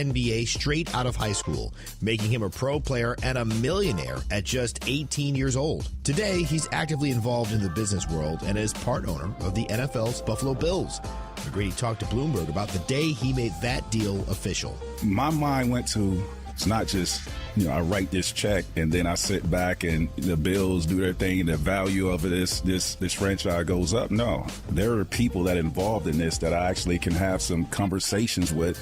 NBA straight out of high school, making him a pro player and a millionaire at just 18 years old. Today, he's actively involved in the business world and is part owner of the NFL's Buffalo Bills. McGrady talked to Bloomberg about the day he made that deal official. My mind went to, it's not just, I write this check and then I sit back and the Bills do their thing and the value of this franchise goes up. No, there are people that are involved in this that I actually can have some conversations with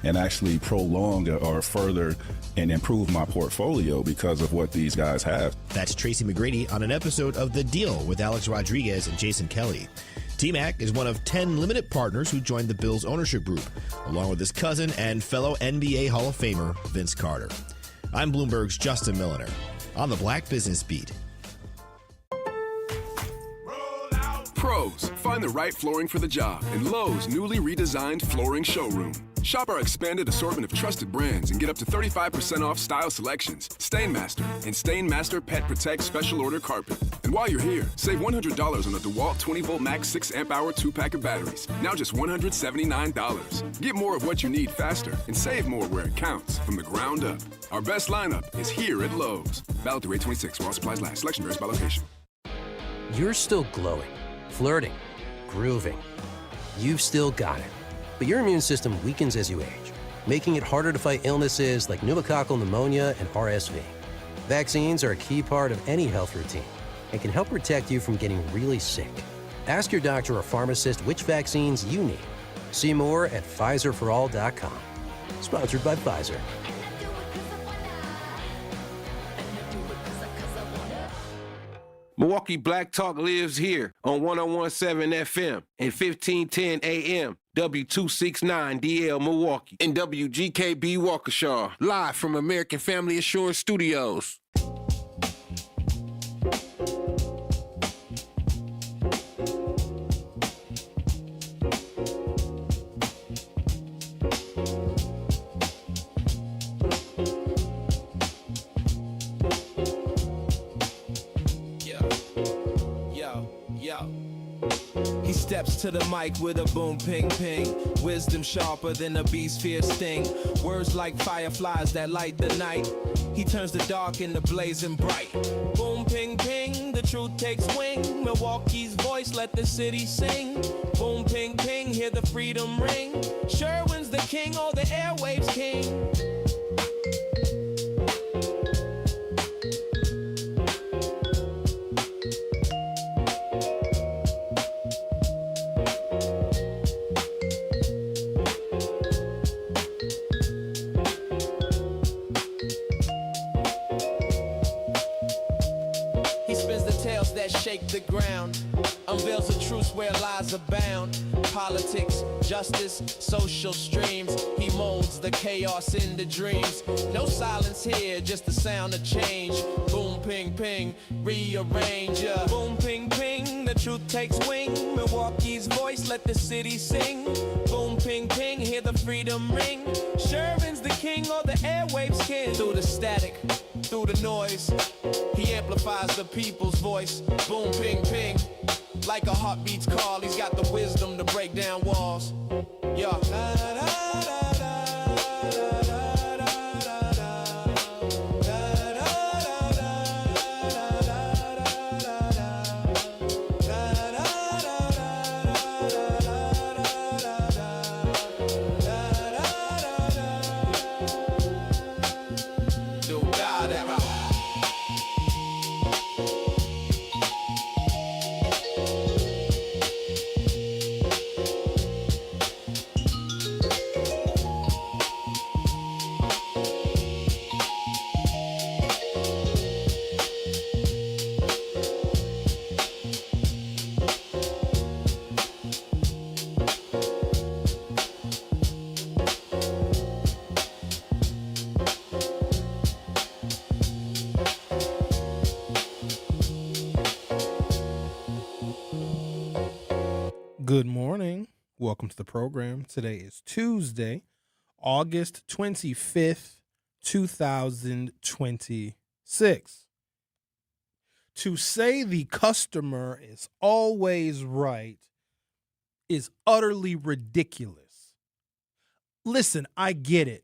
and actually prolong or further and improve my portfolio because of what these guys have. That's Tracy McGrady on an episode of The Deal with Alex Rodriguez and Jason Kelly. T-Mac is one of 10 limited partners who joined the Bills ownership group, along with his cousin and fellow NBA Hall of Famer Vince Carter. I'm Bloomberg's Justin Milliner on the Black Business Beat. Pros, find the right flooring for the job in Lowe's newly redesigned flooring showroom. Shop our expanded assortment of trusted brands and get up to 35% off style selections, Stainmaster, and Stainmaster Pet Protect Special Order Carpet. And while you're here, save $100 on a DeWalt 20-volt max 6-amp-hour 2-pack of batteries, now just $179. Get more of what you need faster and save more where it counts from the ground up. Our best lineup is here at Lowe's. Valid through 8/26 while supplies last. Selection varies by location. You're still glowing, flirting, grooving. You've still got it. But your immune system weakens as you age, making it harder to fight illnesses like pneumococcal pneumonia and RSV. Vaccines are a key part of any health routine and can help protect you from getting really sick. Ask your doctor or pharmacist which vaccines you need. See more at PfizerForAll.com. Sponsored by Pfizer. Milwaukee Black Talk lives here on 101.7 FM and 1510 AM, W269DL Milwaukee, and WGKB Waukesha, live from American Family Assurance Studios. He steps to the mic with a boom ping ping, wisdom sharper than a beast's fierce sting, words like fireflies that light the night. He turns the dark into blazing bright. Boom ping ping, the truth takes wing. Milwaukee's voice, let the city sing. Boom ping ping, hear the freedom ring. Sherwin's the king, all the airwaves king. Shake the ground, unveils the truth where lies abound. Politics, justice, social streams. He molds the chaos into dreams. No silence here, just the sound of change. Boom, ping, ping, rearrange. Boom, ping, ping, the truth takes wing. Milwaukee's voice, let the city sing. Boom, ping, ping, hear the freedom ring. Sherwin's the king, all the airwaves king. Through the static, through the noise, he amplifies the people's voice. Boom, ping, ping, like a heartbeat's call. He's got the wisdom to break down walls. Yeah. Good morning. Welcome to the program. Today is Tuesday, August 25th, 2026. To say the customer is always right is utterly ridiculous. Listen, I get it.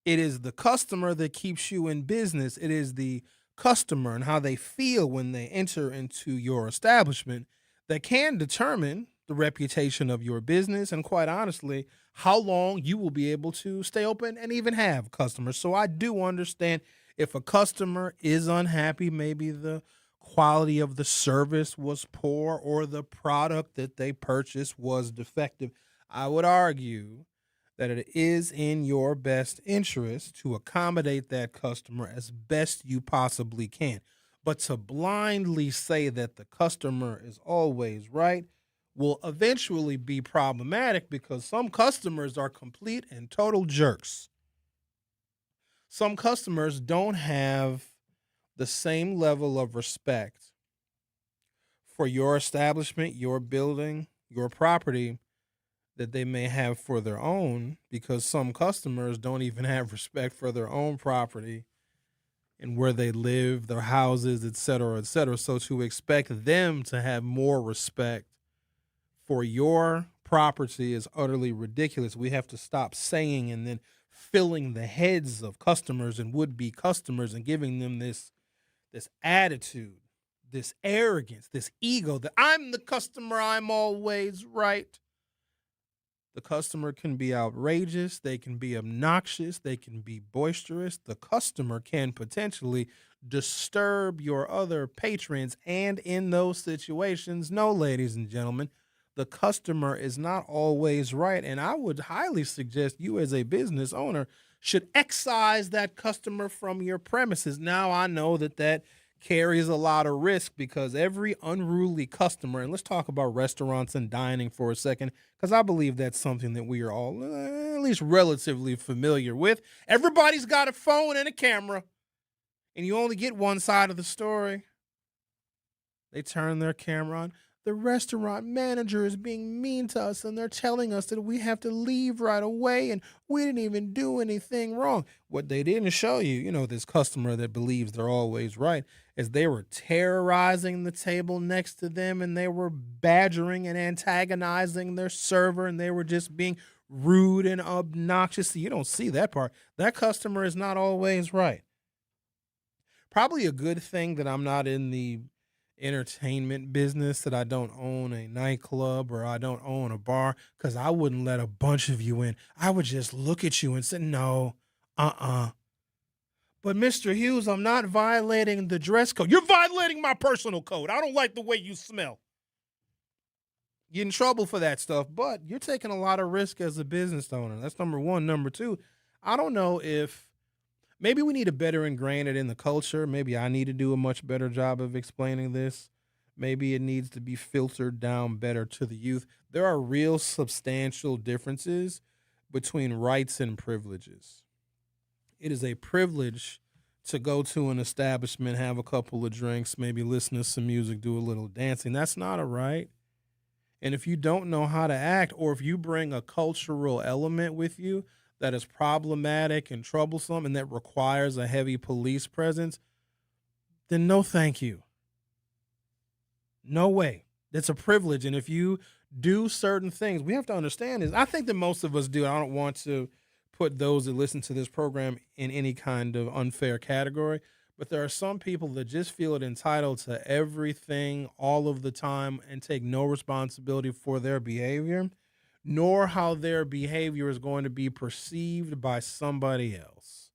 It is the customer that keeps you in business. It is the customer and how they feel when they enter into your establishment that can determine the reputation of your business and, quite honestly, how long you will be able to stay open and even have customers. So I do understand if a customer is unhappy, maybe the quality of the service was poor or the product that they purchased was defective. I would argue that it is in your best interest to accommodate that customer as best you possibly can. But to blindly say that the customer is always right will eventually be problematic because some customers are complete and total jerks. Some customers don't have the same level of respect for your establishment, your building, your property that they may have for their own, because some customers don't even have respect for their own property and where they live, their houses, et cetera, et cetera. So to expect them to have more respect for your property is utterly ridiculous. We have to stop saying and then filling the heads of customers and would-be customers and giving them this attitude, this arrogance, this ego that I'm the customer, I'm always right. The customer can be outrageous, they can be obnoxious, they can be boisterous. The customer can potentially disturb your other patrons, and in those situations, no, ladies and gentlemen, the customer is not always right, and I would highly suggest you as a business owner should excise that customer from your premises. Now, I know that carries a lot of risk because every unruly customer, and let's talk about restaurants and dining for a second, because I believe that's something that we are all at least relatively familiar with. Everybody's got a phone and a camera, and you only get one side of the story. They turn their camera on. The restaurant manager is being mean to us, and they're telling us that we have to leave right away, and we didn't even do anything wrong. What they didn't show you, this customer that believes they're always right, is they were terrorizing the table next to them, and they were badgering and antagonizing their server, and they were just being rude and obnoxious. You don't see that part. That customer is not always right. Probably a good thing that I'm not in the entertainment business, that I don't own a nightclub or I don't own a bar, because I wouldn't let a bunch of you in. I would just look at you and say, no, But Mr. Hughes, I'm not violating the dress code. You're violating my personal code. I don't like the way you smell. Get in trouble for that stuff, but you're taking a lot of risk as a business owner. That's number one. Number two, I don't know if maybe we need to better ingrain it in the culture. Maybe I need to do a much better job of explaining this. Maybe it needs to be filtered down better to the youth. There are real substantial differences between rights and privileges. It is a privilege to go to an establishment, have a couple of drinks, maybe listen to some music, do a little dancing. That's not a right. And if you don't know how to act, or if you bring a cultural element with you that is problematic and troublesome and that requires a heavy police presence, then no thank you. No way. That's a privilege. And if you do certain things, we have to understand is, I think that most of us do. I don't want to put those that listen to this program in any kind of unfair category, but there are some people that just feel it entitled to everything all of the time and take no responsibility for their behavior, nor how their behavior is going to be perceived by somebody else.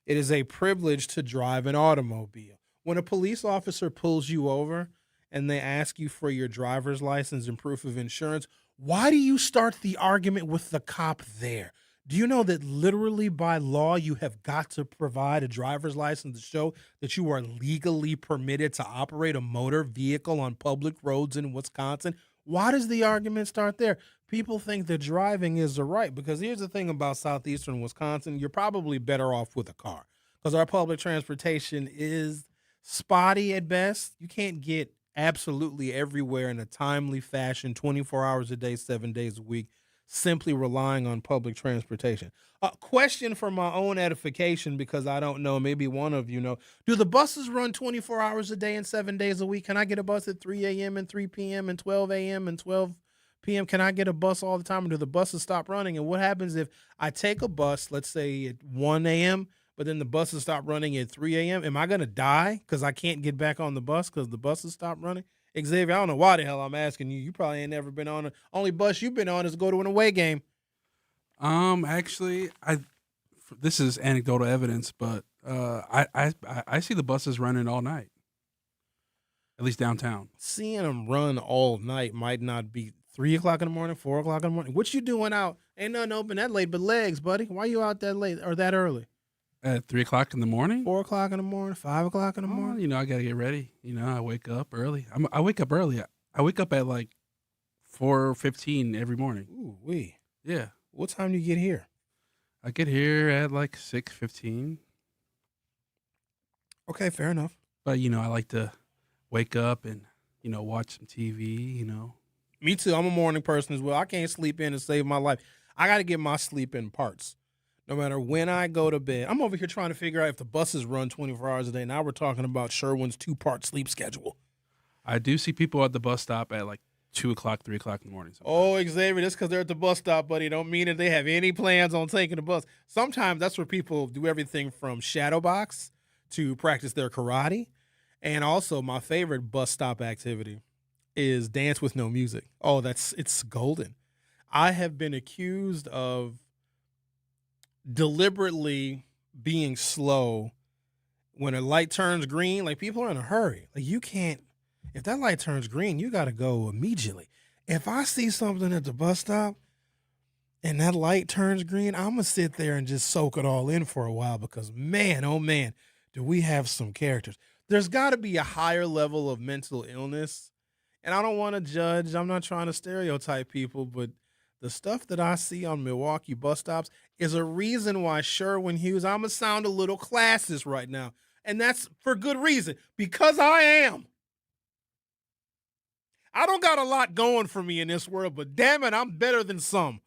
It is a privilege to drive an automobile. When a police officer pulls you over and they ask you for your driver's license and proof of insurance, why do you start the argument with the cop there? Do you know that literally by law you have got to provide a driver's license to show that you are legally permitted to operate a motor vehicle on public roads in Wisconsin? Why does the argument start there? People think that driving is a right, because here's the thing about southeastern Wisconsin. You're probably better off with a car because our public transportation is spotty at best. You can't get absolutely everywhere in a timely fashion, 24 hours a day, 7 days a week, simply relying on public transportation. A question for my own edification, because I don't know, maybe one of you know, do the buses run 24 hours a day and 7 days a week? Can I get a bus at 3 a.m. and 3 p.m. and 12 a.m. and 12 p.m. Can I get a bus all the time, or do the buses stop running? And what happens if I take a bus, let's say at 1 a.m., but then the buses stop running at 3 a.m.? Am I going to die because I can't get back on the bus because the buses stop running? Xavier, I don't know why the hell I'm asking you. You probably ain't never been on only bus you've been on is go to an away game. Actually, this is anecdotal evidence, but I see the buses running all night, at least downtown. Seeing them run all night might not be 3 o'clock in the morning, 4 o'clock in the morning. What you doing out? Ain't nothing open that late but legs, buddy. Why you out that late or that early? At 3 o'clock in the morning? 4 o'clock in the morning, 5 o'clock in the morning? I got to get ready. I wake up early. I wake up early. I wake up at like 4:15 every morning. Ooh, wee. Yeah. What time do you get here? I get here at like 6:15. Okay, fair enough. But, I like to wake up and, watch some TV, Me too. I'm a morning person as well. I can't sleep in and save my life. I got to get my sleep in parts. No matter when I go to bed. I'm over here trying to figure out if the buses run 24 hours a day. Now we're talking about Sherwin's 2-part sleep schedule. I do see people at the bus stop at like 2 o'clock, 3 o'clock in the morning. Sometimes. Oh, Xavier, just because they're at the bus stop, buddy, don't mean that they have any plans on taking the bus. Sometimes that's where people do everything from shadow box to practice their karate. And also my favorite bus stop activity is dance with no music. Oh, it's golden. I have been accused of deliberately being slow when a light turns green. Like, people are in a hurry. Like, you can't, if that light turns green, you got to go immediately. If I see something at the bus stop and that light turns green, I'm going to sit there and just soak it all in for a while because, man, oh, man, do we have some characters. There's got to be a higher level of mental illness, and I don't want to judge. I'm not trying to stereotype people, but the stuff that I see on Milwaukee bus stops is a reason why Sherwin Hughes, I'm going to sound a little classist right now, and that's for good reason, because I am. I don't got a lot going for me in this world, but damn it, I'm better than some.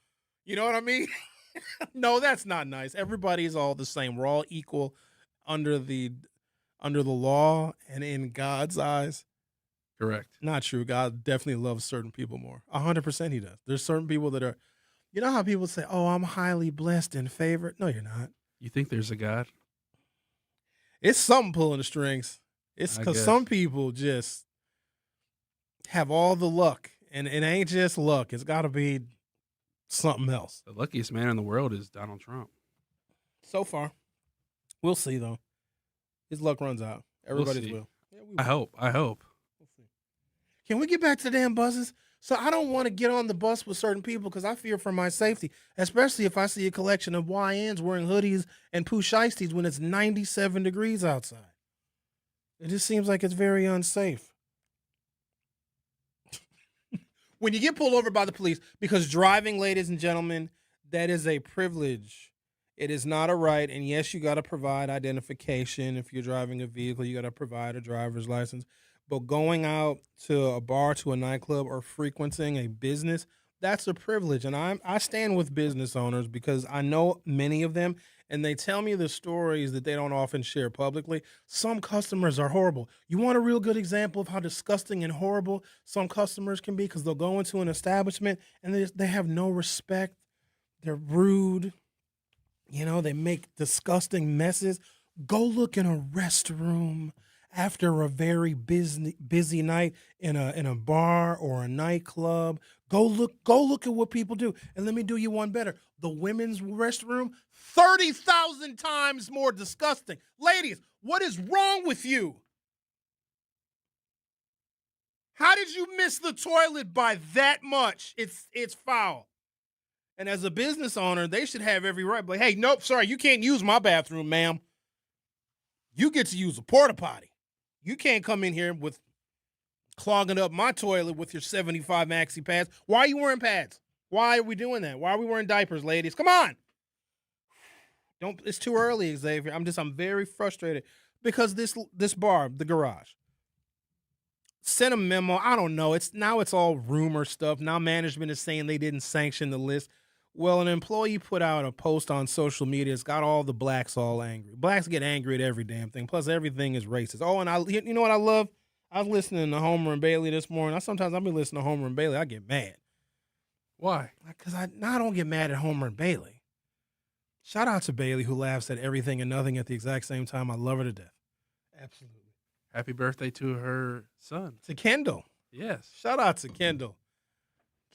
You know what I mean? No, that's not nice. Everybody's all the same. We're all equal under the law and in God's eyes. Correct. Not true. God definitely loves certain people more. 100% he does. There's certain people that are, you know how people say, oh, I'm highly blessed and favored. No, you're not. You think there's a God? It's something pulling the strings. It's because some people just have all the luck, and it ain't just luck. It's got to be something else. The luckiest man in the world is Donald Trump. So far. We'll see, though. His luck runs out. Everybody's will. Yeah, we will. I hope. We'll see. Can we get back to the damn buses? So I don't want to get on the bus with certain people because I fear for my safety, especially if I see a collection of YNs wearing hoodies and pooh-shiesties when it's 97 degrees outside. It just seems like it's very unsafe. When you get pulled over by the police, because driving, ladies and gentlemen, that is a privilege. It is not a right. And yes, you got to provide identification. If you're driving a vehicle, you got to provide a driver's license. But going out to a bar, to a nightclub, or frequenting a business, that's a privilege. And I stand with business owners because I know many of them, and they tell me the stories that they don't often share publicly. Some customers are horrible. You want a real good example of how disgusting and horrible some customers can be? Because they'll go into an establishment and they have no respect. They're rude. You know, they make disgusting messes. Go look in a restroom after a very busy night in a bar or a nightclub. Go look at what people do. And let me do you one better. The women's restroom, 30,000 times more disgusting. Ladies, what is wrong with you? How did you miss the toilet by that much? It's foul. And as a business owner, they should have every right. But hey, nope, sorry, you can't use my bathroom, ma'am. You get to use a porta potty. You can't come in here with clogging up my toilet with your 75 maxi pads. Why are you wearing pads? Why are we doing that? Why are we wearing diapers, ladies? Come on. It's too early, Xavier. I'm very frustrated because this bar, the garage, sent a memo. I don't know. It's all rumor stuff. Now management is saying they didn't sanction the list. Well, an employee put out a post on social media. It's got all the blacks all angry. Blacks get angry at every damn thing. Plus, everything is racist. Oh, and you know what I love? I was listening to Homer and Bailey this morning. Sometimes I'll be listening to Homer and Bailey. I get mad. Why? Because I don't get mad at Homer and Bailey. Shout out to Bailey, who laughs at everything and nothing at the exact same time. I love her to death. Absolutely. Happy birthday to her son. To Kendall. Yes. Shout out to Kendall.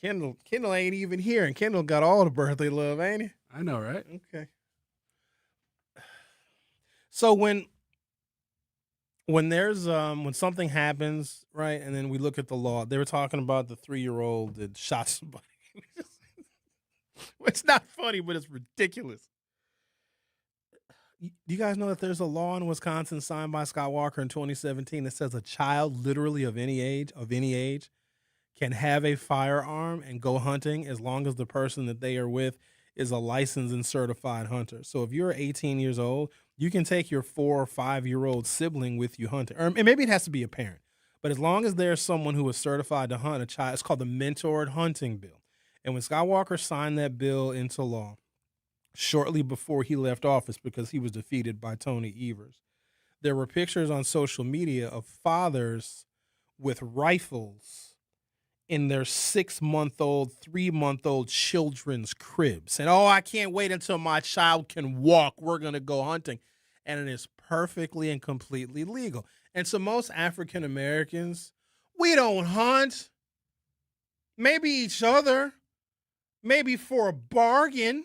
Kendall ain't even here, and Kendall got all the birthday love, ain't he? I know, right? Okay. So when there's when something happens, right, and then we look at the law, they were talking about the 3-year-old that shot somebody. It's not funny, but it's ridiculous. Do you guys know that there's a law in Wisconsin signed by Scott Walker in 2017 that says a child literally of any age can have a firearm and go hunting as long as the person that they are with is a licensed and certified hunter. So if you're 18 years old, you can take your 4 or 5-year-old sibling with you hunting. Or maybe it has to be a parent. But as long as there's someone who is certified to hunt a child, it's called the Mentored Hunting Bill. And when Scott Walker signed that bill into law, shortly before he left office because he was defeated by Tony Evers, there were pictures on social media of fathers with rifles in their 6-month-old, 3-month-old children's cribs. And, I can't wait until my child can walk. We're going to go hunting. And it is perfectly and completely legal. And so most African Americans, we don't hunt. Maybe each other. Maybe for a bargain.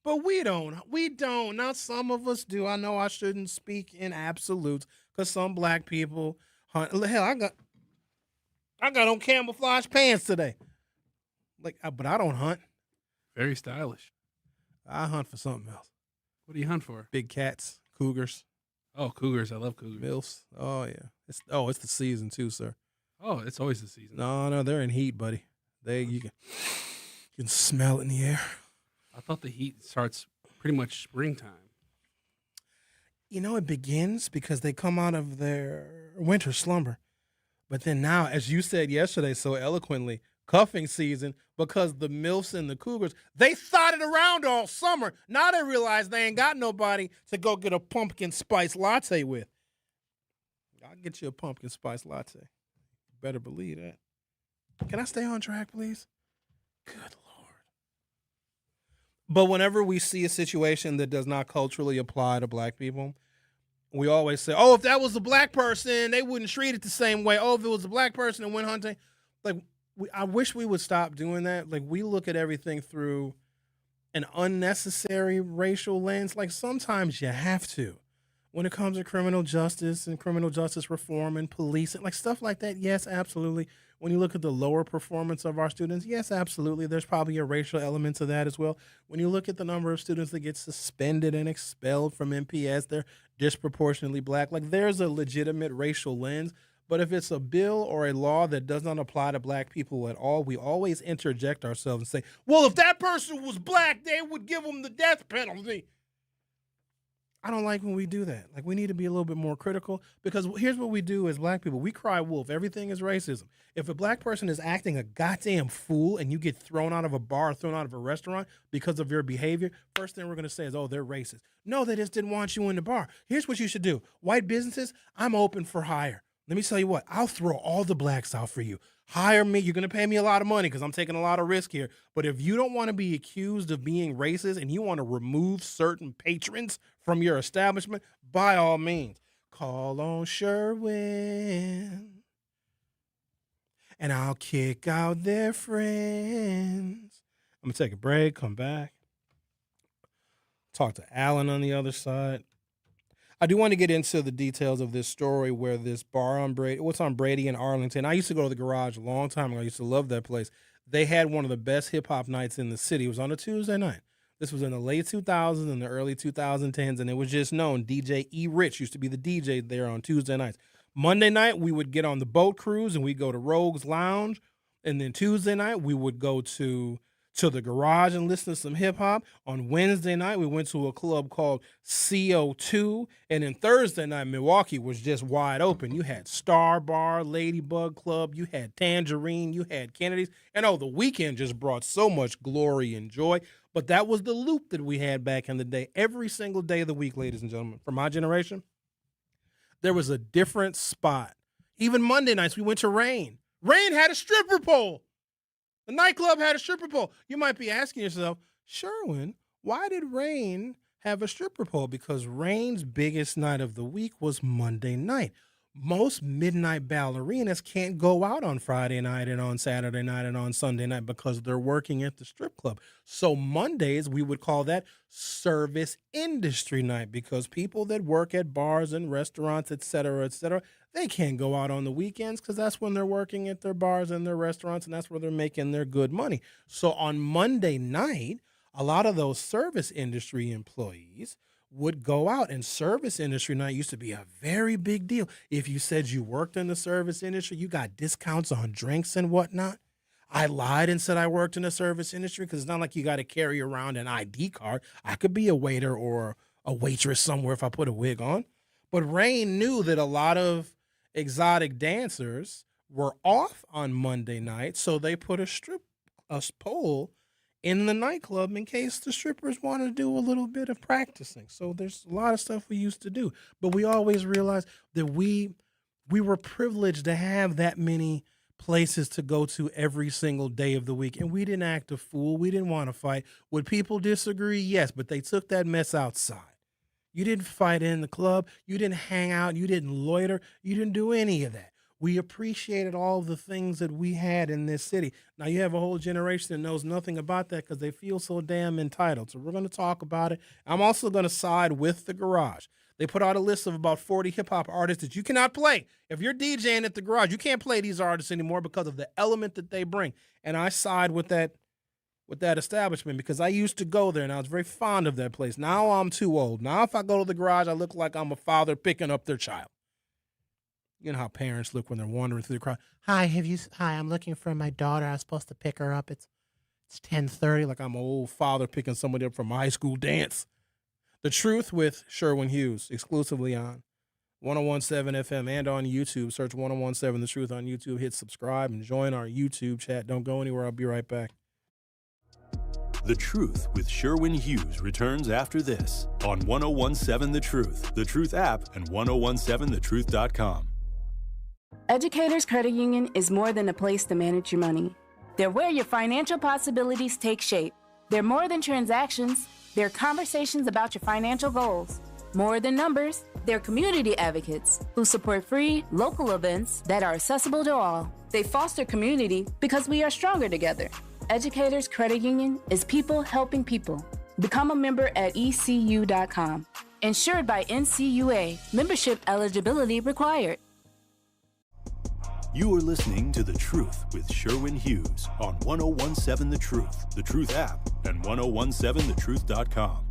But we don't. Now, some of us do. I know I shouldn't speak in absolutes because some black people hunt. Hell, I got on camouflage pants today. But I don't hunt. Very stylish. I hunt for something else. What do you hunt for? Big cats, cougars. Oh, cougars. I love cougars. MILFs. Oh, yeah. It's the season too, sir. Oh, it's always the season. No, they're in heat, buddy. You can smell it in the air. I thought the heat starts pretty much springtime. It begins because they come out of their winter slumber. But then now, as you said yesterday so eloquently, cuffing season, because the MILFs and the cougars, they thought it around all summer. Now they realize they ain't got nobody to go get a pumpkin spice latte with. I'll get you a pumpkin spice latte. You better believe that. Can I stay on track, please? Good Lord. But whenever we see a situation that does not culturally apply to black people, we always say, if that was a black person, they wouldn't treat it the same way. If it was a black person that went hunting. I wish we would stop doing that. We look at everything through an unnecessary racial lens. Sometimes you have to. When it comes to criminal justice and criminal justice reform and policing, stuff like that, yes, absolutely. When you look at the lower performance of our students, yes, absolutely. There's probably a racial element to that as well. When you look at the number of students that get suspended and expelled from MPS, they're disproportionately black. There's a legitimate racial lens. But if it's a bill or a law that does not apply to black people at all, we always interject ourselves and say, well, if that person was black, they would give them the death penalty. I don't like when we do that. We need to be a little bit more critical, because here's what we do as black people. We cry wolf. Everything is racism. If a black person is acting a goddamn fool and you get thrown out of a bar, thrown out of a restaurant because of your behavior, first thing we're going to say is, they're racist. No, they just didn't want you in the bar. Here's what you should do. White businesses, I'm open for hire. Let me tell you what, I'll throw all the blacks out for you. Hire me. You're going to pay me a lot of money because I'm taking a lot of risk here. But if you don't want to be accused of being racist and you want to remove certain patrons from your establishment, by all means, call on Sherwin and I'll kick out their friends. I'm going to take a break, come back, talk to Alan on the other side. I do want to get into the details of this story where this bar on Brady in Arlington. I used to go to the Garage a long time ago. I used to love that place. They had one of the best hip-hop nights in the city. It was on a Tuesday night. This was in the late 2000s and the early 2010s, and it was just known. DJ E. Rich used to be the DJ there on Tuesday nights. Monday night, we would get on the boat cruise, and we'd go to Rogue's Lounge. And then Tuesday night, we would go to the Garage and listen to some hip-hop. On Wednesday night, we went to a club called CO2. And then Thursday night, Milwaukee was just wide open. You had Star Bar, Ladybug Club, you had Tangerine, you had Kennedy's. And the weekend just brought so much glory and joy. But that was the loop that we had back in the day. Every single day of the week, ladies and gentlemen, for my generation, there was a different spot. Even Monday nights, we went to Rain. Rain had a stripper pole. The nightclub had a stripper pole. You might be asking yourself, Sherwin, why did Rain have a stripper pole? Because Rain's biggest night of the week was Monday night. Most midnight ballerinas can't go out on Friday night and on Saturday night and on Sunday night because they're working at the strip club. So Mondays, we would call that service industry night because people that work at bars and restaurants, et cetera, they can't go out on the weekends because that's when they're working at their bars and their restaurants, and that's where they're making their good money. So on Monday night, a lot of those service industry employees would go out, and service industry night used to be a very big deal. If you said you worked in the service industry, you got discounts on drinks and whatnot. I lied and said I worked in the service industry because it's not like you got to carry around an ID card. I could be a waiter or a waitress somewhere if I put a wig on. But Rain knew that a lot of exotic dancers were off on Monday night, so they put a pole in the nightclub in case the strippers want to do a little bit of practicing. So there's a lot of stuff we used to do, but we always realized that we were privileged to have that many places to go to every single day of the week, and we didn't act a fool. We didn't want to fight. Would people disagree? Yes, but they took that mess outside. You didn't fight in the club. You didn't hang out. You didn't loiter. You didn't do any of that. We appreciated all the things that we had in this city. Now, you have a whole generation that knows nothing about that because they feel so damn entitled. So we're going to talk about it. I'm also going to side with the Garage. They put out a list of about 40 hip-hop artists that you cannot play. If you're DJing at the Garage, you can't play these artists anymore because of the element that they bring. And I side with that establishment because I used to go there and I was very fond of that place. Now I'm too old. Now if I go to the Garage, I look like I'm a father picking up their child. You know how parents look when they're wandering through the crowd. Hi, I'm looking for my daughter. I was supposed to pick her up. It's 10:30, like I'm an old father picking somebody up from high school dance. The Truth with Sherwin Hughes, exclusively on 101.7 FM and on YouTube. Search 101.7 The Truth on YouTube. Hit subscribe and join our YouTube chat. Don't go anywhere. I'll be right back. The Truth with Sherwin Hughes returns after this on 101.7 The Truth app, and 1017thetruth.com. Educators Credit Union is more than a place to manage your money. They're where your financial possibilities take shape. They're more than transactions. They're conversations about your financial goals. More than numbers, they're community advocates who support free, local events that are accessible to all. They foster community because we are stronger together. Educators Credit Union is people helping people. Become a member at ECU.com. Insured by NCUA. Membership eligibility required. You are listening to The Truth with Sherwin Hughes on 101.7 The Truth app, and 1017thetruth.com.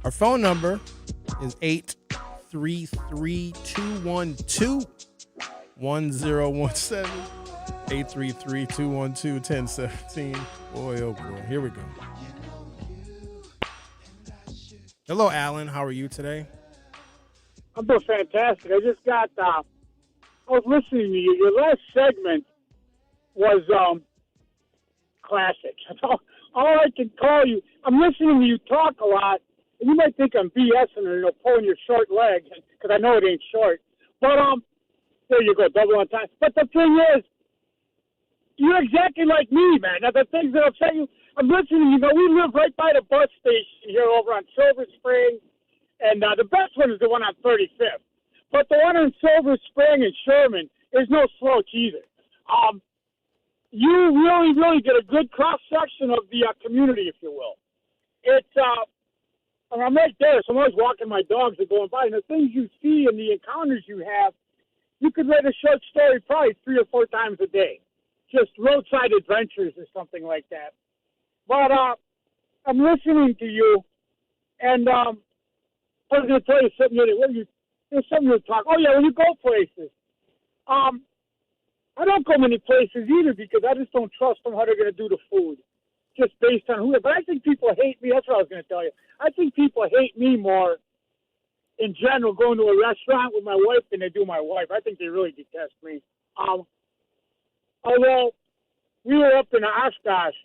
Our phone number is 833-212-1017. 833-212-1017. Boy, oh boy. Here we go. Hello, Alan. How are you today? I'm doing fantastic. I just got, I was listening to you. Your last segment was classic. That's all I can call you. I'm listening to you talk a lot. You might think I'm BSing or pulling your short leg because I know it ain't short. But there you go, double on time. But the thing is, you're exactly like me, man. Now the things that upset you, I'm listening. We live right by the bus station here over on Silver Spring, and the best one is the one on 35th. But the one on Silver Spring and Sherman is no slouch either. You really, really get a good cross section of the community, if you will. It's I'm right there, so I'm always walking my dogs are going by. And the things you see and the encounters you have, you could write a short story probably 3 or 4 times a day. Just roadside adventures or something like that. But I'm listening to you, and I was going to tell you something. There's something to talk. Oh, yeah, when you go places. I don't go many places either because I just don't trust them how they're going to do the food. Just based on who. But I think people hate me. That's what I was going to tell you. I think people hate me more in general, going to a restaurant with my wife than they do my wife. I think they really detest me. Although we were up in Oshkosh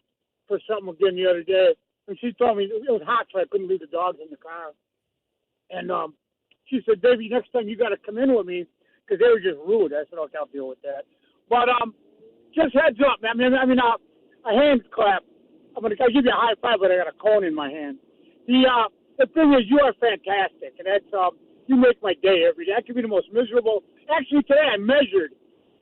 for something again the other day, and she told me it was hot, so I couldn't leave the dogs in the car. And she said, "Baby, next time you got to come in with me," because they were just rude. I said, "Okay, I'll deal with that." But just heads up, man. A hand clap. I'll give you a high five, but I got a cone in my hand. The thing is, you are fantastic, and that's you make my day every day. That could be the most miserable. Actually, today I measured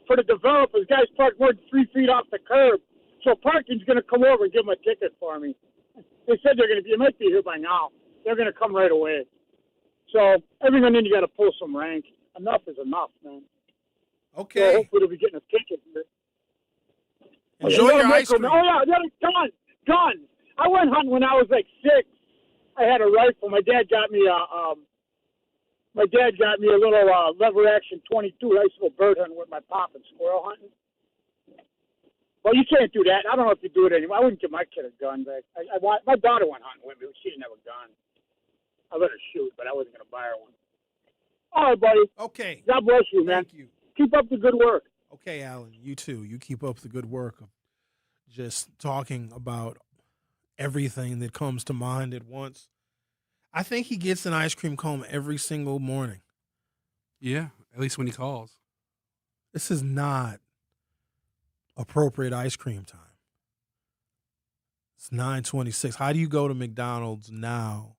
for the developers. Guys parked more than 3 feet off the curb, so parking's going to come over and give them a ticket for me. They said they're going to be. It might be here by now. They're going to come right away. So every now and then you got to pull some rank. Enough is enough, man. Okay. So hopefully they'll be getting a ticket here. Enjoy your ice cream. Oh yeah, guns. I went hunting when I was like 6. I had a rifle. My dad got me a little lever action 22. I used to go bird hunting with my pop and squirrel hunting. Well, you can't do that. I don't know if you do it anymore. I wouldn't give my kid a gun back. My daughter went hunting with me. She didn't have a gun. I let her shoot, but I wasn't going to buy her one. All right, buddy. Okay. God bless you, man. Thank you. Keep up the good work. Okay, Alan, you too. You keep up the good work of just talking about everything that comes to mind at once. I think he gets an ice cream cone every single morning. Yeah, at least when he calls. This is not appropriate ice cream time. It's 9:26. How do you go to McDonald's now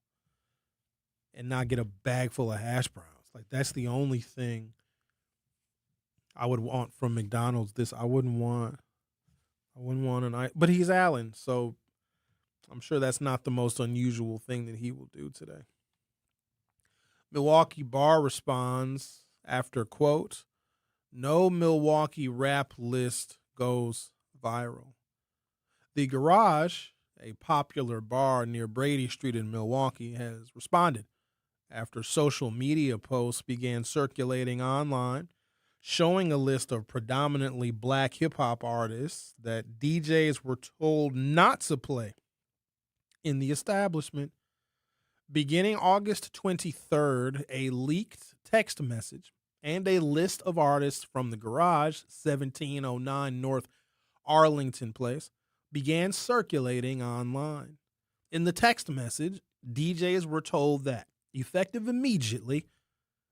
and not get a bag full of hash browns? Like, that's the only thing I would want from McDonald's. I wouldn't want an ice, but he's Alan, so I'm sure that's not the most unusual thing that he will do today. Milwaukee bar responds after, quote, "No Milwaukee rap list goes viral." The Garage, a popular bar near Brady Street in Milwaukee, has responded after social media posts began circulating online showing a list of predominantly black hip-hop artists that DJs were told not to play in the establishment. Beginning August 23rd, a leaked text message and a list of artists from the Garage, 1709 North Arlington Place, began circulating online. In the text message, DJs were told that, effective immediately,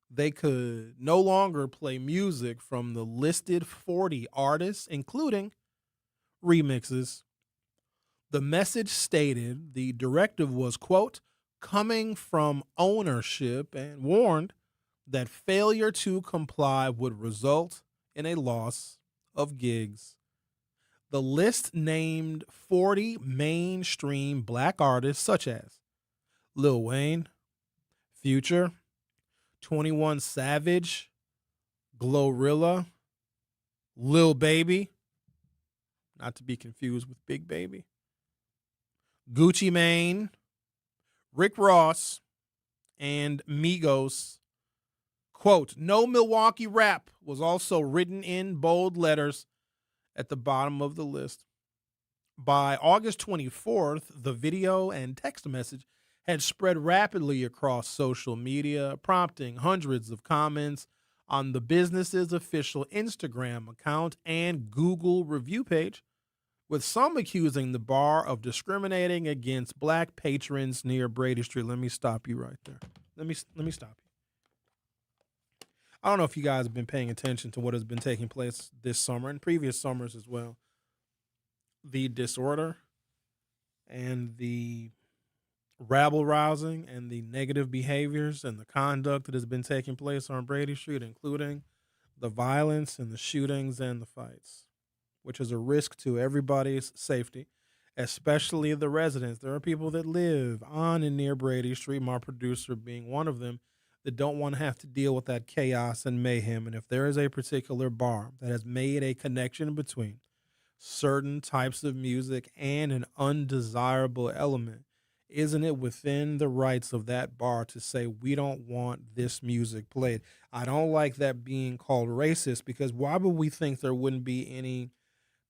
they could no longer play music from the listed 40 artists, including remixes. The message stated the directive was, quote, coming from ownership, and warned that failure to comply would result in a loss of gigs. The list named 40 mainstream black artists such as Lil Wayne, Future, 21 Savage, Glorilla, Lil Baby, not to be confused with Big Baby, Gucci Mane, Rick Ross, and Migos. Quote, "No Milwaukee rap" was also written in bold letters at the bottom of the list. By August 24th, the video and text message had spread rapidly across social media, prompting hundreds of comments on the business's official Instagram account and Google review page, with some accusing the bar of discriminating against black patrons near Brady Street. Let me stop you right there. Let me stop you. I don't know if you guys have been paying attention to what has been taking place this summer and previous summers as well. The disorder and the rabble-rousing and the negative behaviors and the conduct that has been taking place on Brady Street, including the violence and the shootings and the fights, which is a risk to everybody's safety, especially the residents. There are people that live on and near Brady Street, my producer being one of them, that don't want to have to deal with that chaos and mayhem. And if there is a particular bar that has made a connection between certain types of music and an undesirable element, isn't it within the rights of that bar to say, we don't want this music played? I don't like that being called racist, because why would we think there wouldn't be any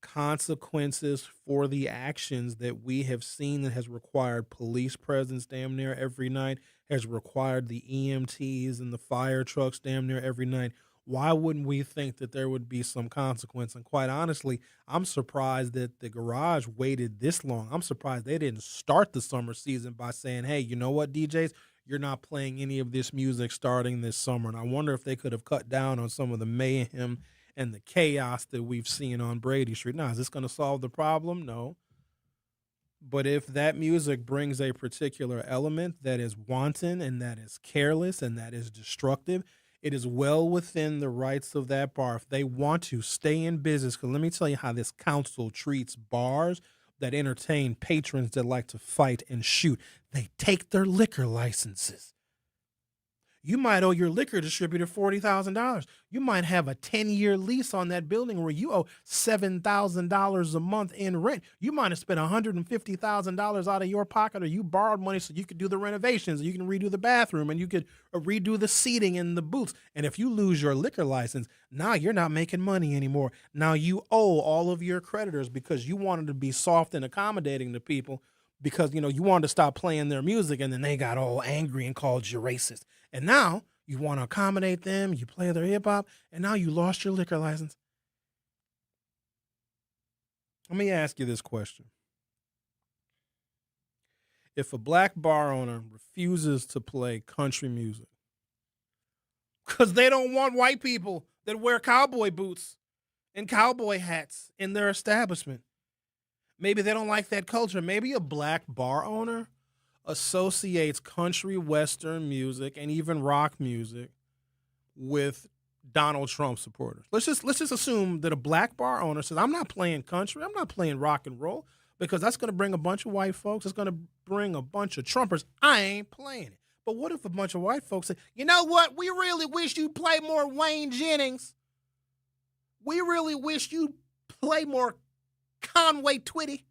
consequences for the actions that we have seen that has required police presence damn near every night, has required the EMTs and the fire trucks damn near every night. Why wouldn't we think that there would be some consequence? And quite honestly, I'm surprised that the garage waited this long. I'm surprised they didn't start the summer season by saying, hey, you know what, DJs? You're not playing any of this music starting this summer. And I wonder if they could have cut down on some of the mayhem and the chaos that we've seen on Brady Street. Now, is this going to solve the problem? No. But if that music brings a particular element that is wanton and that is careless and that is destructive, it is well within the rights of that bar. If they want to stay in business, because let me tell you how this council treats bars that entertain patrons that like to fight and shoot. They take their liquor licenses. You might owe your liquor distributor $40,000. You might have a 10-year lease on that building where you owe $7,000 a month in rent. You might have spent $150,000 out of your pocket, or you borrowed money so you could do the renovations, and you can redo the bathroom, and you could redo the seating in the booths. And if you lose your liquor license, now you're not making money anymore. Now you owe all of your creditors because you wanted to be soft and accommodating to people because, you wanted to stop playing their music, and then they got all angry and called you racist. And now you want to accommodate them, you play their hip hop, and now you lost your liquor license. Let me ask you this question. If a black bar owner refuses to play country music because they don't want white people that wear cowboy boots and cowboy hats in their establishment, maybe they don't like that culture. Maybe a black bar owner associates country western music and even rock music with Donald Trump supporters. Let's just assume that a black bar owner says, I'm not playing country, I'm not playing rock and roll, because that's going to bring a bunch of white folks, it's going to bring a bunch of Trumpers. I ain't playing it. But what if a bunch of white folks say, you know what, we really wish you'd play more Wayne Jennings. We really wish you'd play more Conway Twitty.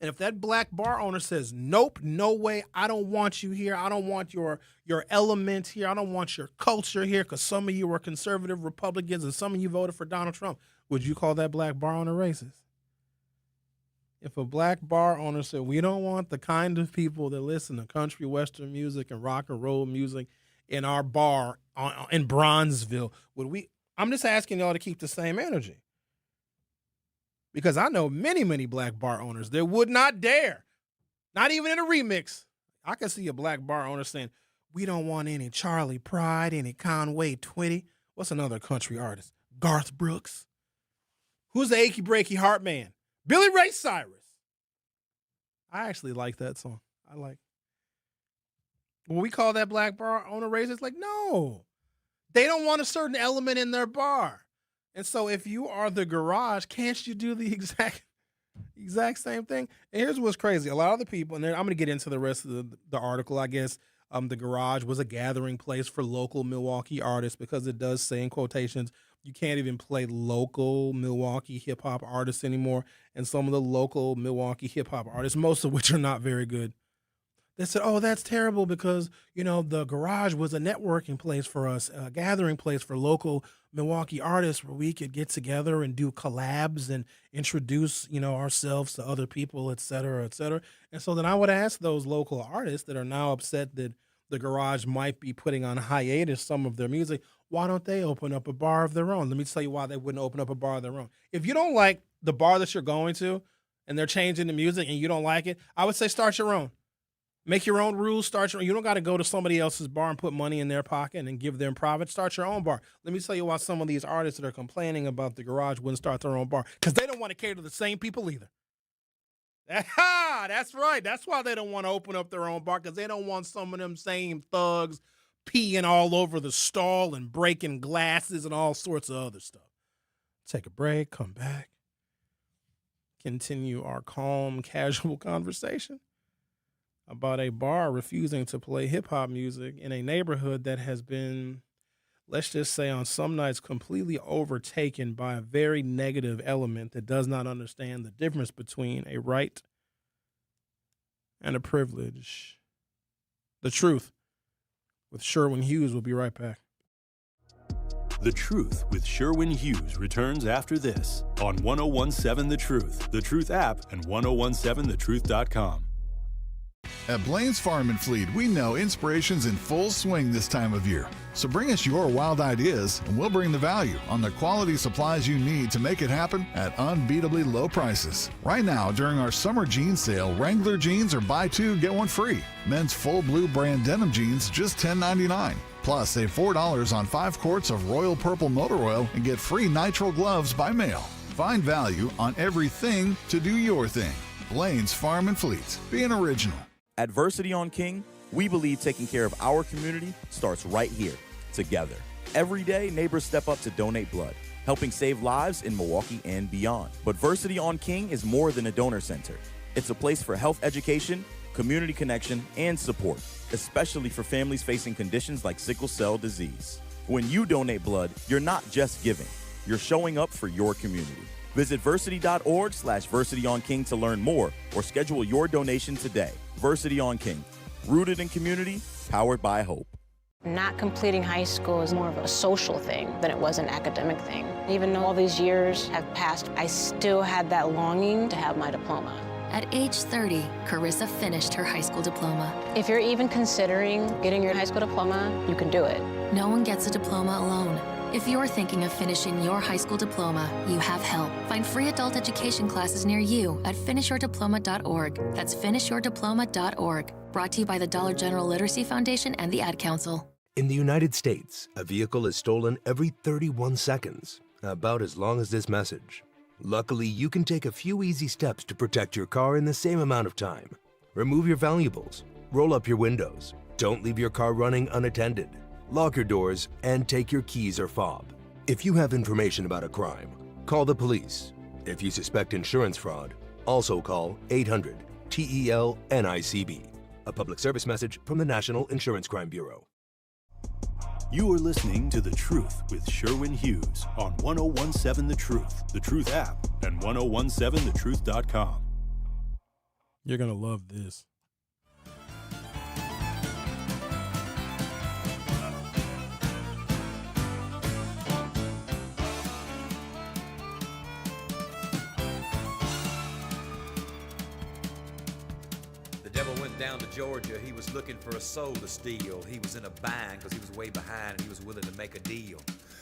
And if that black bar owner says, nope, no way, I don't want you here, I don't want your element here, I don't want your culture here, because some of you are conservative Republicans and some of you voted for Donald Trump, would you call that black bar owner racist? If a black bar owner said, we don't want the kind of people that listen to country western music and rock and roll music in our bar in Bronzeville, would we? I'm just asking y'all to keep the same energy. Because I know many, many black bar owners that would not dare, not even in a remix. I can see a black bar owner saying, we don't want any Charlie Pride, any Conway Twitty. What's another country artist? Garth Brooks. Who's the achy breaky heart man? Billy Ray Cyrus. I actually like that song. I like. When we call that black bar owner racist, like, no. They don't want a certain element in their bar. And so if you are the garage, can't you do the exact same thing? And here's what's crazy. A lot of the people, and I'm going to get into the rest of the article, I guess, the garage was a gathering place for local Milwaukee artists, because it does say in quotations, you can't even play local Milwaukee hip-hop artists anymore. And some of the local Milwaukee hip-hop artists, most of which are not very good, they said, oh, that's terrible because, the garage was a networking place for us, a gathering place for local Milwaukee artists where we could get together and do collabs and introduce, ourselves to other people, et cetera, et cetera. And so then I would ask those local artists that are now upset that the garage might be putting on hiatus some of their music, why don't they open up a bar of their own? Let me tell you why they wouldn't open up a bar of their own. If you don't like the bar that you're going to and they're changing the music and you don't like it, I would say start your own. Make your own rules, start your own. You don't got to go to somebody else's bar and put money in their pocket and give them profit. Start your own bar. Let me tell you why some of these artists that are complaining about the garage wouldn't start their own bar. Because they don't want to cater to the same people either. That's right. That's why they don't want to open up their own bar, because they don't want some of them same thugs peeing all over the stall and breaking glasses and all sorts of other stuff. Take a break, come back, continue our calm, casual conversation about a bar refusing to play hip-hop music in a neighborhood that has been, let's just say, on some nights completely overtaken by a very negative element that does not understand the difference between a right and a privilege. The Truth with Sherwin Hughes. Will be right back. The Truth with Sherwin Hughes returns after this on 1017 The Truth app, and 1017thetruth.com. At Blaine's Farm and Fleet, we know inspiration's in full swing this time of year. So bring us your wild ideas, and we'll bring the value on the quality supplies you need to make it happen at unbeatably low prices. Right now, during our summer jeans sale, Wrangler jeans are buy two, get one free. Men's full blue brand denim jeans, just $10.99. Plus, save $4 on 5 quarts of Royal Purple Motor Oil and get free nitrile gloves by mail. Find value on everything to do your thing. Blaine's Farm and Fleet. Being original. At Versity on King, we believe taking care of our community starts right here, together. Every day, neighbors step up to donate blood, helping save lives in Milwaukee and beyond. But Versity on King is more than a donor center. It's a place for health education, community connection, and support, especially for families facing conditions like sickle cell disease. When you donate blood, you're not just giving, you're showing up for your community. Visit versity.org/VersityOnKing to learn more or schedule your donation today. Versity on King, rooted in community, powered by hope. Not completing high school is more of a social thing than it was an academic thing. Even though all these years have passed, I still had that longing to have my diploma. At age 30, Carissa finished her high school diploma. If you're even considering getting your high school diploma, you can do it. No one gets a diploma alone. If you're thinking of finishing your high school diploma, you have help. Find free adult education classes near you at finishyourdiploma.org. That's finishyourdiploma.org. Brought to you by the Dollar General Literacy Foundation and the Ad Council. In the United States, a vehicle is stolen every 31 seconds, about as long as this message. Luckily, you can take a few easy steps to protect your car in the same amount of time. Remove your valuables, roll up your windows, don't leave your car running unattended, lock your doors, and take your keys or fob. If you have information about a crime, call the police. If you suspect insurance fraud, also call 800-TEL-NICB. A public service message from the National Insurance Crime Bureau. You are listening to The Truth with Sherwin Hughes on 1017 The Truth app, and 1017thetruth.com. You're going to love this. Down to Georgia, he was looking for a soul to steal. He was in a bind because he was way behind and he was willing to make a deal.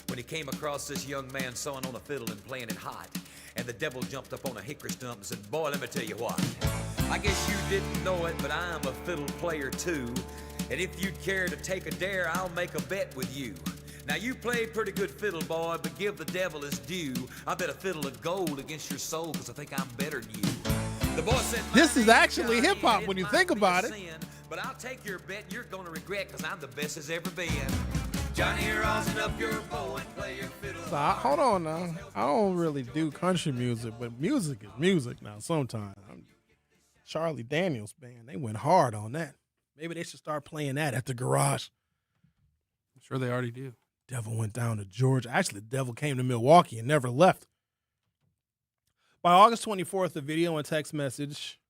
When he came across this young man sawing on a fiddle and playing it hot, and the devil jumped up on a hickory stump and said, "Boy, let me tell you what. I guess you didn't know it, but I'm a fiddle player too. And if you'd care to take a dare, I'll make a bet with you. Now you played pretty good fiddle, boy, but give the devil his due. I bet a fiddle of gold against your soul because I think I'm better than you." The boy said, this is actually hip hop when you think about it. But I'll take your bet you're going to regret because I'm the best as ever been. Johnny, you're rosin up your bow and play your fiddle. So hold on now. I don't really do country music, but music is music now sometimes. Charlie Daniels band, they went hard on that. Maybe they should start playing that at the garage. I'm sure they already do. Devil went down to Georgia. Actually, the devil came to Milwaukee and never left. By August 24th, the video and text message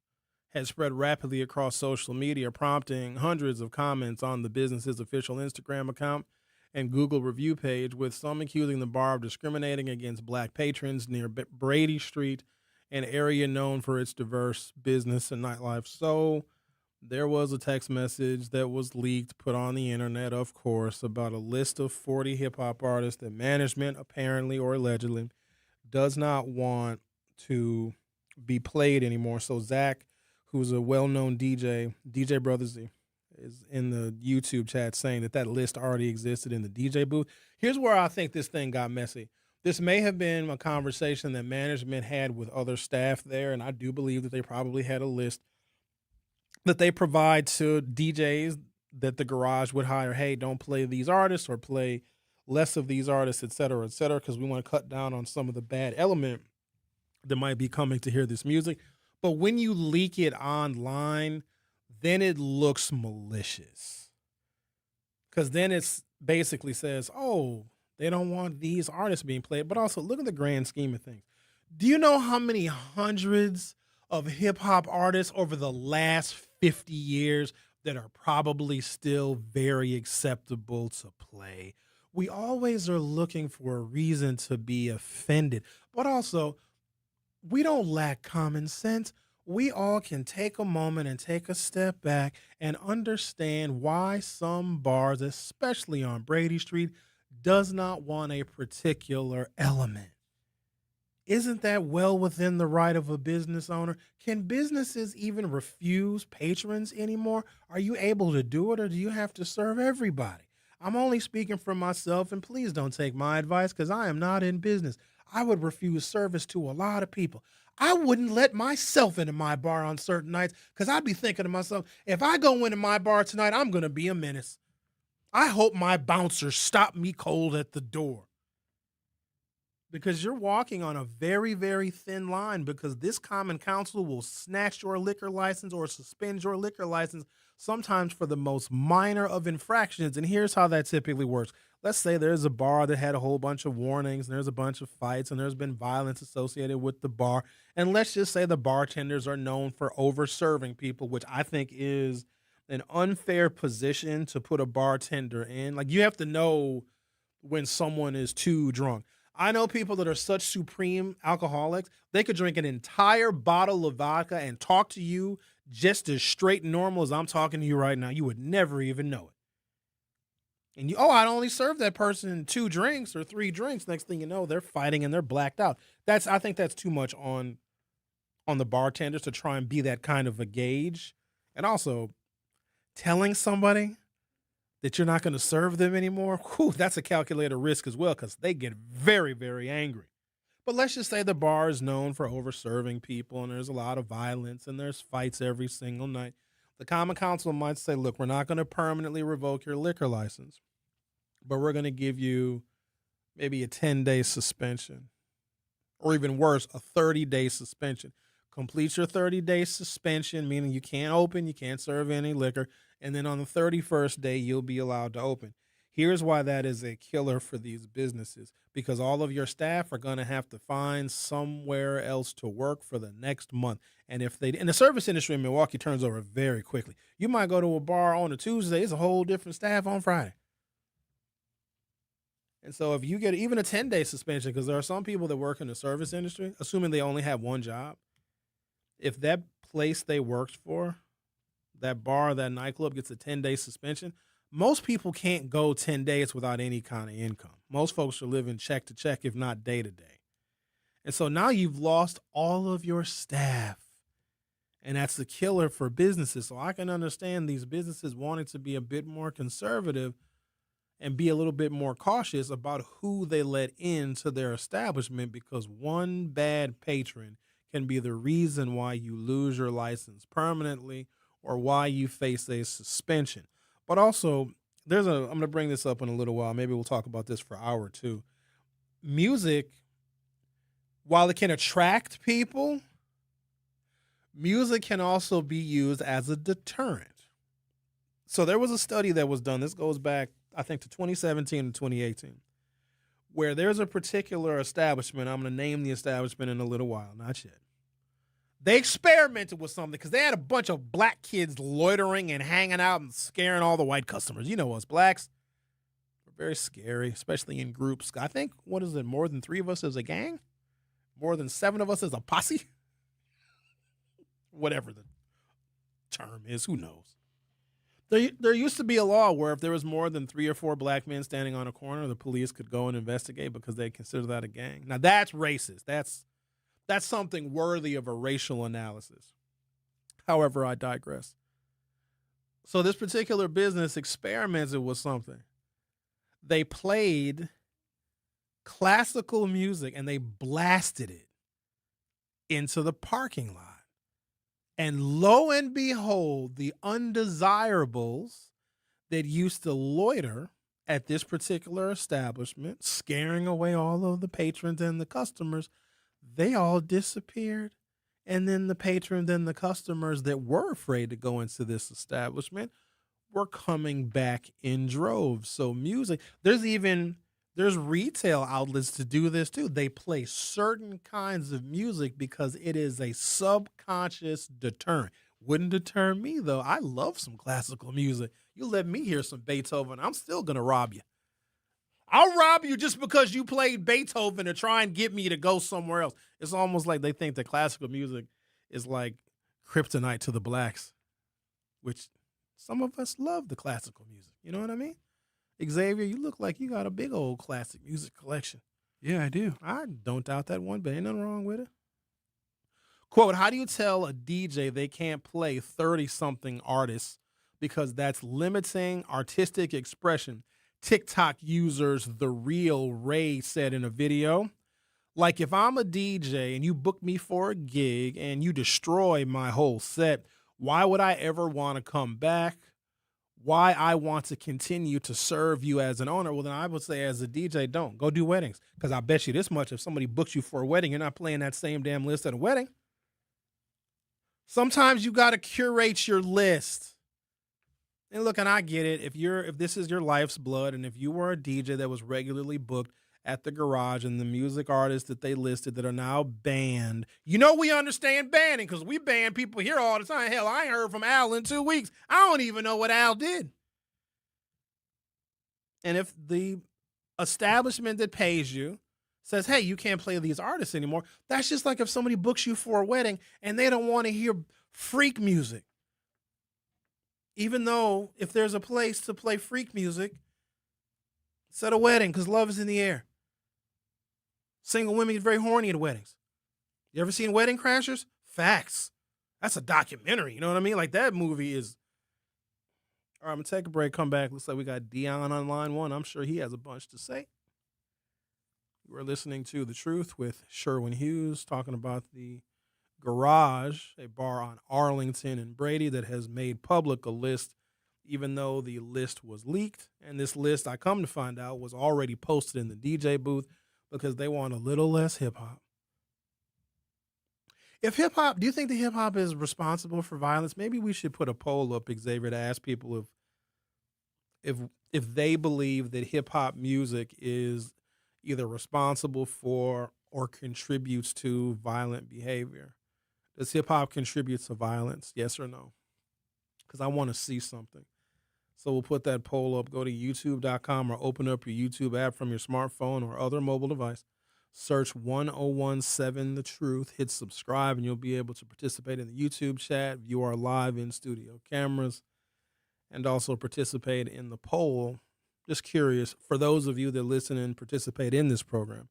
had spread rapidly across social media, prompting hundreds of comments on the business's official Instagram account and Google review page, with some accusing the bar of discriminating against black patrons near Brady Street, an area known for its diverse business and nightlife. So there was a text message that was leaked, put on the internet, of course, about a list of 40 hip-hop artists that management, apparently or allegedly, does not want to be played anymore. So Zech, who's a well-known DJ Brother Z, is in the YouTube chat saying that list already existed in the DJ booth. Here's where I think this thing got messy. This may have been a conversation that management had with other staff there, and I do believe that they probably had a list that they provide to DJs that the garage would hire. Hey, don't play these artists or play less of these artists, et cetera, because we want to cut down on some of the bad element that might be coming to hear this music. But when you leak it online, then it looks malicious. Because then it's basically says, oh, they don't want these artists being played. But also, look at the grand scheme of things. Do you know how many hundreds of hip-hop artists over the last 50 years that are probably still very acceptable to play? we always are looking for a reason to be offended, but also we don't lack common sense. We all can take a moment and take a step back and understand why some bars, especially on Brady Street, does not want a particular element. Isn't that well within the right of a business owner? Can businesses even refuse patrons anymore? Are you able to do it, or do you have to serve everybody? I'm only speaking for myself, and please don't take my advice because I am not in business. I would refuse service to a lot of people. I wouldn't let myself into my bar on certain nights because I'd be thinking to myself, if I go into my bar tonight, I'm going to be a menace. I hope my bouncers stop me cold at the door. Because you're walking on a very, very thin line, because this common council will snatch your liquor license or suspend your liquor license sometimes for the most minor of infractions. And here's how that typically works. Let's say there's a bar that had a whole bunch of warnings, and there's a bunch of fights, and there's been violence associated with the bar. And let's just say the bartenders are known for over-serving people, which I think is an unfair position to put a bartender in. Like, you have to know when someone is too drunk. I know people that are such supreme alcoholics, they could drink an entire bottle of vodka and talk to you just as straight and normal as I'm talking to you right now. You would never even know it. And I'd only serve that person 2 drinks or 3 drinks. Next thing you know, they're fighting and they're blacked out. I think that's too much on the bartenders to try and be that kind of a gauge. And also, telling somebody that you're not going to serve them anymore, that's a calculated risk as well, because they get very, very angry. But let's just say the bar is known for over-serving people, and there's a lot of violence, and there's fights every single night. The Common Council might say, look, we're not going to permanently revoke your liquor license, but we're going to give you maybe a 10-day suspension, or even worse, a 30-day suspension. Complete your 30-day suspension, meaning you can't open, you can't serve any liquor, and then on the 31st day, you'll be allowed to open. Here's why that is a killer for these businesses, because all of your staff are going to have to find somewhere else to work for the next month. And the service industry in Milwaukee turns over very quickly. You might go to a bar on a Tuesday, it's a whole different staff on Friday. And so if you get even a 10-day suspension, because there are some people that work in the service industry, assuming they only have one job, if that place they worked for, that bar, that nightclub, gets a 10-day suspension, most people can't go 10 days without any kind of income. Most folks are living check to check, if not day to day. And so now you've lost all of your staff. And that's the killer for businesses. So I can understand these businesses wanting to be a bit more conservative and be a little bit more cautious about who they let into their establishment, because one bad patron can be the reason why you lose your license permanently or why you face a suspension. But also, I'm going to bring this up in a little while. Maybe we'll talk about this for an hour or two. Music, while it can attract people, music can also be used as a deterrent. So there was a study that was done. This goes back, I think, to 2017 and 2018, where there's a particular establishment. I'm going to name the establishment in a little while, not yet. They experimented with something because they had a bunch of black kids loitering and hanging out and scaring all the white customers. You know us blacks. We're very scary, especially in groups. I think, more than 3 of us as a gang? More than 7 of us as a posse? Whatever the term is, who knows? There used to be a law where if there was more than 3 or 4 black men standing on a corner, the police could go and investigate because they consider that a gang. Now, that's racist. That's something worthy of a racial analysis. However, I digress. So this particular business experimented with something. They played classical music and they blasted it into the parking lot. And lo and behold, the undesirables that used to loiter at this particular establishment, scaring away all of the patrons and the customers, they all disappeared. And then the patrons and the customers that were afraid to go into this establishment were coming back in droves. So music, there's retail outlets to do this too. They play certain kinds of music because it is a subconscious deterrent. Wouldn't deter me though. I love some classical music. You let me hear some Beethoven, I'm still going to rob you. I'll rob you just because you played Beethoven to try and get me to go somewhere else. It's almost like they think that classical music is like kryptonite to the blacks, which some of us love the classical music. You know what I mean? Xavier, you look like you got a big old classic music collection. Yeah, I do. I don't doubt that one, but ain't nothing wrong with it. Quote, how do you tell a DJ they can't play 30-something artists because that's limiting artistic expression? TikTok users The Real Ray said in a video. Like, if I'm a DJ and you book me for a gig and you destroy my whole set, why would I ever want to come back? Why I want to continue to serve you as an owner? Well, then I would say as a DJ, don't. Go do weddings. Because I bet you this much, if somebody books you for a wedding, you're not playing that same damn list at a wedding. Sometimes you got to curate your list. And look, and I get it. If this is your life's blood, and if you were a DJ that was regularly booked at the garage and the music artists that they listed that are now banned, we understand banning because we ban people here all the time. Hell, I ain't heard from Al in 2 weeks. I don't even know what Al did. And if the establishment that pays you says, hey, you can't play these artists anymore, that's just like if somebody books you for a wedding and they don't want to hear freak music. Even though if there's a place to play freak music, it's at a wedding because love is in the air. Single women get very horny at weddings. You ever seen Wedding Crashers? Facts. That's a documentary. You know what I mean? Like, that movie is. All right, I'm going to take a break, come back. Looks like we got Dion on line one. I'm sure he has a bunch to say. We're listening to The Truth with Sherwin Hughes talking about the Garage, a bar on Arlington and Brady that has made public a list, even though the list was leaked. And this list, I come to find out, was already posted in the DJ booth because they want a little less hip-hop. Do you think the hip-hop is responsible for violence? Maybe we should put a poll up, Xavier, to ask people if they believe that hip-hop music is either responsible for or contributes to violent behavior. Does hip-hop contribute to violence, yes or no? Because I want to see something. So we'll put that poll up. Go to youtube.com or open up your YouTube app from your smartphone or other mobile device. Search 1017 The Truth. Hit subscribe, and you'll be able to participate in the YouTube chat, view our live in-studio cameras, and also participate in the poll. Just curious, for those of you that listen and participate in this program,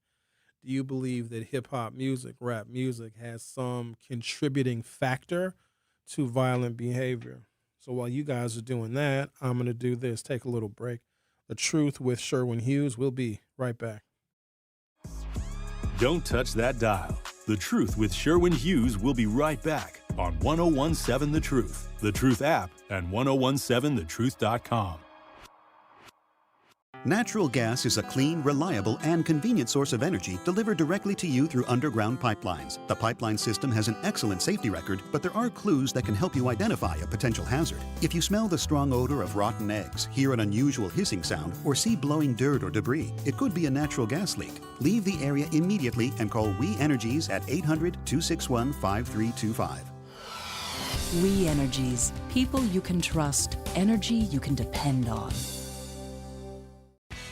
do you believe that hip-hop music, rap music, has some contributing factor to violent behavior? So while you guys are doing that, I'm going to do this. Take a little break. The Truth with Sherwin Hughes. We'll be right back. Don't touch that dial. The Truth with Sherwin Hughes will be right back on 1017 The Truth, The Truth app, and 1017thetruth.com. Natural gas is a clean, reliable, and convenient source of energy delivered directly to you through underground pipelines. The pipeline system has an excellent safety record, but there are clues that can help you identify a potential hazard. If you smell the strong odor of rotten eggs, hear an unusual hissing sound, or see blowing dirt or debris, it could be a natural gas leak. Leave the area immediately and call We Energies at 800-261-5325. We Energies. People you can trust. Energy you can depend on.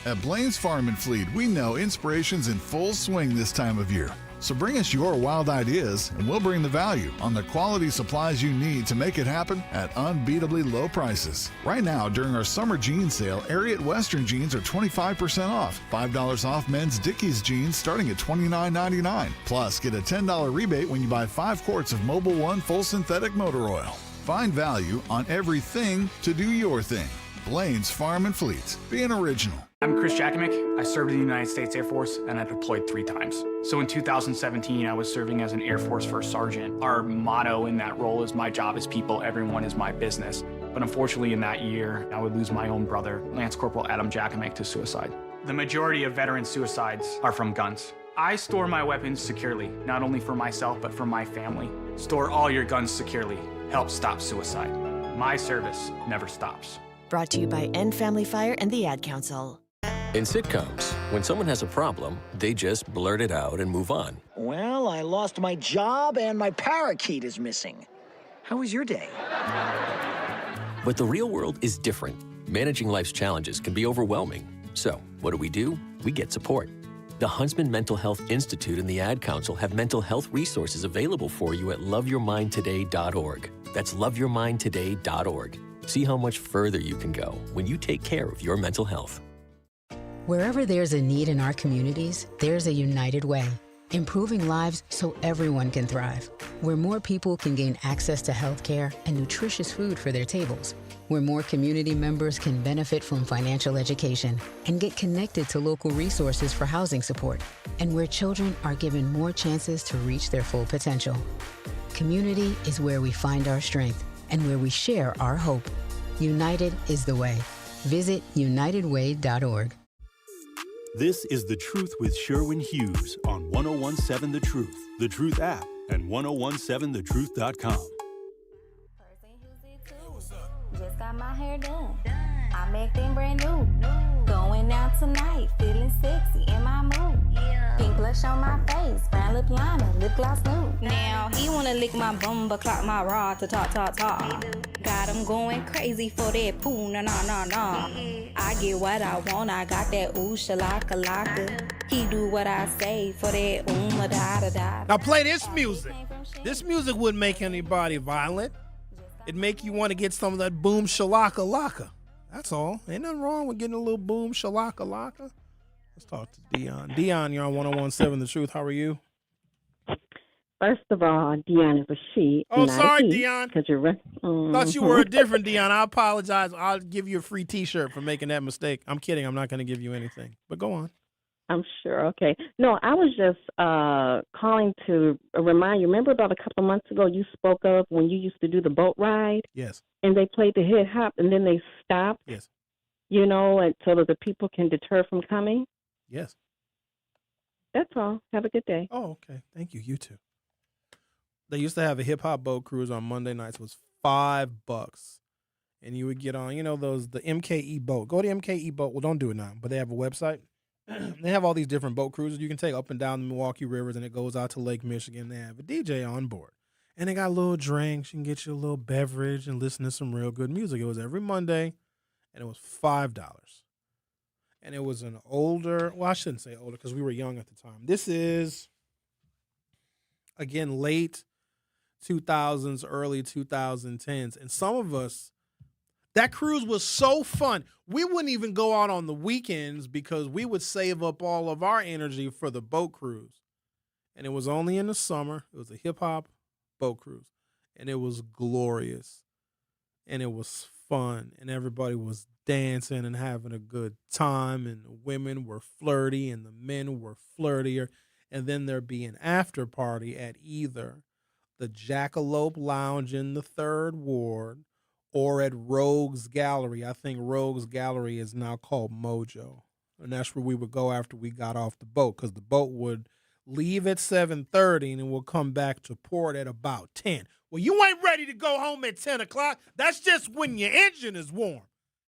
At Blaine's Farm and Fleet, we know inspiration's in full swing this time of year. So bring us your wild ideas, and we'll bring the value on the quality supplies you need to make it happen at unbeatably low prices. Right now, during our summer jean sale, Ariat Western jeans are 25% off. $5 off men's Dickies jeans starting at $29.99. Plus, get a $10 rebate when you buy 5 quarts of Mobil 1 full synthetic motor oil. Find value on everything to do your thing. Blaine's Farm and Fleet. Be an original. I'm Chris Jakimick. I served in the United States Air Force and I deployed 3 times. So in 2017, I was serving as an Air Force First Sergeant. Our motto in that role is my job is people, everyone is my business. But unfortunately in that year, I would lose my own brother, Lance Corporal Adam Jakimick, to suicide. The majority of veteran suicides are from guns. I store my weapons securely, not only for myself, but for my family. Store all your guns securely. Help stop suicide. My service never stops. Brought to you by End Family Fire and the Ad Council. In sitcoms, when someone has a problem, they just blurt it out and move on. Well, I lost my job and my parakeet is missing. How was your day? But the real world is different. Managing life's challenges can be overwhelming. So, what do? We get support. The Huntsman Mental Health Institute and the Ad Council have mental health resources available for you at loveyourmindtoday.org. That's loveyourmindtoday.org. See how much further you can go when you take care of your mental health. Wherever there's a need in our communities, there's a United Way, improving lives so everyone can thrive. Where more people can gain access to health care and nutritious food for their tables. Where more community members can benefit from financial education and get connected to local resources for housing support. And where children are given more chances to reach their full potential. Community is where we find our strength and where we share our hope. United is the way. Visit unitedway.org. This is The Truth with Sherwin Hughes on 1017 The Truth, The Truth app, and 1017thetruth.com. Just got my hair done. I'm acting brand new. Going out tonight, feeling sexy in my mood. Pink blush on my face, brown lip liner, lip gloss nude. Now he wanna lick my bum, but clock my rod to talk. Got him going crazy for that poo, nah. I get what I want, I got that ooh shalaka laka. He do what I say for that da. Now play this music. This music wouldn't make anybody violent. It'd make you want to get some of that boom shalaka laka. That's all. Ain't nothing wrong with getting a little boom shalaka laka. Let's talk to Dion. Dion, you're on 1017 The Truth. How are you? First of all, Dion is a she. Oh, not sorry, a he, Dion. Because you're Thought you were a different Dion. I apologize. I'll give you a free T-shirt for making that mistake. I'm kidding. I'm not going to give you anything. But go on. I'm sure. Okay. No, I was just calling to remind you. Remember about a couple of months ago you spoke of when you used to do the boat ride? Yes. And they played the hip hop and then they stopped? Yes. You know, and so that the people can deter from coming? Yes. That's all. Have a good day. Oh, okay. Thank you. You too. They used to have a hip-hop boat cruise on Monday nights. It was $5. And you would get on, you know, the MKE boat. Go to MKE boat. Well, don't do it now, but they have a website. They have all these different boat cruises you can take up and down the Milwaukee rivers, and it goes out to Lake Michigan. They have a DJ on board. And they got little drinks. You can get you a little beverage and listen to some real good music. It was every Monday, and it was $5. And it was an older, well, I shouldn't say older because we were young at the time. This is, again, late 2000s, early 2010s. And some of us, that cruise was so fun. We wouldn't even go out on the weekends because we would save up all of our energy for the boat cruise. And it was only in the summer. It was a hip-hop boat cruise. And it was glorious. And it was fun. And everybody was dancing and having a good time. And the women were flirty and the men were flirtier. And then there'd be an after party at either the Jackalope Lounge in the 3rd Ward or at Rogues Gallery. I think Rogues Gallery is now called Mojo. And that's where we would go after we got off the boat because the boat would leave at 7:30 and then we'll come back to port at about 10. Well, you ain't ready to go home at 10 o'clock. That's just when your engine is warm.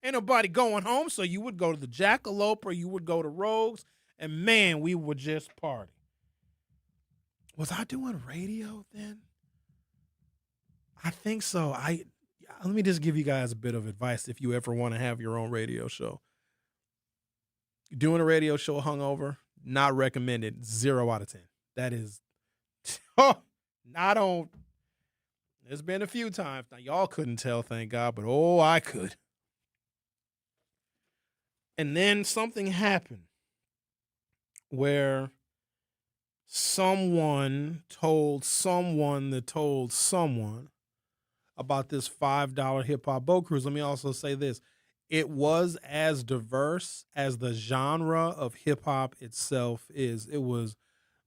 Ain't nobody going home, so you would go to the Jackalope or you would go to Rogues, and, man, we would just party. Was I doing radio then? I think so. Let me just give you guys a bit of advice if you ever want to have your own radio show. Doing a radio show hungover, not recommended. 0 out of 10. That is, I don't. There's been a few times. Now, y'all couldn't tell, thank God, but I could. And then something happened where someone told someone that told someone about this $5 hip-hop boat cruise. Let me also say this. It was as diverse as the genre of hip-hop itself is. It was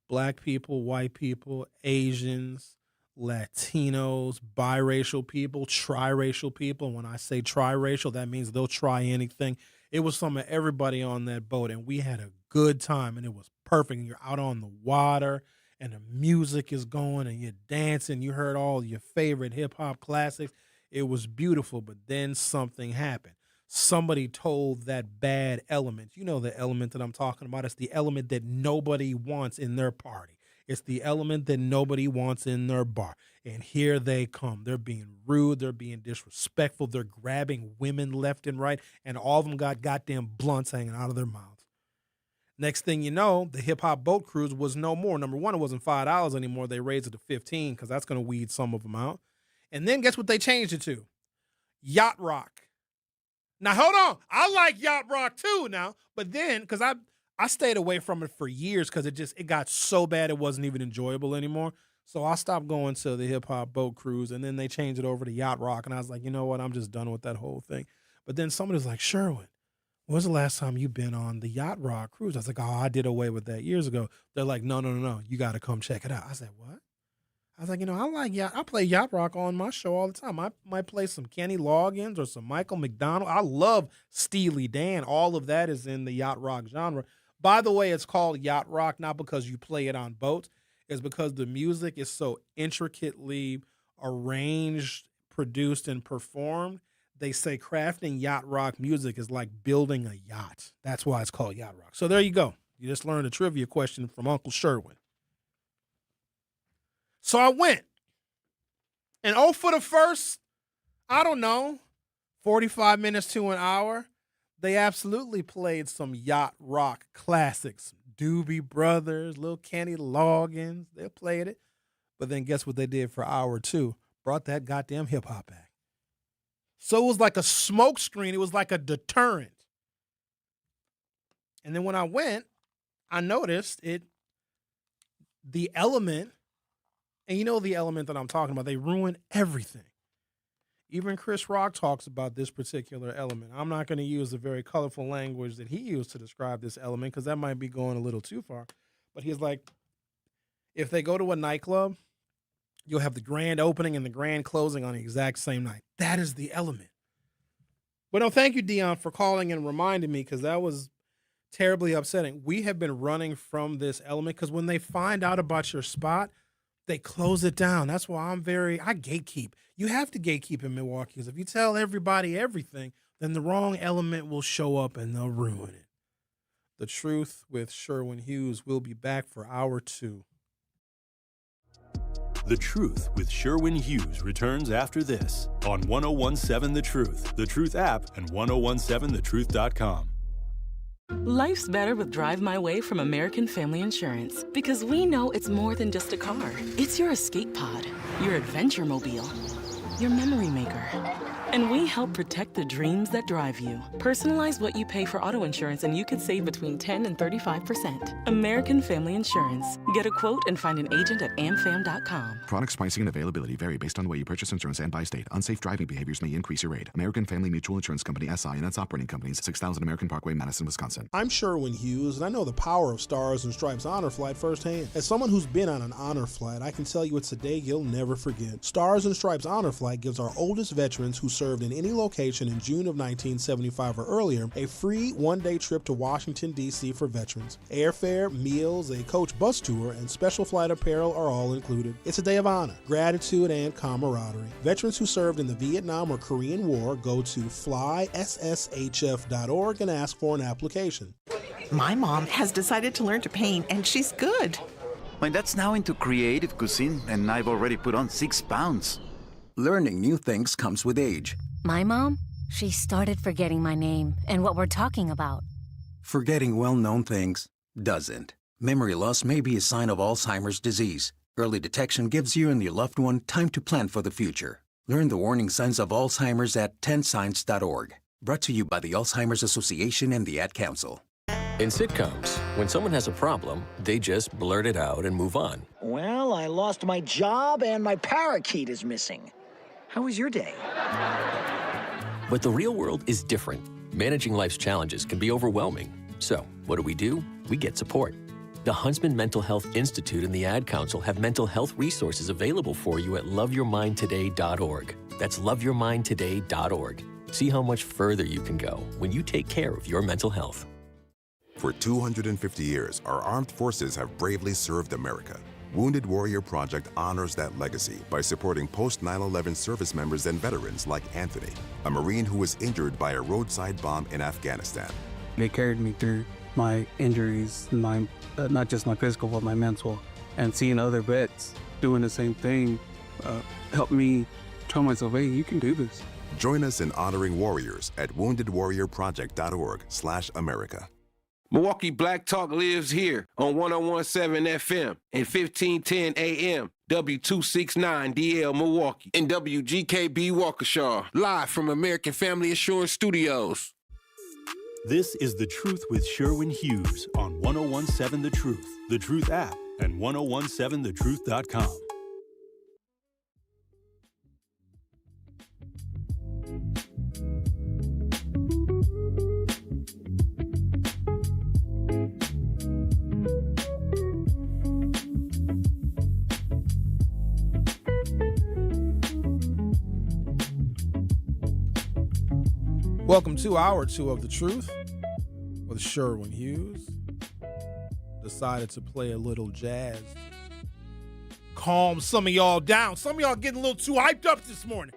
black people, white people, Asians, Latinos, biracial people, triracial people. When I say triracial, that means they'll try anything. It was some of everybody on that boat, and we had a good time, and it was perfect. And you're out on the water, and the music is going, and you're dancing. You heard all your favorite hip-hop classics. It was beautiful, but then something happened. Somebody told that bad element. You know the element that I'm talking about. It's the element that nobody wants in their party. It's the element that nobody wants in their bar. And here they come. They're being rude. They're being disrespectful. They're grabbing women left and right. And all of them got goddamn blunts hanging out of their mouths. Next thing you know, the hip-hop boat cruise was no more. Number one, it wasn't $5 anymore. They raised it to $15 because that's going to weed some of them out. And then guess what they changed it to? Yacht Rock. Now, hold on. I like Yacht Rock too now. But then, because I stayed away from it for years because it got so bad it wasn't even enjoyable anymore. So I stopped going to the hip-hop boat cruise, and then they changed it over to Yacht Rock. And I was like, you know what? I'm just done with that whole thing. But then somebody was like, Sherwin, when was the last time you've been on the Yacht Rock cruise? I was like, oh, I did away with that years ago. They're like, no. You got to come check it out. I said, what? I was like, I play Yacht Rock on my show all the time. I might play some Kenny Loggins or some Michael McDonald. I love Steely Dan. All of that is in the Yacht Rock genre. By the way, it's called Yacht Rock, not because you play it on boats. It's because the music is so intricately arranged, produced, and performed. They say crafting yacht rock music is like building a yacht. That's why it's called Yacht Rock. So there you go. You just learned a trivia question from Uncle Sherwin. So I went. And for the first, 45 minutes to an hour, they absolutely played some yacht rock classics. Doobie Brothers, Lil Kenny Loggins, they played it. But then guess what they did for hour two? Brought that goddamn hip-hop back. So it was like a smoke screen. It was like a deterrent. And then when I went, I noticed the element, and you know the element that I'm talking about, they ruin everything. Even Chris Rock talks about this particular element. I'm not going to use the very colorful language that he used to describe this element because that might be going a little too far. But he's like, if they go to a nightclub, you'll have the grand opening and the grand closing on the exact same night. That is the element. But no, thank you, Dion, for calling and reminding me because that was terribly upsetting. We have been running from this element because when they find out about your spot, they close it down. That's why I gatekeep. You have to gatekeep in Milwaukee because if you tell everybody everything, then the wrong element will show up and they'll ruin it. The Truth with Sherwin Hughes will be back for hour two. The Truth with Sherwin Hughes returns after this on 1017 The Truth app, and 1017thetruth.com. Life's better with Drive My Way from American Family Insurance because we know it's more than just a car. It's your escape pod, your adventure mobile, your memory maker. And we help protect the dreams that drive you. Personalize what you pay for auto insurance and you could save between 10 and 35%. American Family Insurance. Get a quote and find an agent at amfam.com. Products, pricing, and availability vary based on the way you purchase insurance and by state. Unsafe driving behaviors may increase your rate. American Family Mutual Insurance Company, SI, and its operating companies, 6000 American Parkway, Madison, Wisconsin. I'm Sherwin Hughes, and I know the power of Stars and Stripes Honor Flight firsthand. As someone who's been on an honor flight, I can tell you it's a day you'll never forget. Stars and Stripes Honor Flight gives our oldest veterans who served in any location in June of 1975 or earlier a free one-day trip to Washington, D.C. for veterans. Airfare, meals, a coach bus tour, and special flight apparel are all included. It's a day of honor, gratitude, and camaraderie. Veterans who served in the Vietnam or Korean War go to flysshf.org and ask for an application. My mom has decided to learn to paint, and she's good. My dad's now into creative cuisine, and I've already put on 6 pounds. Learning new things comes with age. My mom, she started forgetting my name and what we're talking about. Forgetting well-known things doesn't. Memory loss may be a sign of Alzheimer's disease. Early detection gives you and your loved one time to plan for the future. Learn the warning signs of Alzheimer's at 10signs.org. Brought to you by the Alzheimer's Association and the Ad Council. In sitcoms, when someone has a problem, they just blurt it out and move on. Well, I lost my job and my parakeet is missing. How was your day? But the real world is different. Managing life's challenges can be overwhelming. So, what do? We get support. The Huntsman Mental Health Institute and the Ad Council have mental health resources available for you at loveyourmindtoday.org. That's loveyourmindtoday.org. See how much further you can go when you take care of your mental health. For 250 years, our armed forces have bravely served America. Wounded Warrior Project honors that legacy by supporting post-9/11 service members and veterans like Anthony, a Marine who was injured by a roadside bomb in Afghanistan. They carried me through my injuries, not just my physical, but my mental. and seeing other vets doing the same thing helped me tell myself, hey, you can do this. Join us in honoring warriors at woundedwarriorproject.org/America. Milwaukee Black Talk lives here on 101.7 FM and 1510 AM, W269DL Milwaukee, and WGKB Waukesha, live from American Family Insurance Studios. This is The Truth with Sherwin Hughes on 101.7 The Truth app, and 1017thetruth.com. Welcome to Hour 2 of The Truth with Sherwin Hughes. Decided to play a little jazz. Calm some of y'all down. Some of y'all getting a little too hyped up this morning.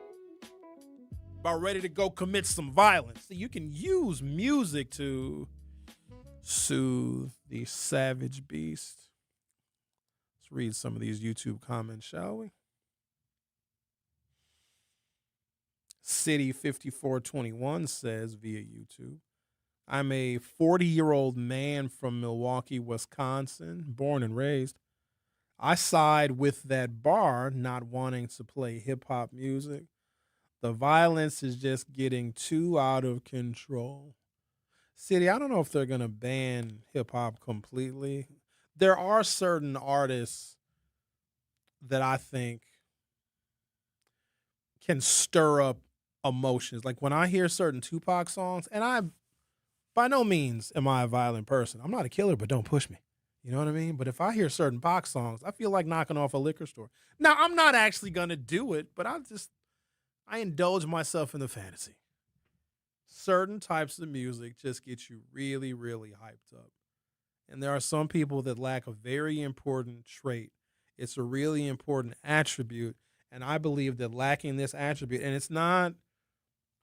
About ready to go commit some violence. So you can use music to soothe the savage beast. Let's read some of these YouTube comments, shall we? City5421 says via YouTube, I'm a 40-year-old man from Milwaukee, Wisconsin, born and raised. I side with that bar not wanting to play hip-hop music. The violence is just getting too out of control. City, I don't know if they're going to ban hip-hop completely. There are certain artists that I think can stir up emotions. Like when I hear certain Tupac songs, and I, by no means am I a violent person. I'm not a killer, but don't push me. You know what I mean? But if I hear certain Pac songs, I feel like knocking off a liquor store. Now, I'm not actually going to do it, but I indulge myself in the fantasy. Certain types of music just get you really, really hyped up. And there are some people that lack a very important trait. It's a really important attribute. And I believe that lacking this attribute, and it's not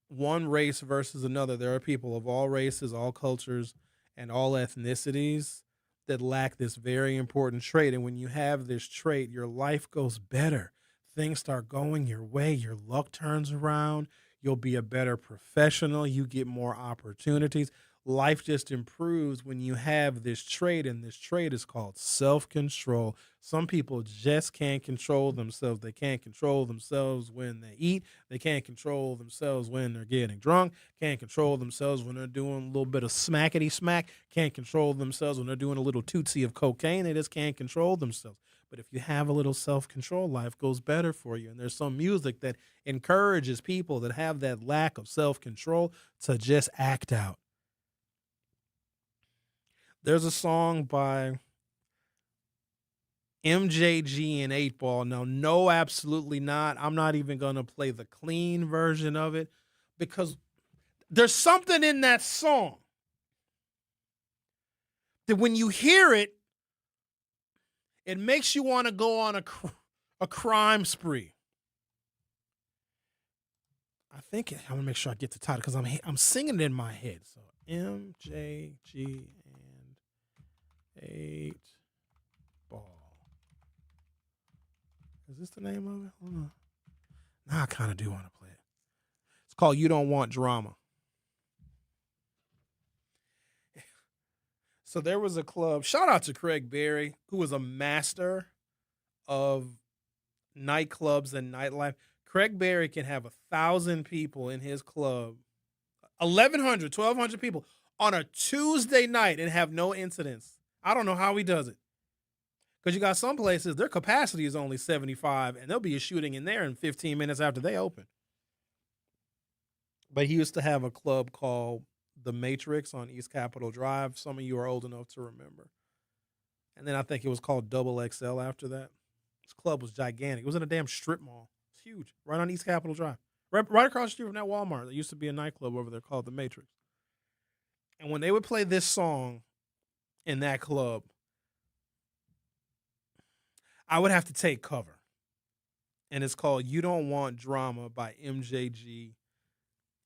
one race versus another. There are people of all races, all cultures, and all ethnicities that lack this very important trait. And when you have this trait, your life goes better. Things start going your way. Your luck turns around. You'll be a better professional. You get more opportunities. Life just improves when you have this trait, and this trait is called self-control. Some people just can't control themselves. They can't control themselves when they eat. They can't control themselves when they're getting drunk. Can't control themselves when they're doing a little bit of smackety smack. Can't control themselves when they're doing a little tootsie of cocaine. They just can't control themselves. But if you have a little self-control, life goes better for you. And there's some music that encourages people that have that lack of self-control to just act out. There's a song by MJG and 8 Ball. Now, no, absolutely not. I'm not even going to play the clean version of it because there's something in that song that when you hear it, it makes you want to go on a crime spree. I think I'm going to make sure I get the title because I'm singing it in my head. So MJG 8 Ball. Is this the name of it? Hold on. Now I kind of do want to play it. It's called You Don't Want Drama. So there was a club. Shout out to Craig Berry, who was a master of nightclubs and nightlife. Craig Berry can have 1,000 people in his club, 1,100, 1,200 people on a Tuesday night and have no incidents. I don't know how he does it. Because you got some places, their capacity is only 75, and there'll be a shooting in there in 15 minutes after they open. But he used to have a club called The Matrix on East Capitol Drive. Some of you are old enough to remember. And then I think it was called Double XL after that. This club was gigantic. It was in a damn strip mall. It's huge, right on East Capitol Drive. Right across the street from that Walmart. There used to be a nightclub over there called The Matrix. And when they would play this song in that club, I would have to take cover. And it's called You Don't Want Drama by MJG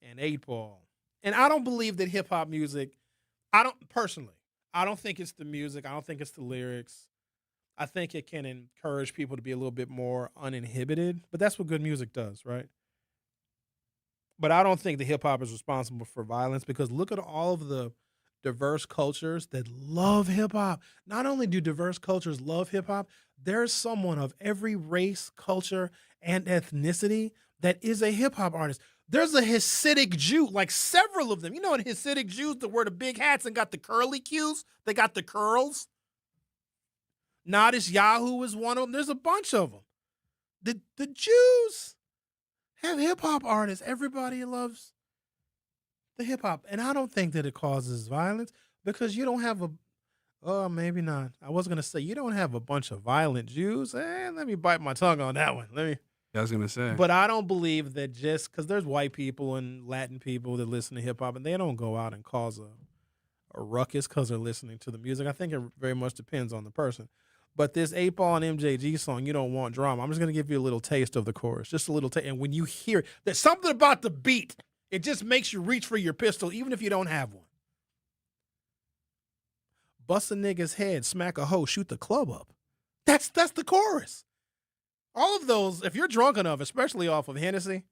and 8 Ball. And I don't believe that hip-hop music, I don't think it's the music. I don't think it's the lyrics. I think it can encourage people to be a little bit more uninhibited, but that's what good music does, right? But I don't think the hip hop is responsible for violence because look at all of the diverse cultures that love hip hop. Not only do diverse cultures love hip hop, there's someone of every race, culture, and ethnicity that is a hip hop artist. There's a Hasidic Jew, like several of them. You know, in Hasidic Jews that wear the big hats and got the curly cues, they got the curls. Nadish Yahoo is one of them. There's a bunch of them. The Jews have hip hop artists. Everybody loves the hip hop. And I don't think that it causes violence because you don't have maybe not. I was going to say, you don't have a bunch of violent Jews. Let me bite my tongue on that one. I was going to say. But I don't believe that just because there's white people and Latin people that listen to hip hop and they don't go out and cause a ruckus because they're listening to the music. I think it very much depends on the person. But this 8-Ball and MJG song, You Don't Want Drama, I'm just going to give you a little taste of the chorus, just a little taste. And when you hear it, there's something about the beat. It just makes you reach for your pistol, even if you don't have one. Bust a nigga's head, smack a hoe, shoot the club up. That's the chorus. All of those, if you're drunk enough, especially off of Hennessy,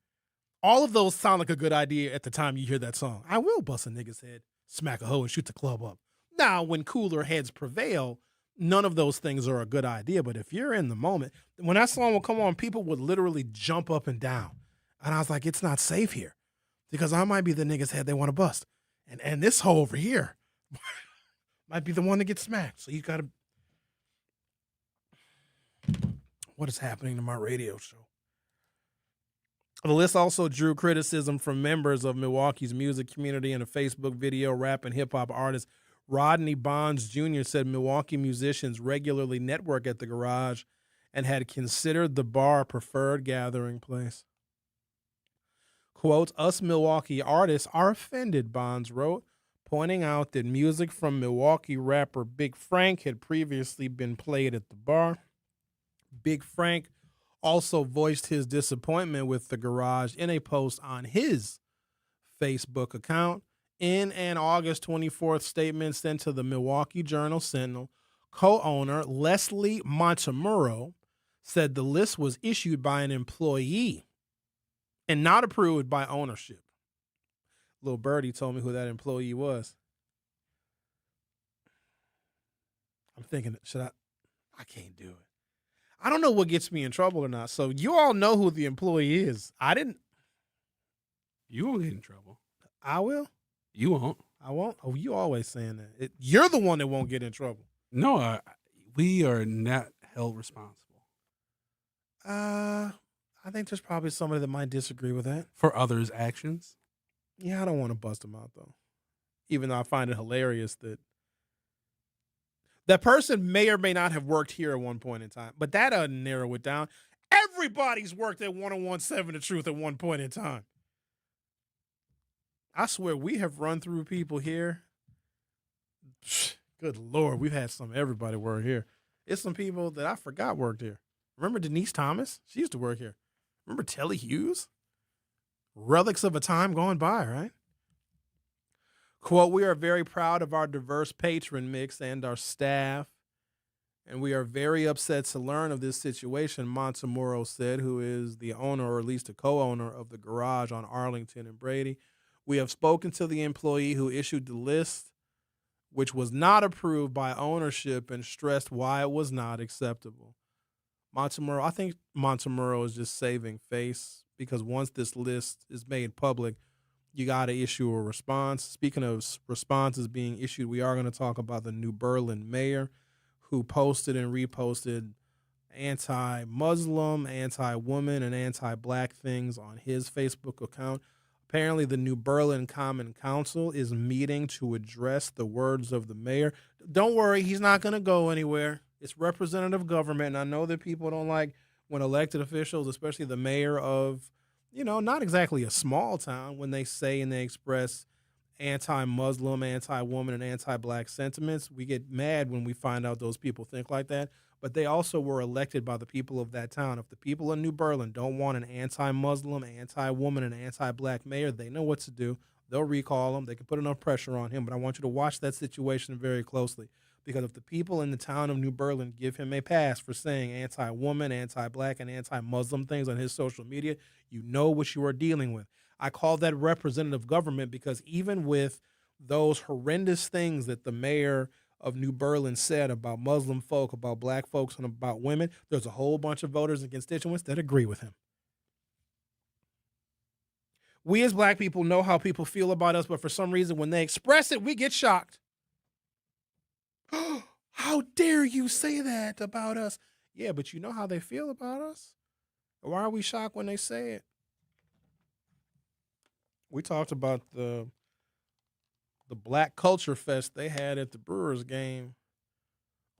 all of those sound like a good idea at the time you hear that song. I will bust a nigga's head, smack a hoe, and shoot the club up. Now, when cooler heads prevail, none of those things are a good idea. But if you're in the moment, when that song would come on, people would literally jump up and down. And I was like, it's not safe here because I might be the nigga's head they want to bust. And this hoe over here might be the one that gets smacked. So you got to. What is happening to my radio show? The list also drew criticism from members of Milwaukee's music community. In a Facebook video, rap and hip-hop artist Rodney Bonds Jr. said Milwaukee musicians regularly network at the garage and had considered the bar a preferred gathering place. Quote, us Milwaukee artists are offended, Bonds wrote, pointing out that music from Milwaukee rapper Big Frank had previously been played at the bar. Big Frank also voiced his disappointment with the garage in a post on his Facebook account. In an August 24th statement sent to the Milwaukee Journal-Sentinel, co-owner Leslie Montemurro said the list was issued by an employee and not approved by ownership. Little Birdie told me who that employee was. I'm thinking, I can't do it. I don't know what gets me in trouble or not. So you all know who the employee is. I didn't. You won't get in trouble. I will. You won't. I won't. Oh, you always saying that. You're the one that won't get in trouble. No, we are not held responsible. I think there's probably somebody that might disagree with that. For others' actions? Yeah, I don't want to bust them out, though. Even though I find it hilarious that person may or may not have worked here at one point in time, but that doesn't narrow it down. Everybody's worked at 101.7 The Truth at one point in time. I swear we have run through people here. Good Lord, we've had everybody work here. It's some people that I forgot worked here. Remember Denise Thomas? She used to work here. Remember Telly Hughes? Relics of a time gone by, right? Quote, we are very proud of our diverse patron mix and our staff, and we are very upset to learn of this situation, Montemurro said, who is the owner or at least a co-owner of the garage on Arlington and Brady. We have spoken to the employee who issued the list, which was not approved by ownership, and stressed why it was not acceptable. Montemurro, I think Montemurro is just saving face because once this list is made public, you got to issue a response. Speaking of responses being issued, we are going to talk about the New Berlin mayor who posted and reposted anti-Muslim, anti-woman, and anti-black things on his Facebook account. Apparently, the New Berlin Common Council is meeting to address the words of the mayor. Don't worry, he's not going to go anywhere. It's representative government, and I know that people don't like when elected officials, especially the mayor of, not exactly a small town, when they say and they express anti-Muslim, anti-woman, and anti-black sentiments. We get mad when we find out those people think like that. But they also were elected by the people of that town. If the people in New Berlin don't want an anti-Muslim, anti-woman, and anti-black mayor, they know what to do. They'll recall him. They can put enough pressure on him. But I want you to watch that situation very closely Because if the people in the town of New Berlin give him a pass for saying anti-woman, anti-black, and anti-Muslim things on his social media, you know what you are dealing with. I call that representative government because even with those horrendous things that the mayor of New Berlin said about Muslim folk, about black folks, and about women, there's a whole bunch of voters and constituents that agree with him. We as black people know how people feel about us, but for some reason, when they express it, we get shocked. How dare you say that about us? Yeah, but you know how they feel about us? Why are we shocked when they say it? We talked about the Black Culture Fest they had at the Brewers game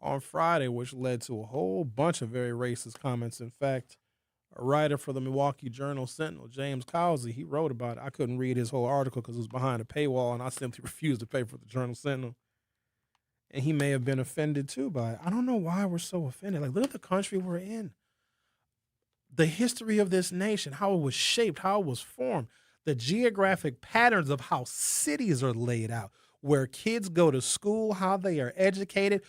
on Friday, which led to a whole bunch of very racist comments. In fact, a writer for the Milwaukee Journal-Sentinel, James Cowsey, he wrote about it. I couldn't read his whole article because it was behind a paywall, and I simply refused to pay for the Journal-Sentinel. And he may have been offended too by it. I don't know why we're so offended. Like, look at the country we're in. The history of this nation, how it was shaped, how it was formed, the geographic patterns of how cities are laid out, where kids go to school, how they are educated,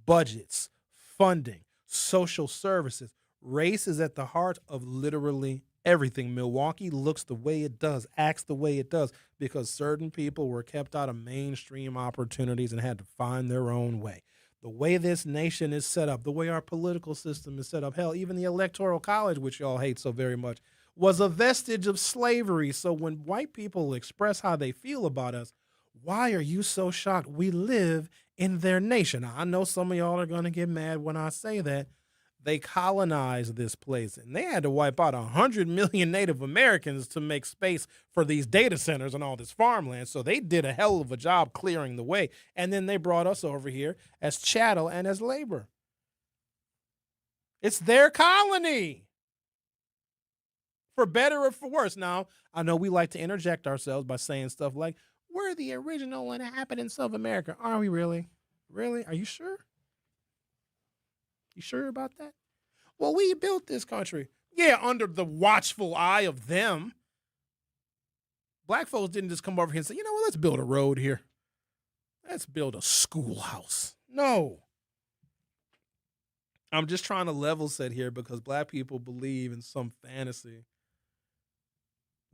budgets, funding, social services. Race is at the heart of literally everything. Milwaukee looks the way it does, acts the way it does, because certain people were kept out of mainstream opportunities and had to find their own way. The way this nation is set up, the way our political system is set up, hell, even the Electoral College, which y'all hate so very much, was a vestige of slavery. So when white people express how they feel about us, why are you so shocked? We live in their nation. Now, I know some of y'all are going to get mad when I say that. They colonized this place, and they had to wipe out 100 million Native Americans to make space for these data centers and all this farmland. So they did a hell of a job clearing the way, and then they brought us over here as chattel and as labor. It's their colony, for better or for worse. Now, I know we like to interject ourselves by saying stuff like, we're the original inhabitants of America. Are we really? Really? Are you sure? You sure about that? Well, we built this country. Yeah, under the watchful eye of them. Black folks didn't just come over here and say, you know what, let's build a road here. Let's build a schoolhouse. No. I'm just trying to level set here because black people believe in some fantasy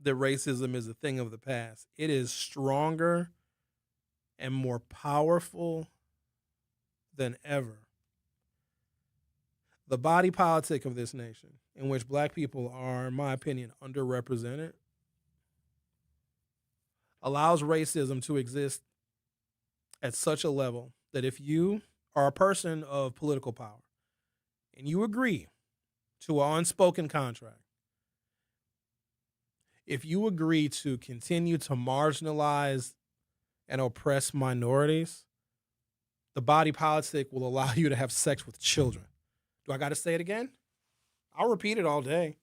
that racism is a thing of the past. It is stronger and more powerful than ever. The body politic of this nation, in which black people are, in my opinion, underrepresented, allows racism to exist at such a level that if you are a person of political power and you agree to an unspoken contract, if you agree to continue to marginalize and oppress minorities, the body politic will allow you to have sex with children. Do I got to say it again? I'll repeat it all day.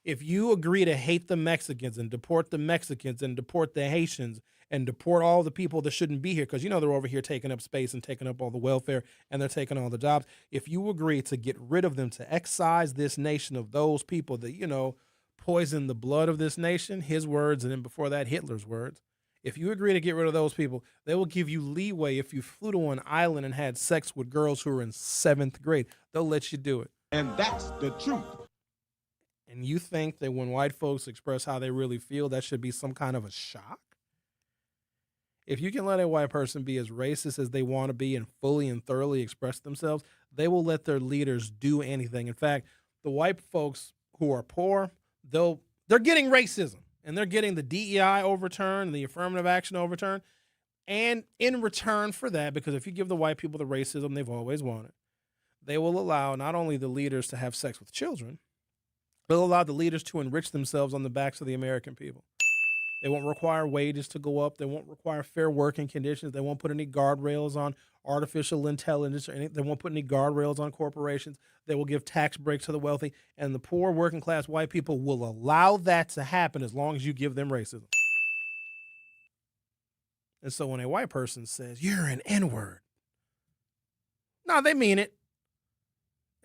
If you agree to hate the Mexicans and deport the Mexicans and deport the Haitians and deport all the people that shouldn't be here, because you know they're over here taking up space and taking up all the welfare and they're taking all the jobs. If you agree to get rid of them, to excise this nation of those people that, you know, poison the blood of this nation, his words, and then before that, Hitler's words. If you agree to get rid of those people, they will give you leeway if you flew to an island and had sex with girls who are in 7th grade. They'll let you do it. And that's the truth. And you think that when white folks express how they really feel, that should be some kind of a shock? If you can let a white person be as racist as they want to be and fully and thoroughly express themselves, they will let their leaders do anything. In fact, the white folks who are poor, they're getting racism. And they're getting the DEI overturned, the affirmative action overturned. And in return for that, because if you give the white people the racism they've always wanted, they will allow not only the leaders to have sex with children, they'll allow the leaders to enrich themselves on the backs of the American people. They won't require wages to go up. They won't require fair working conditions. They won't put any guardrails on artificial intelligence or anything. They won't put any guardrails on corporations. They will give tax breaks to the wealthy. And the poor working class white people will allow that to happen as long as you give them racism. And so when a white person says, you're an N-word, no, they mean it.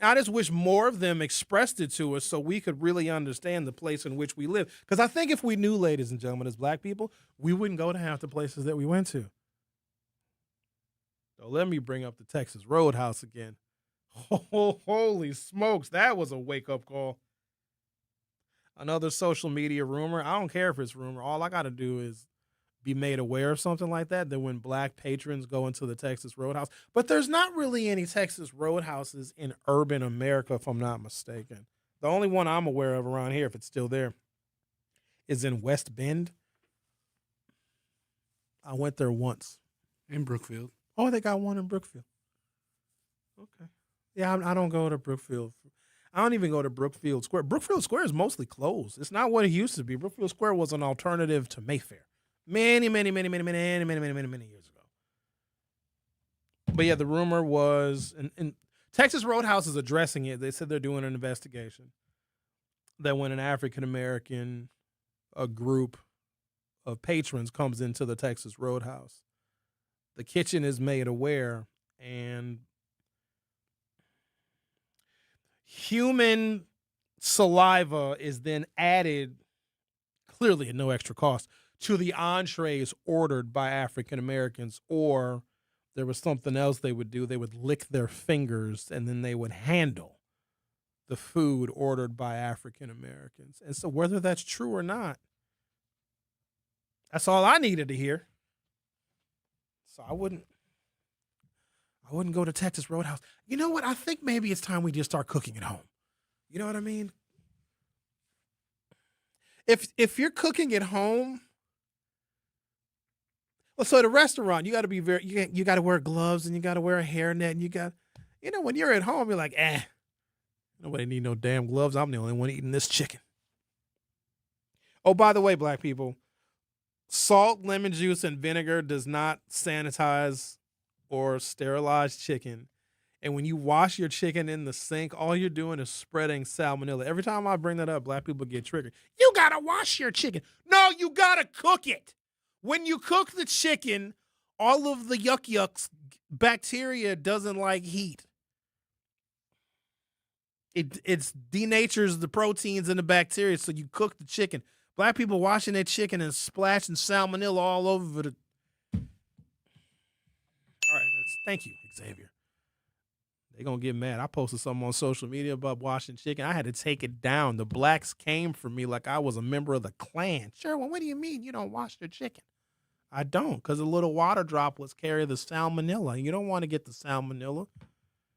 I just wish more of them expressed it to us so we could really understand the place in which we live. Because I think if we knew, ladies and gentlemen, as black people, we wouldn't go to half the places that we went to. So let me bring up the Texas Roadhouse again. Holy smokes, that was a wake-up call. Another social media rumor. I don't care if it's rumor. All I got to do is be made aware of something like that, then when black patrons go into the Texas Roadhouse. But there's not really any Texas Roadhouses in urban America, if I'm not mistaken. The only one I'm aware of around here, if it's still there, is in West Bend. I went there once. In Brookfield. Oh, they got one in Brookfield. Okay. Yeah, I don't go to Brookfield. I don't even go to Brookfield Square. Brookfield Square is mostly closed. It's not what it used to be. Brookfield Square was an alternative to Mayfair many years ago. But yeah, the rumor was, and Texas Roadhouse is addressing it. They said they're doing an investigation that when an African-American group of patrons comes into the Texas Roadhouse, the kitchen is made aware, and human saliva is then added, clearly at no extra cost, to the entrees ordered by African Americans, or there was something else they would do. They would lick their fingers and then they would handle the food ordered by African Americans. And so whether that's true or not, that's all I needed to hear. So I wouldn't go to Texas Roadhouse. You know what? I think maybe it's time we just start cooking at home. You know what I mean? If you're cooking at home, well, so at a restaurant, you got to be you got to wear gloves and you got to wear a hairnet and when you're at home, you're like, nobody need no damn gloves. I'm the only one eating this chicken. Oh, by the way, black people, salt, lemon juice, and vinegar does not sanitize or sterilize chicken. And when you wash your chicken in the sink, all you're doing is spreading salmonella. Every time I bring that up, black people get triggered. You got to wash your chicken. No, you got to cook it. When you cook the chicken, all of the yucks, bacteria doesn't like heat. It denatures the proteins and the bacteria, so you cook the chicken. Black people washing their chicken and splashing salmonella all over the... All right, thank you, Xavier. They're going to get mad. I posted something on social media about washing chicken. I had to take it down. The blacks came for me like I was a member of the Klan. Sherwin, what do you mean you don't wash your chicken? I don't, because a little water droplets carry the salmonella. You don't want to get the salmonella.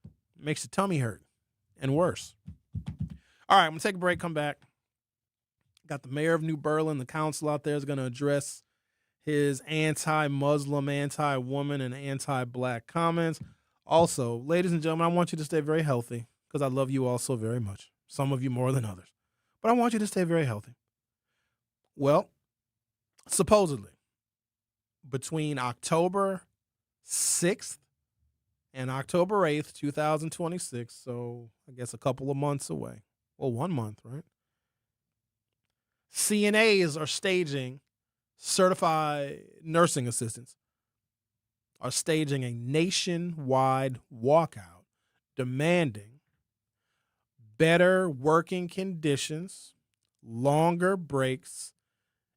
It makes your tummy hurt and worse. All right, I'm going to take a break, come back. Got the mayor of New Berlin, the council out there is going to address his anti-Muslim, anti-woman, and anti-black comments. Also, ladies and gentlemen, I want you to stay very healthy because I love you all so very much. Some of you more than others. But I want you to stay very healthy. Well, supposedly, between October 6th and October 8th, 2026, so I guess a couple of months away. Well, 1 month, right? CNAs are staging, certified nursing assistants are staging a nationwide walkout demanding better working conditions, longer breaks,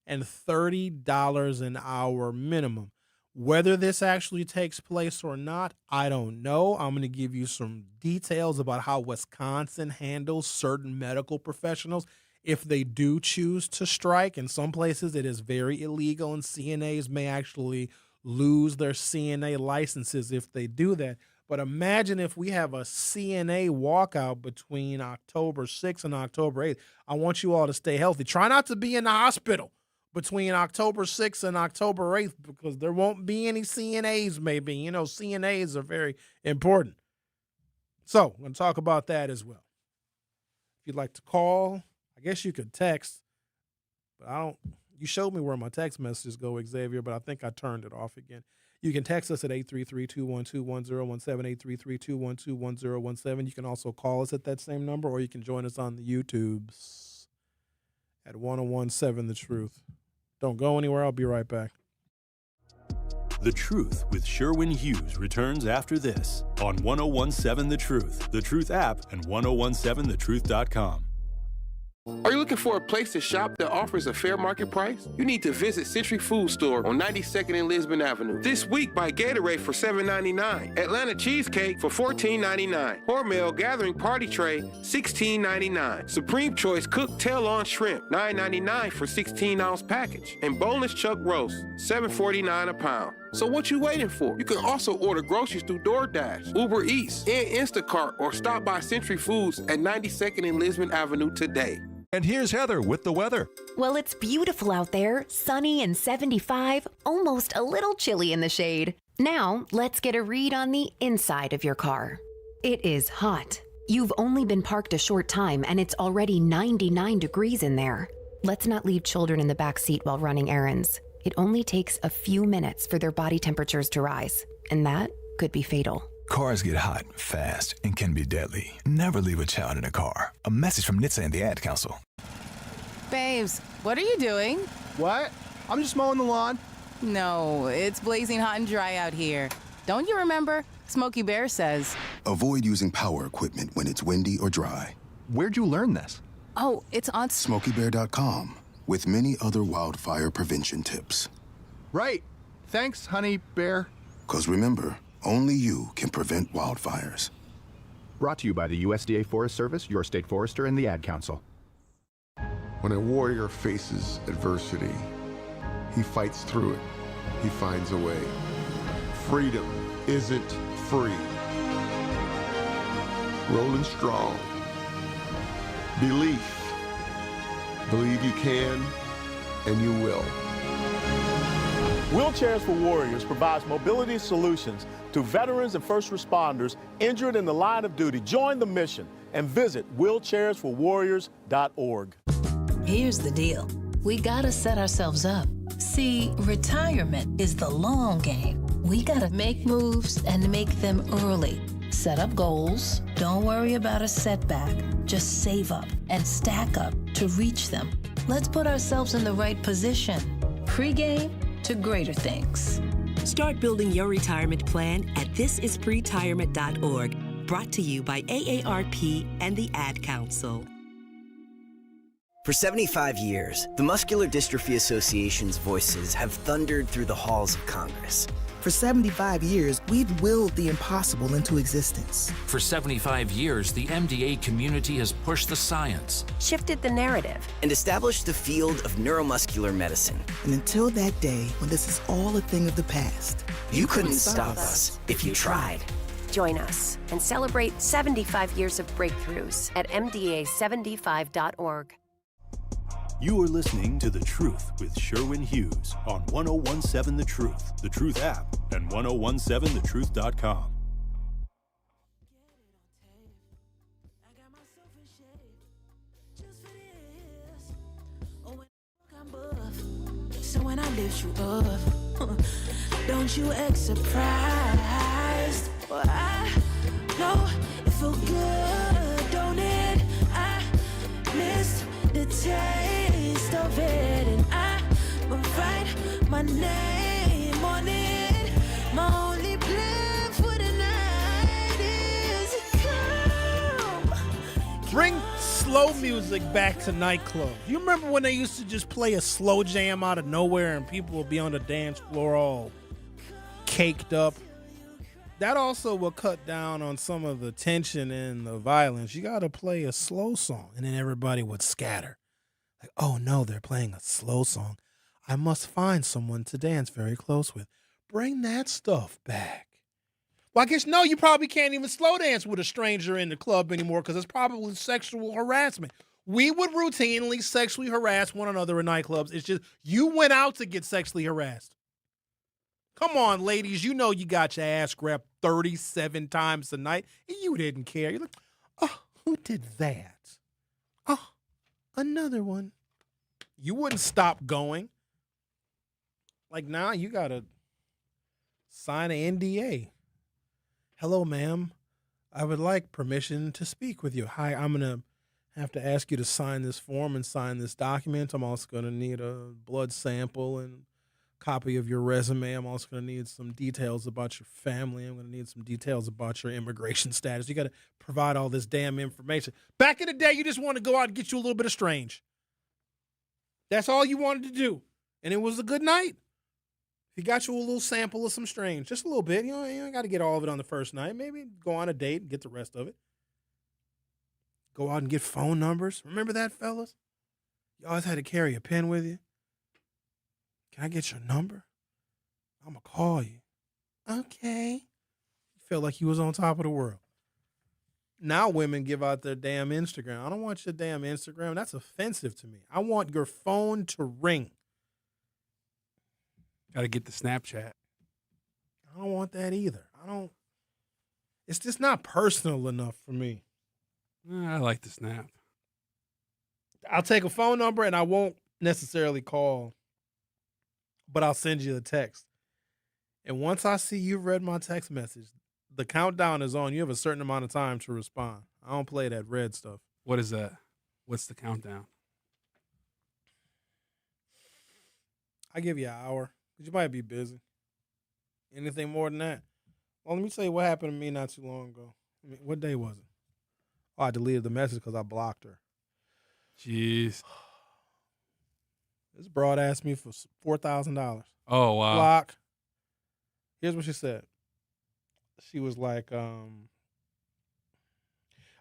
and $30 an hour minimum. Whether this actually takes place or not, I don't know. I'm going to give you some details about how Wisconsin handles certain medical professionals if they do choose to strike. In some places, it is very illegal, and CNAs may actually lose their CNA licenses if they do that. But imagine if we have a CNA walkout between October 6th and October 8th. I want you all to stay healthy. Try not to be in the hospital between October 6th and October 8th because there won't be any CNAs maybe. You know, CNAs are very important. So I'm going to talk about that as well. If you'd like to call, I guess you could text, but I don't. You showed me where my text messages go, Xavier, but I think I turned it off again. You can text us at 833-212-1017, 833-212-1017. You can also call us at that same number, or you can join us on the YouTubes at 1017 The Truth. Don't go anywhere. I'll be right back. The Truth with Sherwin Hughes returns after this on 1017 The Truth app, and 1017thetruth.com. Are you looking for a place to shop that offers a fair market price? You need to visit Century Food Store on 92nd and Lisbon Avenue. This week, buy Gatorade for $7.99, Atlanta Cheesecake for $14.99, Hormel Gathering Party Tray $16.99, Supreme Choice Cooked Tail-on Shrimp $9.99 for 16-ounce package, and Boneless Chuck Roast $7.49 a pound. So what you waiting for? You can also order groceries through DoorDash, Uber Eats, and Instacart, or stop by Century Foods at 92nd and Lisbon Avenue today. And here's Heather with the weather. Well, it's beautiful out there, sunny and 75, almost a little chilly in the shade. Now, let's get a read on the inside of your car. It is hot. You've only been parked a short time and it's already 99 degrees in there. Let's not leave children in the back seat while running errands. It only takes a few minutes for their body temperatures to rise, and that could be fatal. Cars get hot, fast, and can be deadly. Never leave a child in a car. A message from NHTSA and the Ad Council. Babes, what are you doing? What? I'm just mowing the lawn. No, it's blazing hot and dry out here. Don't you remember? Smokey Bear says. Avoid using power equipment when it's windy or dry. Where'd you learn this? Oh, it's on SmokeyBear.com with many other wildfire prevention tips. Right. Thanks, honey bear. 'Cause remember, only you can prevent wildfires. Brought to you by the USDA Forest Service, your state forester, and the Ad Council. When a warrior faces adversity, he fights through it. He finds a way. Freedom isn't free. Rolling strong. Belief. Believe you can, and you will. Wheelchairs for Warriors provides mobility solutions to veterans and first responders injured in the line of duty. Join the mission and visit wheelchairsforwarriors.org. Here's the deal. We gotta set ourselves up. See, retirement is the long game. We gotta make moves and make them early. Set up goals. Don't worry about a setback. Just save up and stack up to reach them. Let's put ourselves in the right position. Pre-game to greater things. Start building your retirement plan at thisispretirement.org. Brought to you by AARP and the Ad Council. For 75 years, the Muscular Dystrophy Association's voices have thundered through the halls of Congress. For 75 years, we've willed the impossible into existence. For 75 years, the MDA community has pushed the science, shifted the narrative, and established the field of neuromuscular medicine. And until that day, when this is all a thing of the past, you couldn't stop us if you tried. Join us and celebrate 75 years of breakthroughs at MDA75.org. You are listening to The Truth with Sherwin Hughes on 1017 The Truth app, and 1017thetruth.com. So when I lift you up, don't you act surprised? Well, I know it feel good, don't it? I missed the taste of it, and I will write my name on it. My only plan for the night is come. Bring slow music back to nightclubs. You remember when they used to just play a slow jam out of nowhere and people would be on the dance floor all caked up? That also will cut down on some of the tension and the violence. You got to play a slow song, and then everybody would scatter. Like, oh no, they're playing a slow song. I must find someone to dance very close with. Bring that stuff back. Well, I guess, no, you probably can't even slow dance with a stranger in the club anymore because it's probably sexual harassment. We would routinely sexually harass one another in nightclubs. It's just you went out to get sexually harassed. Come on, ladies, you know you got your ass grabbed 37 times a night, and you didn't care. You're like, oh, who did that? Oh, another one. You wouldn't stop going. Like, now you got to sign an NDA. Hello, ma'am. I would like permission to speak with you. Hi, I'm going to have to ask you to sign this form and sign this document. I'm also going to need a blood sample and copy of your resume. I'm also going to need some details about your family. I'm going to need some details about your immigration status. You got to provide all this damn information. Back in the day, you just wanted to go out and get you a little bit of strange. That's all you wanted to do. And it was a good night. He got you a little sample of some strange, just a little bit. You ain't got to get all of it on the first night. Maybe go on a date and get the rest of it. Go out and get phone numbers. Remember that, fellas? You always had to carry a pen with you. Can I get your number? I'm going to call you. Okay. You felt like you was on top of the world. Now women give out their damn Instagram. I don't want your damn Instagram. That's offensive to me. I want your phone to ring. Got to get the Snapchat. I don't want that either. It's just not personal enough for me. I like the Snap. I'll take a phone number and I won't necessarily call, but I'll send you a text. And once I see you've read my text message, the countdown is on. You have a certain amount of time to respond. I don't play that red stuff. What is that? What's the countdown? I give you an hour. You might be busy. Anything more than that? Well, let me tell you what happened to me not too long ago. What day was it? Oh, I deleted the message because I blocked her. Jeez. This broad asked me for $4,000. Oh, wow. Block. Here's what she said. She was like,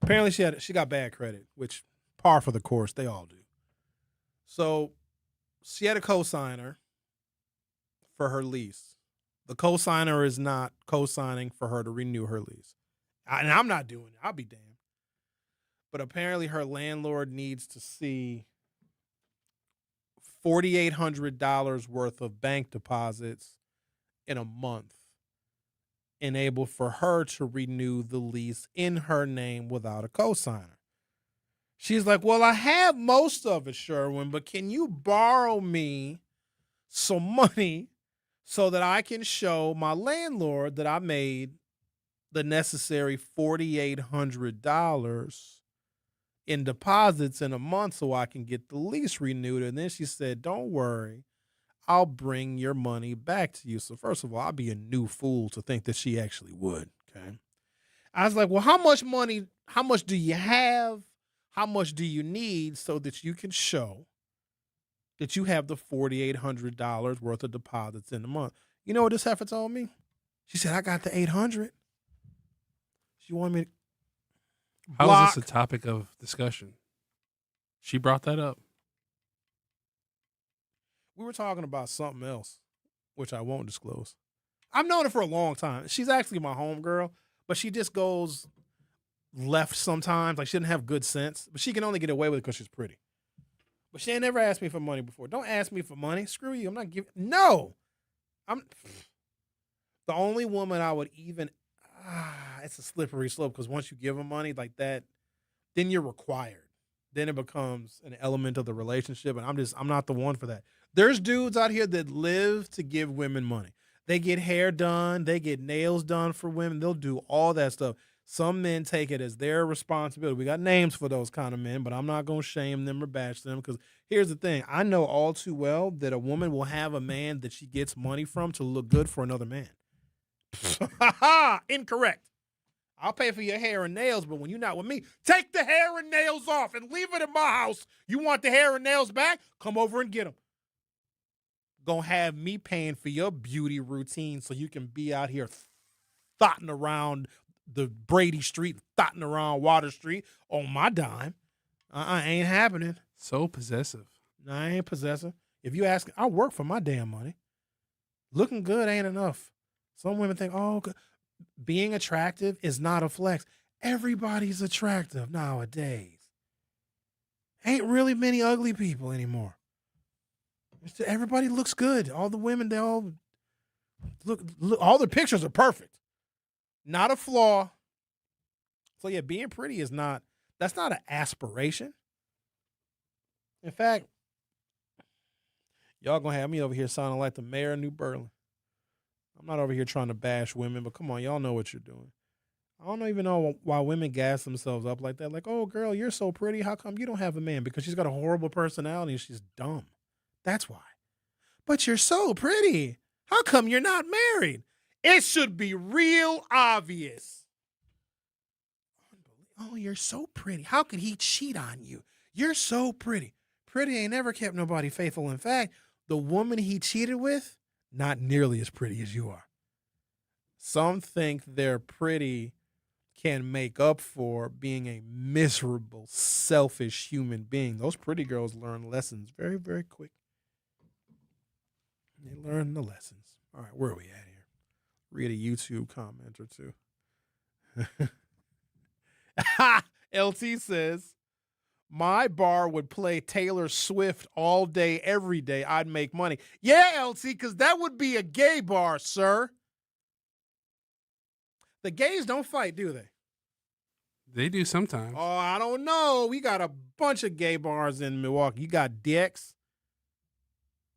apparently she got bad credit, which par for the course, they all do. So she had a co-signer for her lease. The co-signer is not co-signing for her to renew her lease. And I'm not doing it. I'll be damned. But apparently her landlord needs to see $4,800 worth of bank deposits in a month, enable for her to renew the lease in her name without a co-signer. She's like, well, I have most of it, Sherwin, but can you borrow me some money so that I can show my landlord that I made the necessary $4,800 in deposits in a month so I can get the lease renewed? And then she said, don't worry, I'll bring your money back to you. So first of all, I'd be a new fool to think that she actually would. Okay. I was like, well, how much money, how much do you have? How much do you need so that you can show that you have the $4,800 worth of deposits in a month? You know what this heifer told me? She said, I got the 800. She wanted me to How block. is this a topic of discussion? She brought that up. We were talking about something else, which I won't disclose. I've known her for a long time. She's actually my homegirl, but she just goes left sometimes. Like, she doesn't have good sense, but she can only get away with it because she's pretty. But she ain't never asked me for money before. Don't ask me for money. Screw you. I'm not giving. No. I'm the only woman I would even. It's a slippery slope because once you give them money like that, then you're required. Then it becomes an element of the relationship, and I'm not the one for that. There's dudes out here that live to give women money. They get hair done, they get nails done for women. They'll do all that stuff. Some men take it as their responsibility. We got names for those kind of men, but I'm not going to shame them or bash them because here's the thing. I know all too well that a woman will have a man that she gets money from to look good for another man. Incorrect. I'll pay for your hair and nails, but when you're not with me, take the hair and nails off and leave it in my house. You want the hair and nails back? Come over and get them. Gonna have me paying for your beauty routine so you can be out here thotting around the Brady Street, thotting around Water Street on my dime. Ain't happening. So possessive. No, I ain't possessive. If you ask, I work for my damn money. Looking good ain't enough. Some women think, oh, being attractive is not a flex. Everybody's attractive nowadays. Ain't really many ugly people anymore. Everybody looks good. All the women, they all look all their pictures are perfect. Not a flaw. So yeah, being pretty is that's not an aspiration. In fact, y'all gonna have me over here sounding like the mayor of New Berlin. I'm not over here trying to bash women, but come on, y'all know what you're doing. I don't even know why women gas themselves up like that. Like, oh, girl, you're so pretty. How come you don't have a man? Because she's got a horrible personality and she's dumb. That's why. But you're so pretty. How come you're not married? It should be real obvious. Oh, you're so pretty. How could he cheat on you? You're so pretty. Pretty ain't never kept nobody faithful. In fact, the woman he cheated with, not nearly as pretty as you are. Some think they're pretty can make up for being a miserable, selfish human being. Those pretty girls learn lessons very, very quick. They learn the lessons. All right, where are we at here? Read a YouTube comment or two. LT says, my bar would play Taylor Swift all day, every day. I'd make money. Yeah, LT, because that would be a gay bar, sir. The gays don't fight, do they? They do sometimes. Oh, I don't know. We got a bunch of gay bars in Milwaukee. You got DX.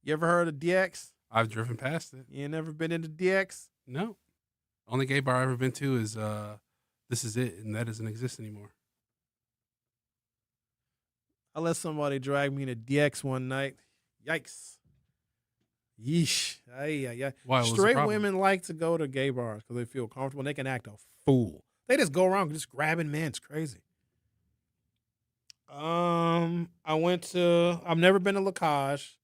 You ever heard of DX? I've driven past it. You ain't never been into DX? No. Only gay bar I've ever been to is This Is It, and that doesn't exist anymore. I let somebody drag me to DX one night. Yikes. Yeesh. Ay. Why, what's the Straight problem? women like to go to gay bars because they feel comfortable and they can act a fool. They just go around just grabbing men. It's crazy. I've never been to Lacage.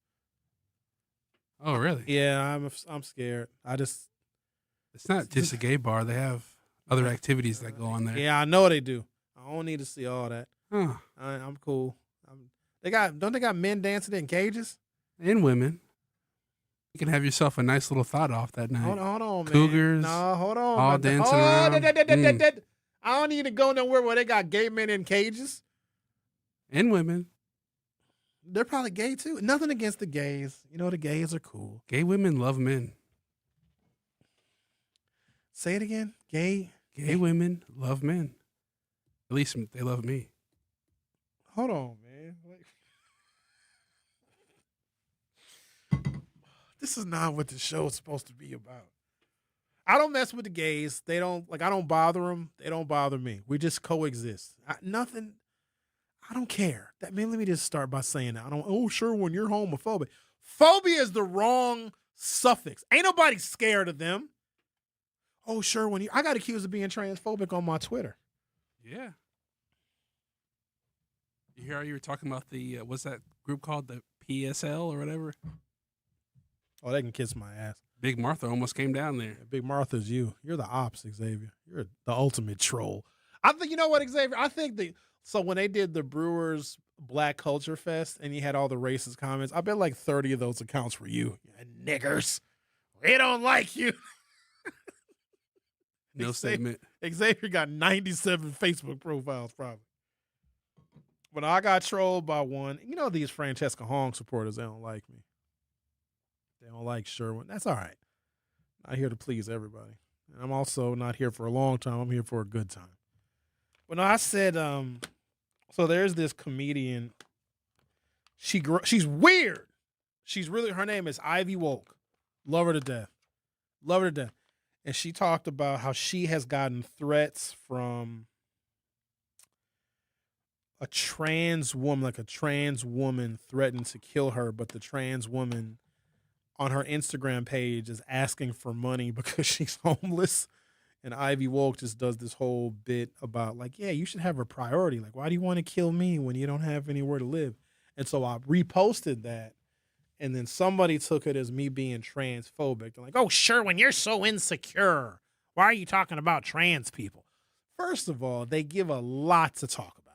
Oh, really? Yeah, I'm scared. It's not just a gay bar. They have other activities that go on there. Yeah, I know they do. I don't need to see all that. Huh. I'm cool. Don't they got men dancing in cages? And women. You can have yourself a nice little thought off that night. Hold on, man. Cougars. No, hold on. All dancing around. I don't need to go nowhere where they got gay men in cages. And women. They're probably gay too. Nothing against the gays. You know, the gays are cool. Gay women love men. Say it again. Gay women love men. At least they love me. Hold on, man. This is not what the show is supposed to be about. I don't mess with the gays. I don't bother them. They don't bother me. We just coexist. I don't care. Let me just start by saying that. Sherwin, you're homophobic. Phobia is the wrong suffix. Ain't nobody scared of them. Oh, Sherwin, I got accused of being transphobic on my Twitter. Yeah. You hear how you were talking about the, what's that group called? The PSL or whatever? Oh, they can kiss my ass. Big Martha almost came down there. Yeah, Big Martha's you. You're the ops, Xavier. You're the ultimate troll. I think, you know what, Xavier? I think so when they did the Brewers Black Culture Fest and you had all the racist comments, I bet like 30 of those accounts were you. Niggers. We don't like you. No statement. Xavier got 97 Facebook profiles probably. When I got trolled by one, you know these Francesca Hong supporters, they don't like me. They don't like Sherwin. That's all right. I'm not here to please everybody. And I'm also not here for a long time. I'm here for a good time. But no, I said, so there's this comedian. She's weird. Her name is Ivy Woke. Love her to death. Love her to death. And she talked about how she has gotten threats from a trans woman threatened to kill her, but the trans woman on her Instagram page is asking for money because she's homeless. And Ivy Woke just does this whole bit about like, yeah, you should have a priority. Like, why do you want to kill me when you don't have anywhere to live? And so I reposted that. And then somebody took it as me being transphobic. They're like, oh, Sherwin, you're so insecure. Why are you talking about trans people? First of all, they give a lot to talk about.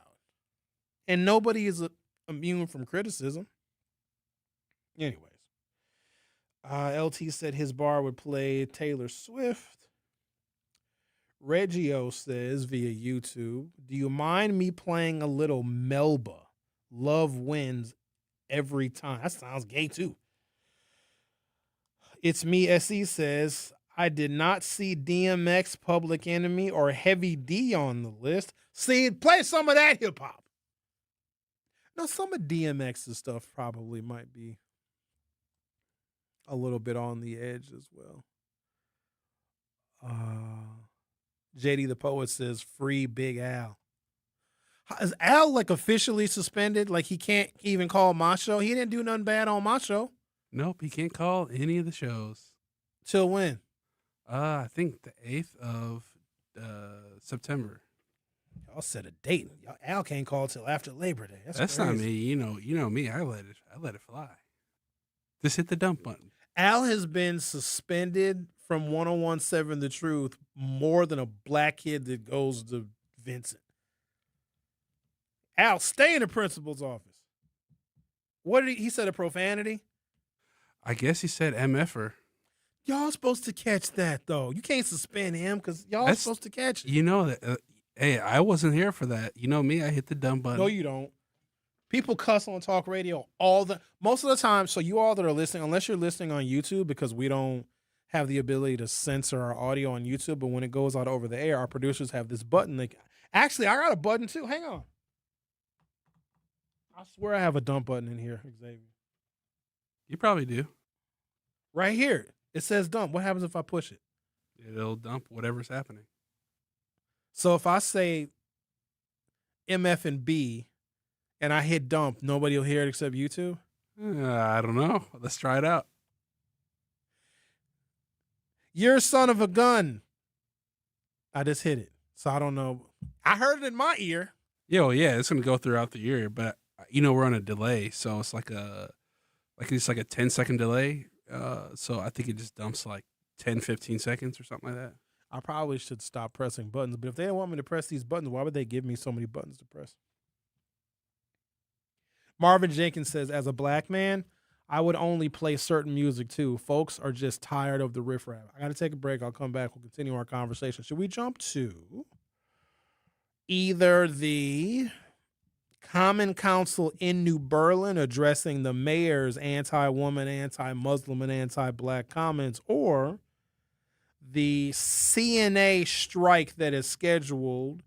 And nobody is immune from criticism. Anyways, LT said his bar would play Taylor Swift. Reggio says via YouTube, do you mind me playing a little Melba? Love wins every time. That sounds gay too. It's me, SE says, I did not see DMX, Public Enemy, or Heavy D on the list. See, play some of that hip hop. Now, some of DMX's stuff probably might be a little bit on the edge as well. JD the Poet says, free Big Al. Is Al like officially suspended? Like he can't even call my show? He didn't do nothing bad on my show. Nope, he can't call any of the shows. Till when? I think the 8th of September. Y'all set a date. Al can't call till after Labor Day. That's crazy. not me. You know me. I let it fly. Just hit the dump button. Al has been suspended from 101.7 The Truth more than a black kid that goes to Vincent. Al, stay in the principal's office. What did he said? A profanity? I guess he said MFer. Y'all supposed to catch that, though. You can't suspend him because y'all supposed to catch it. You know that. Hey, I wasn't here for that. You know me. I hit the dump button. No, you don't. People cuss on talk radio most of the time. So you all that are listening, unless you're listening on YouTube, because we don't have the ability to censor our audio on YouTube, but when it goes out over the air, our producers have this button. Actually, I got a button too. Hang on. I swear I have a dump button in here, Xavier. You probably do. Right here. It says dump. What happens if I push it? It'll dump whatever's happening. So if I say MF and B and I hit dump, nobody will hear it except you two? I don't know. Let's try it out. You're a son of a gun. I just hit it. So I don't know. I heard it in my ear. Yeah, it's going to go throughout the ear, but we're on a delay. So it's like a 10-second delay. So I think it just dumps like 10, 15 seconds or something like that. I probably should stop pressing buttons, but if they don't want me to press these buttons, why would they give me so many buttons to press? Marvin Jenkins says, as a black man, I would only play certain music too. Folks are just tired of the riffraff. I got to take a break. I'll come back. We'll continue our conversation. Should we jump to either the Common Council in New Berlin addressing the mayor's anti-woman, anti-Muslim, and anti-black comments, or the CNA strike that is scheduled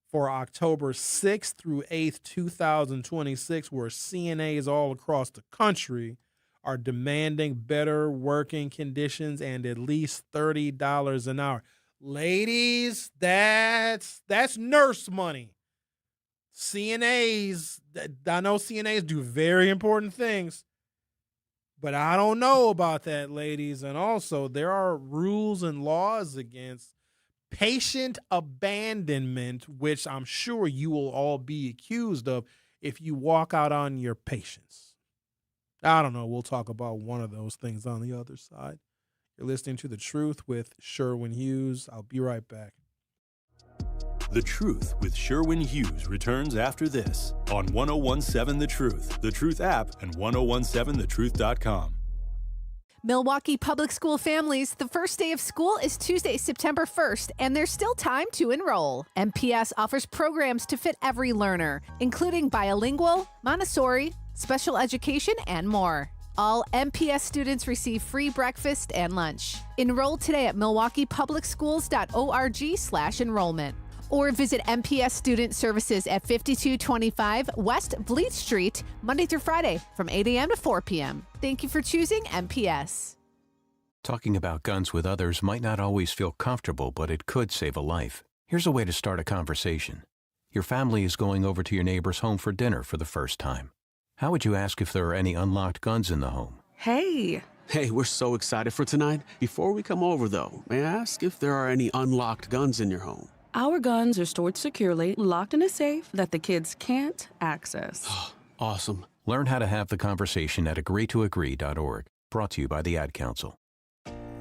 for October 6th through 8th, 2026, where CNAs all across the country are demanding better working conditions and at least $30 an hour. Ladies, that's nurse money. CNAs, I know CNAs do very important things, but I don't know about that, ladies. And also, there are rules and laws against patient abandonment, which I'm sure you will all be accused of if you walk out on your patients. I don't know. We'll talk about one of those things on the other side. You're listening to The Truth with Sherwin Hughes. I'll be right back. The Truth with Sherwin Hughes returns after this on 101.7 The Truth app, and 1017thetruth.com. Milwaukee Public School families, the first day of school is Tuesday, September 1st, and there's still time to enroll. MPS offers programs to fit every learner, including bilingual, Montessori, special education, and more. All MPS students receive free breakfast and lunch. Enroll today at milwaukeepublicsschools.org/enrollment. Or visit MPS Student Services at 5225 West Fleet Street, Monday through Friday from 8 a.m. to 4 p.m. Thank you for choosing MPS. Talking about guns with others might not always feel comfortable, but it could save a life. Here's a way to start a conversation. Your family is going over to your neighbor's home for dinner for the first time. How would you ask if there are any unlocked guns in the home? Hey, we're so excited for tonight. Before we come over, though, may I ask if there are any unlocked guns in your home? Our guns are stored securely, locked in a safe that the kids can't access. Awesome. Learn how to have the conversation at agreetoagree.org. Brought to you by the Ad Council.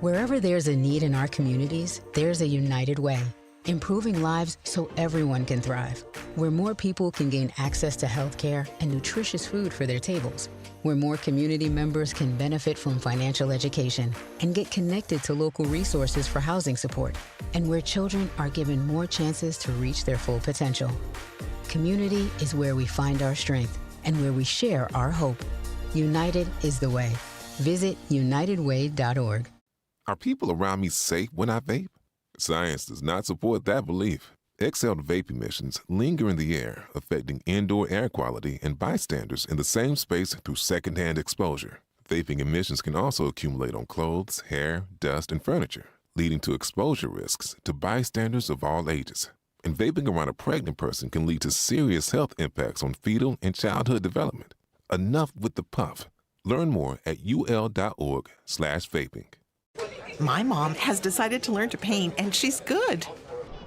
Wherever there's a need in our communities, there's a United Way. Improving lives so everyone can thrive. Where more people can gain access to health care and nutritious food for their tables. Where more community members can benefit from financial education and get connected to local resources for housing support. And where children are given more chances to reach their full potential. Community is where we find our strength and where we share our hope. United is the way. Visit unitedway.org. Are people around me safe when I vape? Science does not support that belief. Exhaled vape emissions linger in the air, affecting indoor air quality and bystanders in the same space through secondhand exposure. Vaping emissions can also accumulate on clothes, hair, dust, and furniture, leading to exposure risks to bystanders of all ages. And vaping around a pregnant person can lead to serious health impacts on fetal and childhood development. Enough with the puff. Learn more at ul.org/vaping. My mom has decided to learn to paint, and she's good.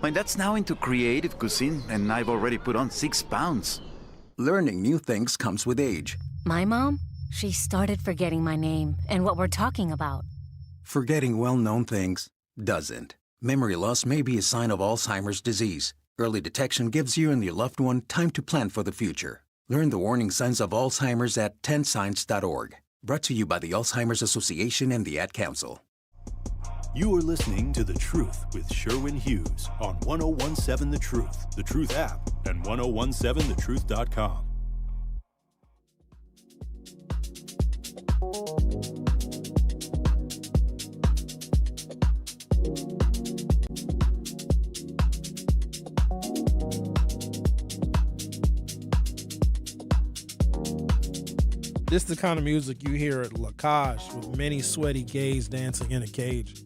My dad's now into creative cuisine, and I've already put on 6 pounds. Learning new things comes with age. My mom, she started forgetting my name and what we're talking about. Forgetting well-known things doesn't. Memory loss may be a sign of Alzheimer's disease. Early detection gives you and your loved one time to plan for the future. Learn the warning signs of Alzheimer's at 10signs.org. Brought to you by the Alzheimer's Association and the Ad Council. You are listening to The Truth with Sherwin Hughes on 1017 The Truth app, and 1017thetruth.com. This is the kind of music you hear at La Cage with many sweaty gays dancing in a cage.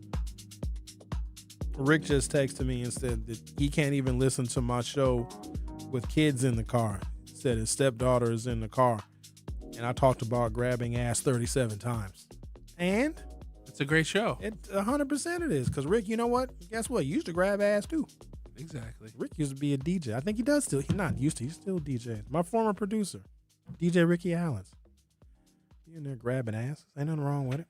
Rick just texted me and said that he can't even listen to my show with kids in the car. He said his stepdaughter is in the car, and I talked about grabbing ass 37 times. And it's a great show. 100% it is, because Rick, you know what? Guess what? You used to grab ass too. Exactly. Rick used to be a DJ. I think he does still. He's not used to. He's still a DJ. My former producer, DJ Ricky Allens. You in there grabbing ass. Ain't nothing wrong with it.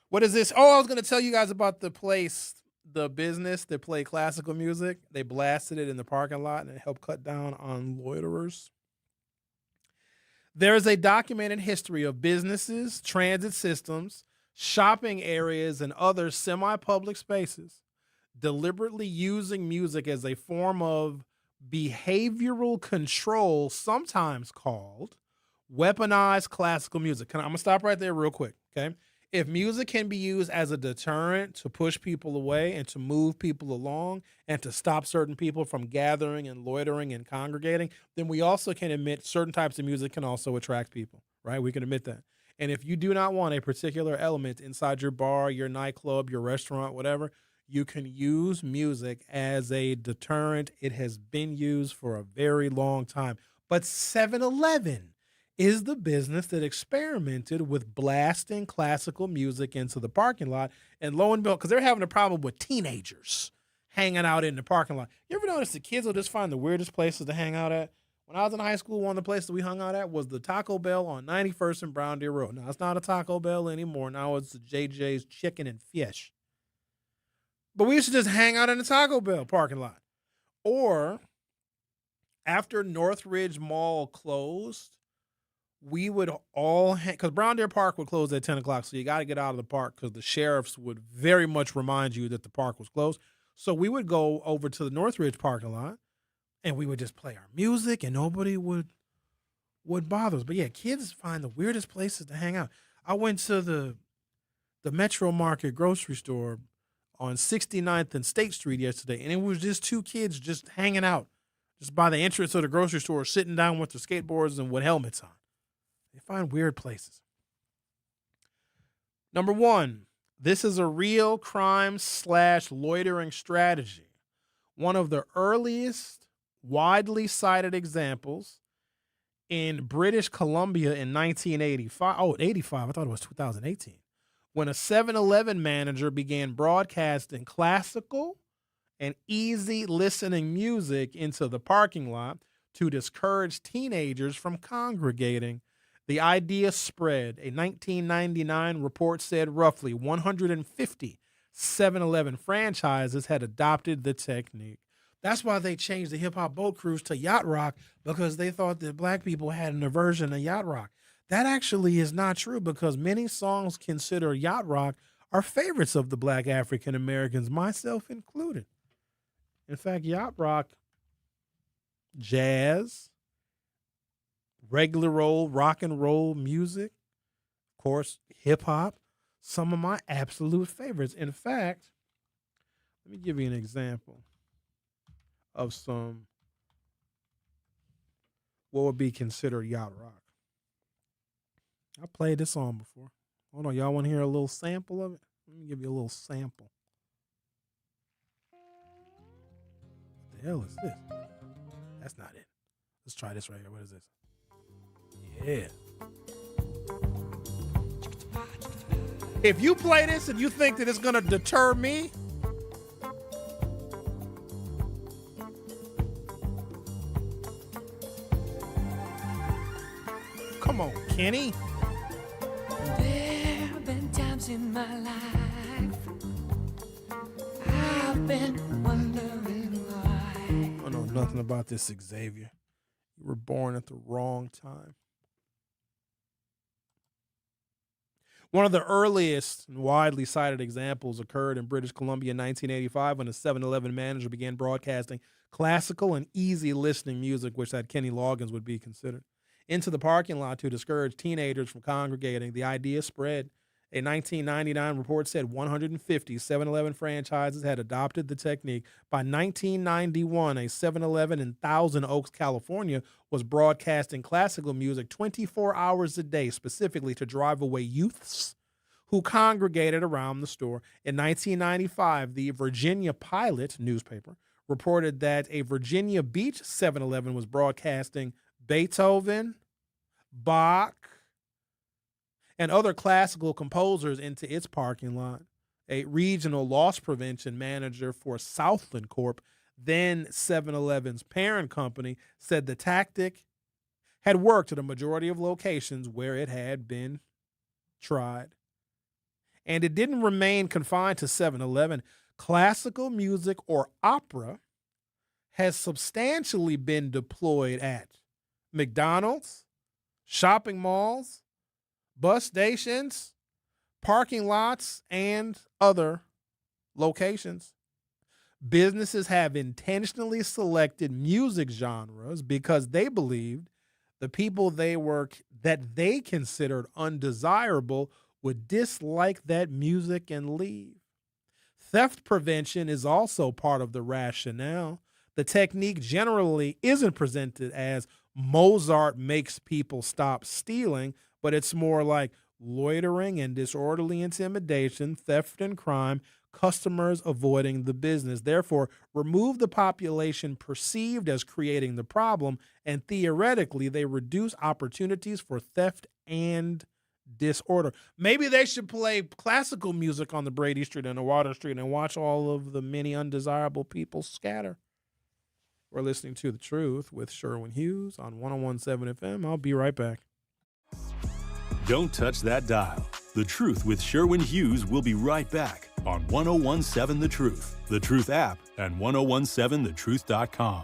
What is this? Oh, I was going to tell you guys about the business that play classical music. They blasted it in the parking lot, and it helped cut down on loiterers. There is a documented history of businesses, transit systems, shopping areas, and other semi-public spaces deliberately using music as a form of behavioral control, sometimes called weaponized classical music. I'm going to stop right there real quick, okay? If music can be used as a deterrent to push people away and to move people along and to stop certain people from gathering and loitering and congregating, then we also can admit certain types of music can also attract people, right? We can admit that. And if you do not want a particular element inside your bar, your nightclub, your restaurant, whatever, you can use music as a deterrent. It has been used for a very long time. But 7-Eleven is the business that experimented with blasting classical music into the parking lot. And lo and behold, because they're having a problem with teenagers hanging out in the parking lot. You ever notice the kids will just find the weirdest places to hang out at? When I was in high school, one of the places we hung out at was the Taco Bell on 91st and Brown Deer Road. Now, it's not a Taco Bell anymore. Now it's the JJ's Chicken and Fish. But we used to just hang out in the Taco Bell parking lot. Or after Northridge Mall closed, we would all because Brown Deer Park would close at 10 o'clock, so you got to get out of the park because the sheriffs would very much remind you that the park was closed. So we would go over to the Northridge parking lot, and we would just play our music, and nobody would bother us. But yeah, kids find the weirdest places to hang out. I went to the Metro Market grocery store on 69th and State Street yesterday, and it was just two kids just hanging out just by the entrance of the grocery store, sitting down with their skateboards and with helmets on. They find weird places. Number one, this is a real crime/loitering strategy. One of the earliest widely cited examples in British Columbia in 1985. Oh, 85. I thought it was 2018. When a 7-Eleven manager began broadcasting classical and easy listening music into the parking lot to discourage teenagers from congregating. The idea spread. A 1999 report said roughly 150 7-Eleven franchises had adopted the technique. That's why they changed the hip-hop boat cruise to yacht rock, because they thought that black people had an aversion to yacht rock. That actually is not true, because many songs considered yacht rock are favorites of the black African Americans, myself included. In fact, yacht rock, jazz, regular old rock and roll music, of course, hip hop, some of my absolute favorites. In fact, let me give you an example of some what would be considered yacht rock. I played this song before. Hold on, y'all want to hear a little sample of it? Let me give you a little sample. What the hell is this? That's not it. Let's try this right here. What is this? Yeah. If you play this and you think that it's going to deter me, come on, Kenny. There have been times in my life I've been wondering why. I know nothing about this, Xavier. You were born at the wrong time. One of the earliest and widely cited examples occurred in British Columbia in 1985 when a 7-Eleven manager began broadcasting classical and easy listening music, which that Kenny Loggins would be considered, into the parking lot to discourage teenagers from congregating. The idea spread. A 1999 report said 150 7-Eleven franchises had adopted the technique. By 1991, a 7-Eleven in Thousand Oaks, California, was broadcasting classical music 24 hours a day, specifically to drive away youths who congregated around the store. In 1995, the Virginia Pilot newspaper reported that a Virginia Beach 7-Eleven was broadcasting Beethoven, Bach, and other classical composers into its parking lot. A regional loss prevention manager for Southland Corp., then 7-Eleven's parent company, said the tactic had worked at a majority of locations where it had been tried. And it didn't remain confined to 7-Eleven. Classical music or opera has substantially been deployed at McDonald's, shopping malls, bus stations, parking lots, and other locations. Businesses have intentionally selected music genres because they believed the people that they considered undesirable would dislike that music and leave. Theft prevention is also part of the rationale. The technique generally isn't presented as Mozart makes people stop stealing, but it's more like loitering and disorderly intimidation, theft and crime, customers avoiding the business. Therefore, remove the population perceived as creating the problem, and theoretically, they reduce opportunities for theft and disorder. Maybe they should play classical music on the Brady Street and the Water Street and watch all of the many undesirable people scatter. We're listening to The Truth with Sherwin Hughes on 101.7 FM. I'll be right back. Don't touch that dial. The Truth with Sherwin Hughes will be right back on 101.7 The Truth, The Truth app, and 101.7thetruth.com.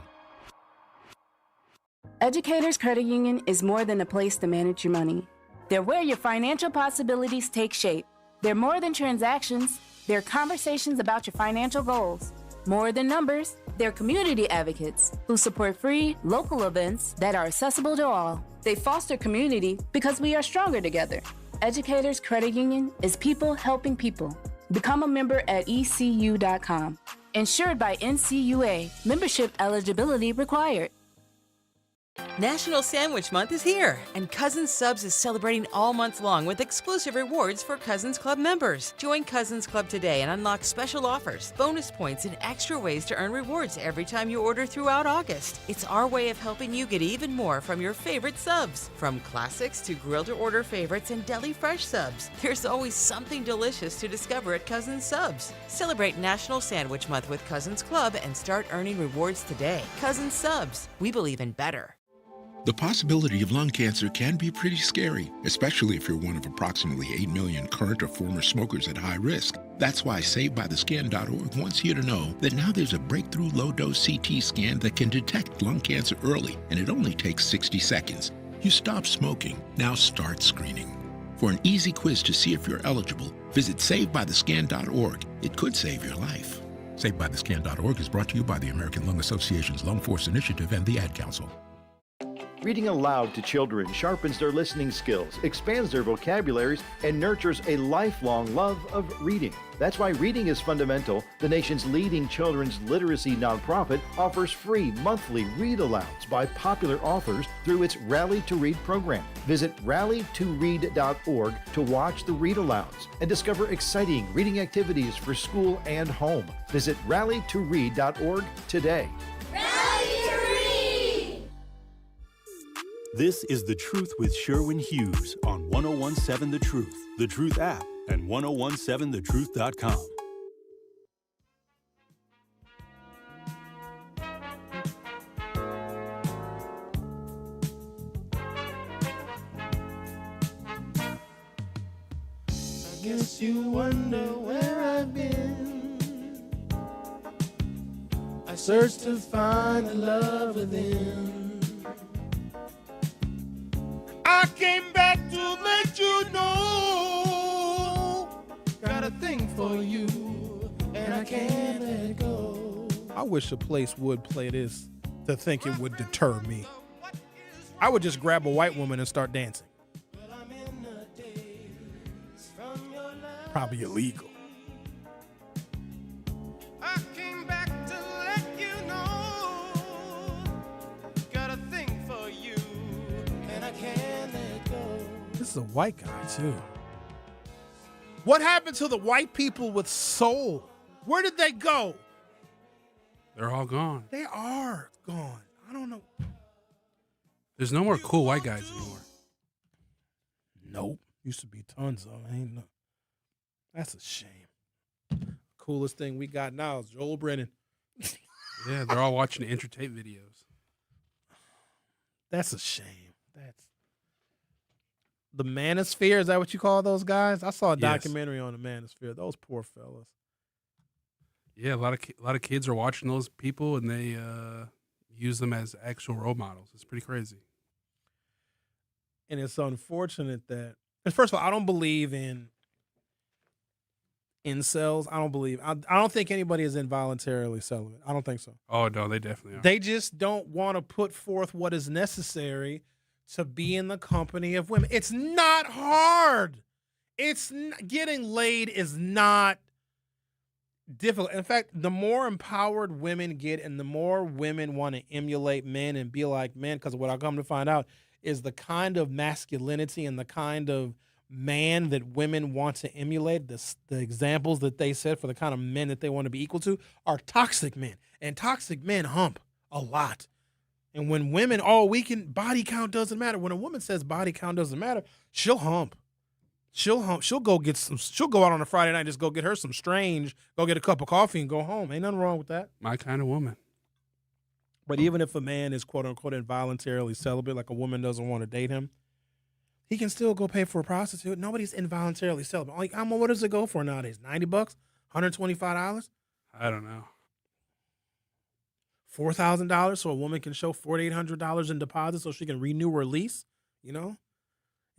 Educators Credit Union is more than a place to manage your money. They're where your financial possibilities take shape. They're more than transactions. They're conversations about your financial goals. More than numbers, they're community advocates who support free, local events that are accessible to all. They foster community because we are stronger together. Educators Credit Union is people helping people. Become a member at ECU.com. Insured by NCUA. Membership eligibility required. National Sandwich Month is here, and Cousins Subs is celebrating all month long with exclusive rewards for Cousins Club members. Join Cousins Club today and unlock special offers, bonus points, and extra ways to earn rewards every time you order throughout August. It's our way of helping you get even more from your favorite subs. From classics to grill-to-order favorites and deli fresh subs, there's always something delicious to discover at Cousins Subs. Celebrate National Sandwich Month with Cousins Club and start earning rewards today. Cousins Subs. We believe in better. The possibility of lung cancer can be pretty scary, especially if you're one of approximately 8 million current or former smokers at high risk. That's why SaveByTheScan.org wants you to know that now there's a breakthrough low-dose CT scan that can detect lung cancer early, and it only takes 60 seconds. You stop smoking, now start screening. For an easy quiz to see if you're eligible, visit SaveByTheScan.org. It could save your life. SaveByTheScan.org is brought to you by the American Lung Association's Lung Force Initiative and the Ad Council. Reading aloud to children sharpens their listening skills, expands their vocabularies, and nurtures a lifelong love of reading. That's why Reading is Fundamental, the nation's leading children's literacy nonprofit, offers free monthly read-alouds by popular authors through its Rally to Read program. Visit rallytoread.org to watch the read-alouds and discover exciting reading activities for school and home. Visit rallytoread.org today. This is The Truth with Sherwin Hughes on 101.7 The Truth, The Truth app, and 1017thetruth.com. I guess you wonder where I've been. I searched to find the love within. I came back to let you know. Got a thing for you, and I can't let it go. I wish a place would play this to think it would deter me. I would just grab a white woman and start dancing. Probably illegal. I came back to let you know. Got a thing for you, and I can't let go. This is a white guy, too. What happened to the white people with soul? Where did they go? They're all gone. They are gone. I don't know. There's no more cool white guys anymore. Nope. Used to be tons of them. Ain't no. That's a shame. Coolest thing we got now is Joel Brennan. Yeah, they're all watching Entertainment videos. That's a shame. That's the Manosphere. Is that what you call those guys? I saw a documentary on the Manosphere. Those poor fellas. Yeah, a lot of kids are watching those people, and they use them as actual role models. It's pretty crazy. And it's unfortunate that, first of all, I don't believe in incels. I don't think anybody is involuntarily celibate. I don't think so. Oh, no, they definitely are. They just don't want to put forth what is necessary to be in the company of women. It's not hard. Getting laid is not difficult. In fact, the more empowered women get and the more women want to emulate men and be like men, because what I come to find out is the kind of masculinity and the kind of man that women want to emulate, the examples that they set for the kind of men that they want to be equal to are toxic men. And toxic men hump a lot. And when women, body count doesn't matter. When a woman says body count doesn't matter, she'll hump. She'll go out on a Friday night, just go get her some Strange, go get a cup of coffee and go home. Ain't nothing wrong with that. My kind of woman. But even if a man is quote unquote involuntarily celibate, like a woman doesn't want to date him, he can still go pay for a prostitute. Nobody's involuntarily celibate. Like, what does it go for nowadays? $90? $125? I don't know. $4,000 so a woman can show $4,800 in deposit so she can renew her lease, And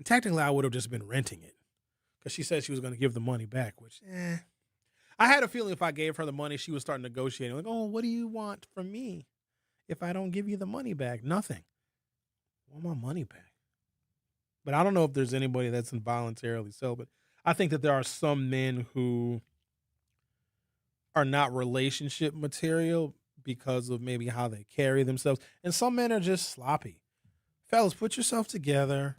technically, I would have just been renting it because she said she was going to give the money back, which, I had a feeling if I gave her the money, she would start negotiating. Like, oh, what do you want from me if I don't give you the money back? Nothing. I want my money back. But I don't know if there's anybody that's involuntarily celibate. I think that there are some men who are not relationship material because of maybe how they carry themselves. And some men are just sloppy. Fellas, put yourself together.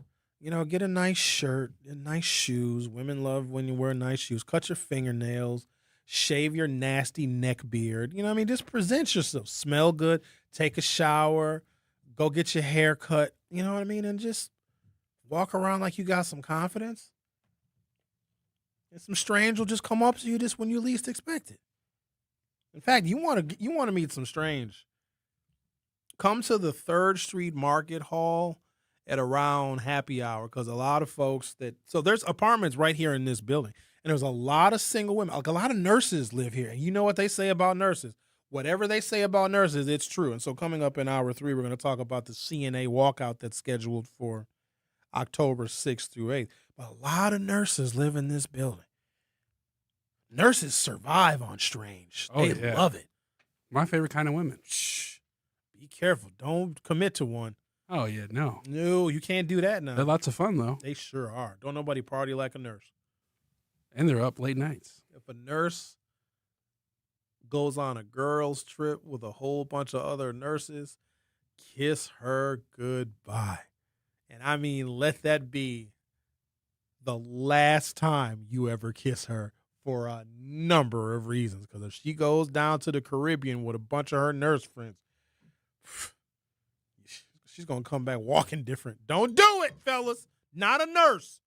Get a nice shirt and nice shoes. Women love when you wear nice shoes. Cut your fingernails. Shave your nasty neck beard. Just present yourself. Smell good. Take a shower. Go get your hair cut. And just walk around like you got some confidence. And some strange will just come up to you just when you least expect it. In fact, you want to meet some strange. Come to the 3rd Street Market Hall at around happy hour, because a lot of folks so there's apartments right here in this building, and there's a lot of single women. Like, a lot of nurses live here. And you know what they say about nurses? Whatever they say about nurses, it's true. And so coming up in hour 3, we're going to talk about the CNA walkout that's scheduled for October 6th through 8th. But a lot of nurses live in this building. Nurses survive on Strange. They love it. My favorite kind of women. Shh. Be careful. Don't commit to one. Oh, yeah, no. No, you can't do that now. They're lots of fun, though. They sure are. Don't nobody party like a nurse. And they're up late nights. If a nurse goes on a girls' trip with a whole bunch of other nurses, kiss her goodbye. And I mean, let that be the last time you ever kiss her for a number of reasons. Because if she goes down to the Caribbean with a bunch of her nurse friends, she's going to come back walking different. Don't do it, fellas. Not a nurse.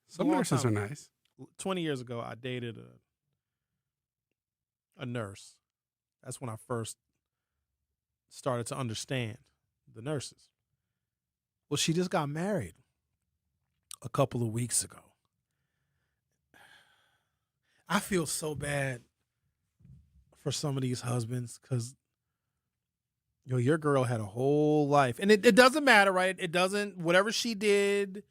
Some nurses are nice. 20 years ago, I dated a nurse. That's when I first started to understand the nurses. Well, she just got married a couple of weeks ago. I feel so bad for some of these husbands because, your girl had a whole life. And it doesn't matter, right? It doesn't, whatever she did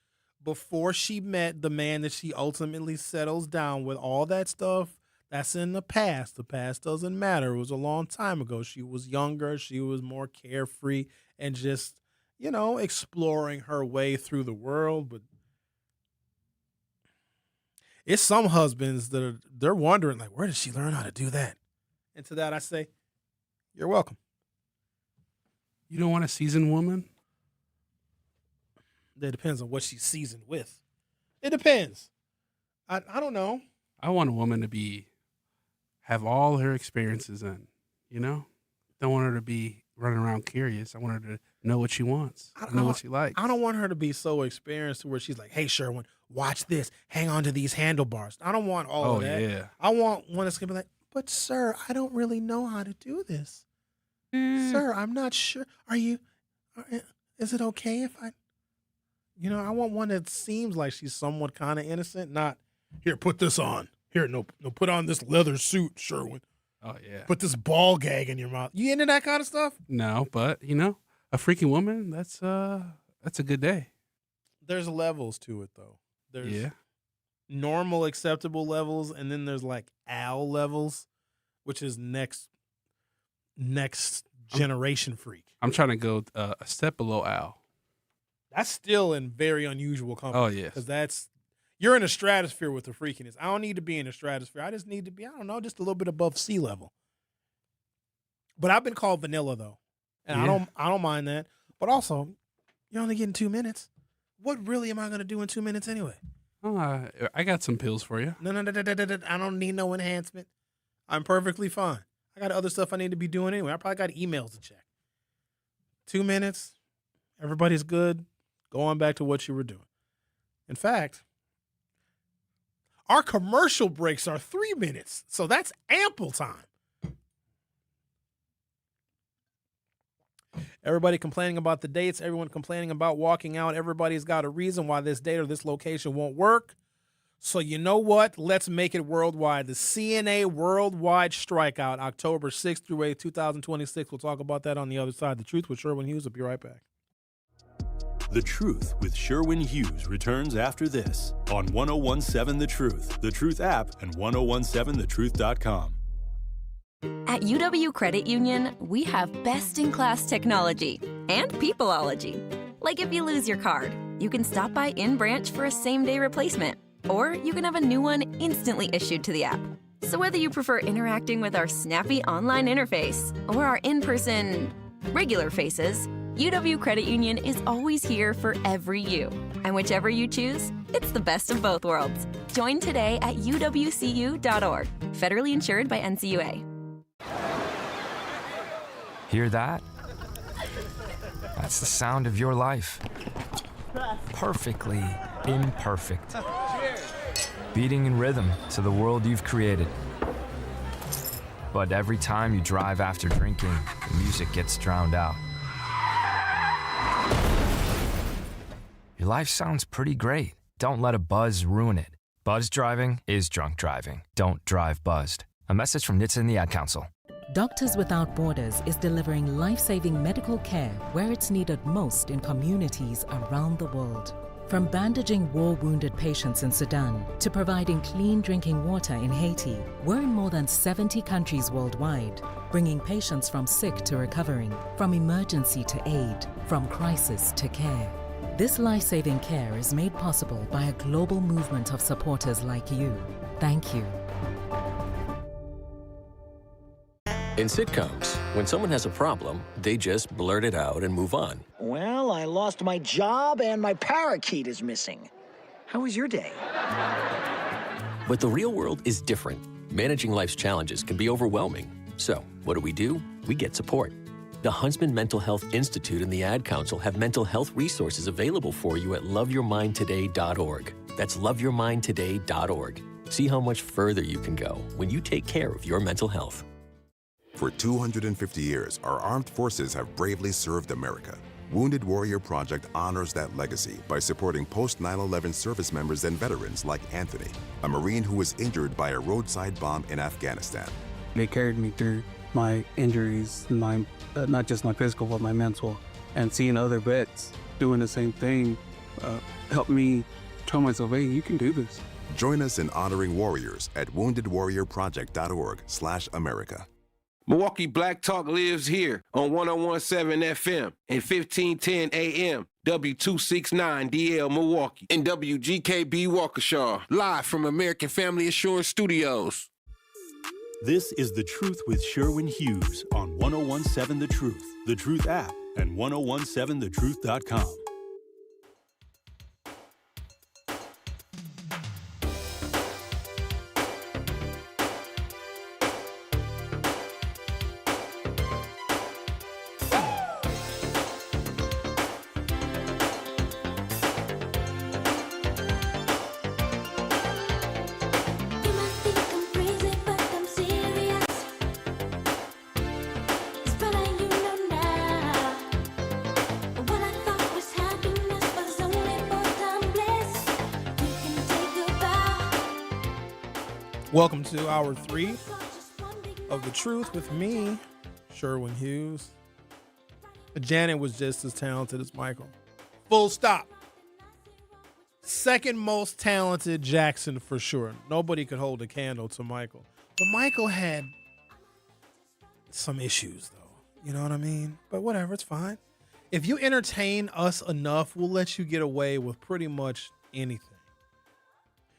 before she met the man that she ultimately settles down with, all that stuff, that's in the past. The past doesn't matter. It was a long time ago. She was younger. She was more carefree and just, exploring her way through the world. But it's some husbands that they're wondering, like, where did she learn how to do that? And to that I say, you're welcome. You don't want a seasoned woman? That depends on what she's seasoned with. It depends. I don't know. I want a woman to have all her experiences in, Don't want her to be running around curious. I want her to know what she wants, know what she likes. I don't want her to be so experienced to where she's like, hey, Sherwin, watch this. Hang on to these handlebars. I don't want all of that. Yeah. I want one that's going to be like, but sir, I don't really know how to do this. Sir, I'm not sure. Is it okay if I want one that seems like she's somewhat kind of innocent, not, here, put this on. Here, no, put on this leather suit, Sherwin. Oh, yeah. Put this ball gag in your mouth. You into that kind of stuff? No, but, a freaking woman, that's a good day. There's levels to it, though. There's Yeah. normal, acceptable levels, and then there's like Al levels, which is next generation freak. I'm trying to go a step below Al. That's still in very unusual company. Oh, yes. Because you're in a stratosphere with the freakiness. I don't need to be in a stratosphere. I just need to be, just a little bit above sea level. But I've been called vanilla, though. And I don't mind that. But also, you're only getting 2 minutes. What really am I going to do in 2 minutes anyway? Oh, I got some pills for you. No. I don't need no enhancement. I'm perfectly fine. I got other stuff I need to be doing anyway. I probably got emails to check. 2 minutes. Everybody's good. Go on back to what you were doing. In fact, our commercial breaks are 3 minutes. So that's ample time. Everybody complaining about the dates. Everyone complaining about walking out. Everybody's got a reason why this date or this location won't work. So you know what? Let's make it worldwide. The CNA Worldwide Strikeout, October 6th through 8th, 2026. We'll talk about that on the other side. The Truth with Sherwin Hughes. I'll be right back. The Truth with Sherwin Hughes returns after this on 1017 The Truth app, and 1017thetruth.com. At UW Credit Union, we have best-in-class technology and peopleology. Like if you lose your card, you can stop by in-branch for a same-day replacement, or you can have a new one instantly issued to the app. So whether you prefer interacting with our snappy online interface or our in-person regular faces, UW Credit Union is always here for every you. And whichever you choose, it's the best of both worlds. Join today at uwcu.org. Federally insured by NCUA. Hear that? That's the sound of your life. Perfectly imperfect. Beating in rhythm to the world you've created. But every time you drive after drinking, the music gets drowned out. Your life sounds pretty great. Don't let a buzz ruin it. Buzz driving is drunk driving. Don't drive buzzed. A message from NHTSA and the Ad Council. Doctors Without Borders is delivering life-saving medical care where it's needed most in communities around the world. From bandaging war-wounded patients in Sudan to providing clean drinking water in Haiti, we're in more than 70 countries worldwide, bringing patients from sick to recovering, from emergency to aid, from crisis to care. This life-saving care is made possible by a global movement of supporters like you. Thank you. In sitcoms, when someone has a problem, they just blurt it out and move on. Well, I lost my job and my parakeet is missing. How was your day? But the real world is different. Managing life's challenges can be overwhelming. So, what do? We get support. The Huntsman Mental Health Institute and the Ad Council have mental health resources available for you at loveyourmindtoday.org. That's loveyourmindtoday.org. See how much further you can go when you take care of your mental health. For 250 years, our armed forces have bravely served America. Wounded Warrior Project honors that legacy by supporting post-9/11 service members and veterans like Anthony, a Marine who was injured by a roadside bomb in Afghanistan. They carried me through my injuries, not just my physical, but my mental. And seeing other vets doing the same thing helped me tell myself, hey, you can do this. Join us in honoring warriors at woundedwarriorproject.org/America. Milwaukee Black Talk lives here on 101.7 FM and 1510 AM, W269DL Milwaukee, and WGKB Waukesha, live from American Family Assurance Studios. This is The Truth with Sherwin Hughes on 101.7 The Truth, The Truth app, and 1017thetruth.com. Welcome to hour 3 of The Truth with me, Sherwin Hughes. Janet was just as talented as Michael. Full stop. Second most talented Jackson for sure. Nobody could hold a candle to Michael. But Michael had some issues, though. You know what I mean? But whatever, it's fine. If you entertain us enough, we'll let you get away with pretty much anything.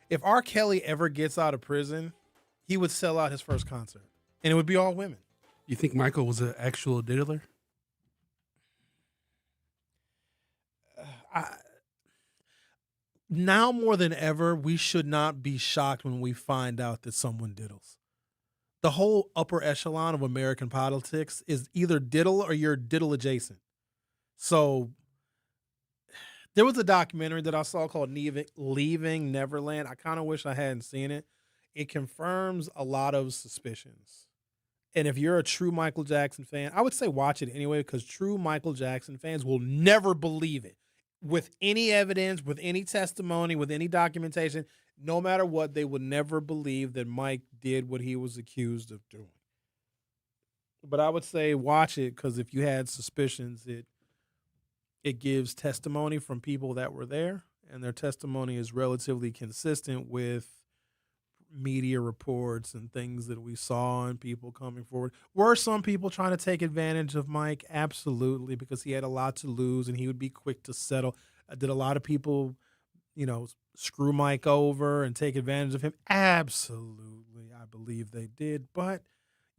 If R. Kelly ever gets out of prison, he would sell out his first concert, and it would be all women. You think Michael was an actual diddler? Now more than ever, we should not be shocked when we find out that someone diddles. The whole upper echelon of American politics is either diddle or you're diddle adjacent. So there was a documentary that I saw called Leaving Neverland. I kind of wish I hadn't seen it. It confirms a lot of suspicions. And if you're a true Michael Jackson fan, I would say watch it anyway, because true Michael Jackson fans will never believe it. With any evidence, with any testimony, with any documentation, no matter what, they would never believe that Mike did what he was accused of doing. But I would say watch it, because if you had suspicions, it gives testimony from people that were there, and their testimony is relatively consistent with media reports and things that we saw and people coming forward. Were some people trying to take advantage of Mike? Absolutely, because he had a lot to lose and he would be quick to settle. Did a lot of people, screw Mike over and take advantage of him? Absolutely, I believe they did. But,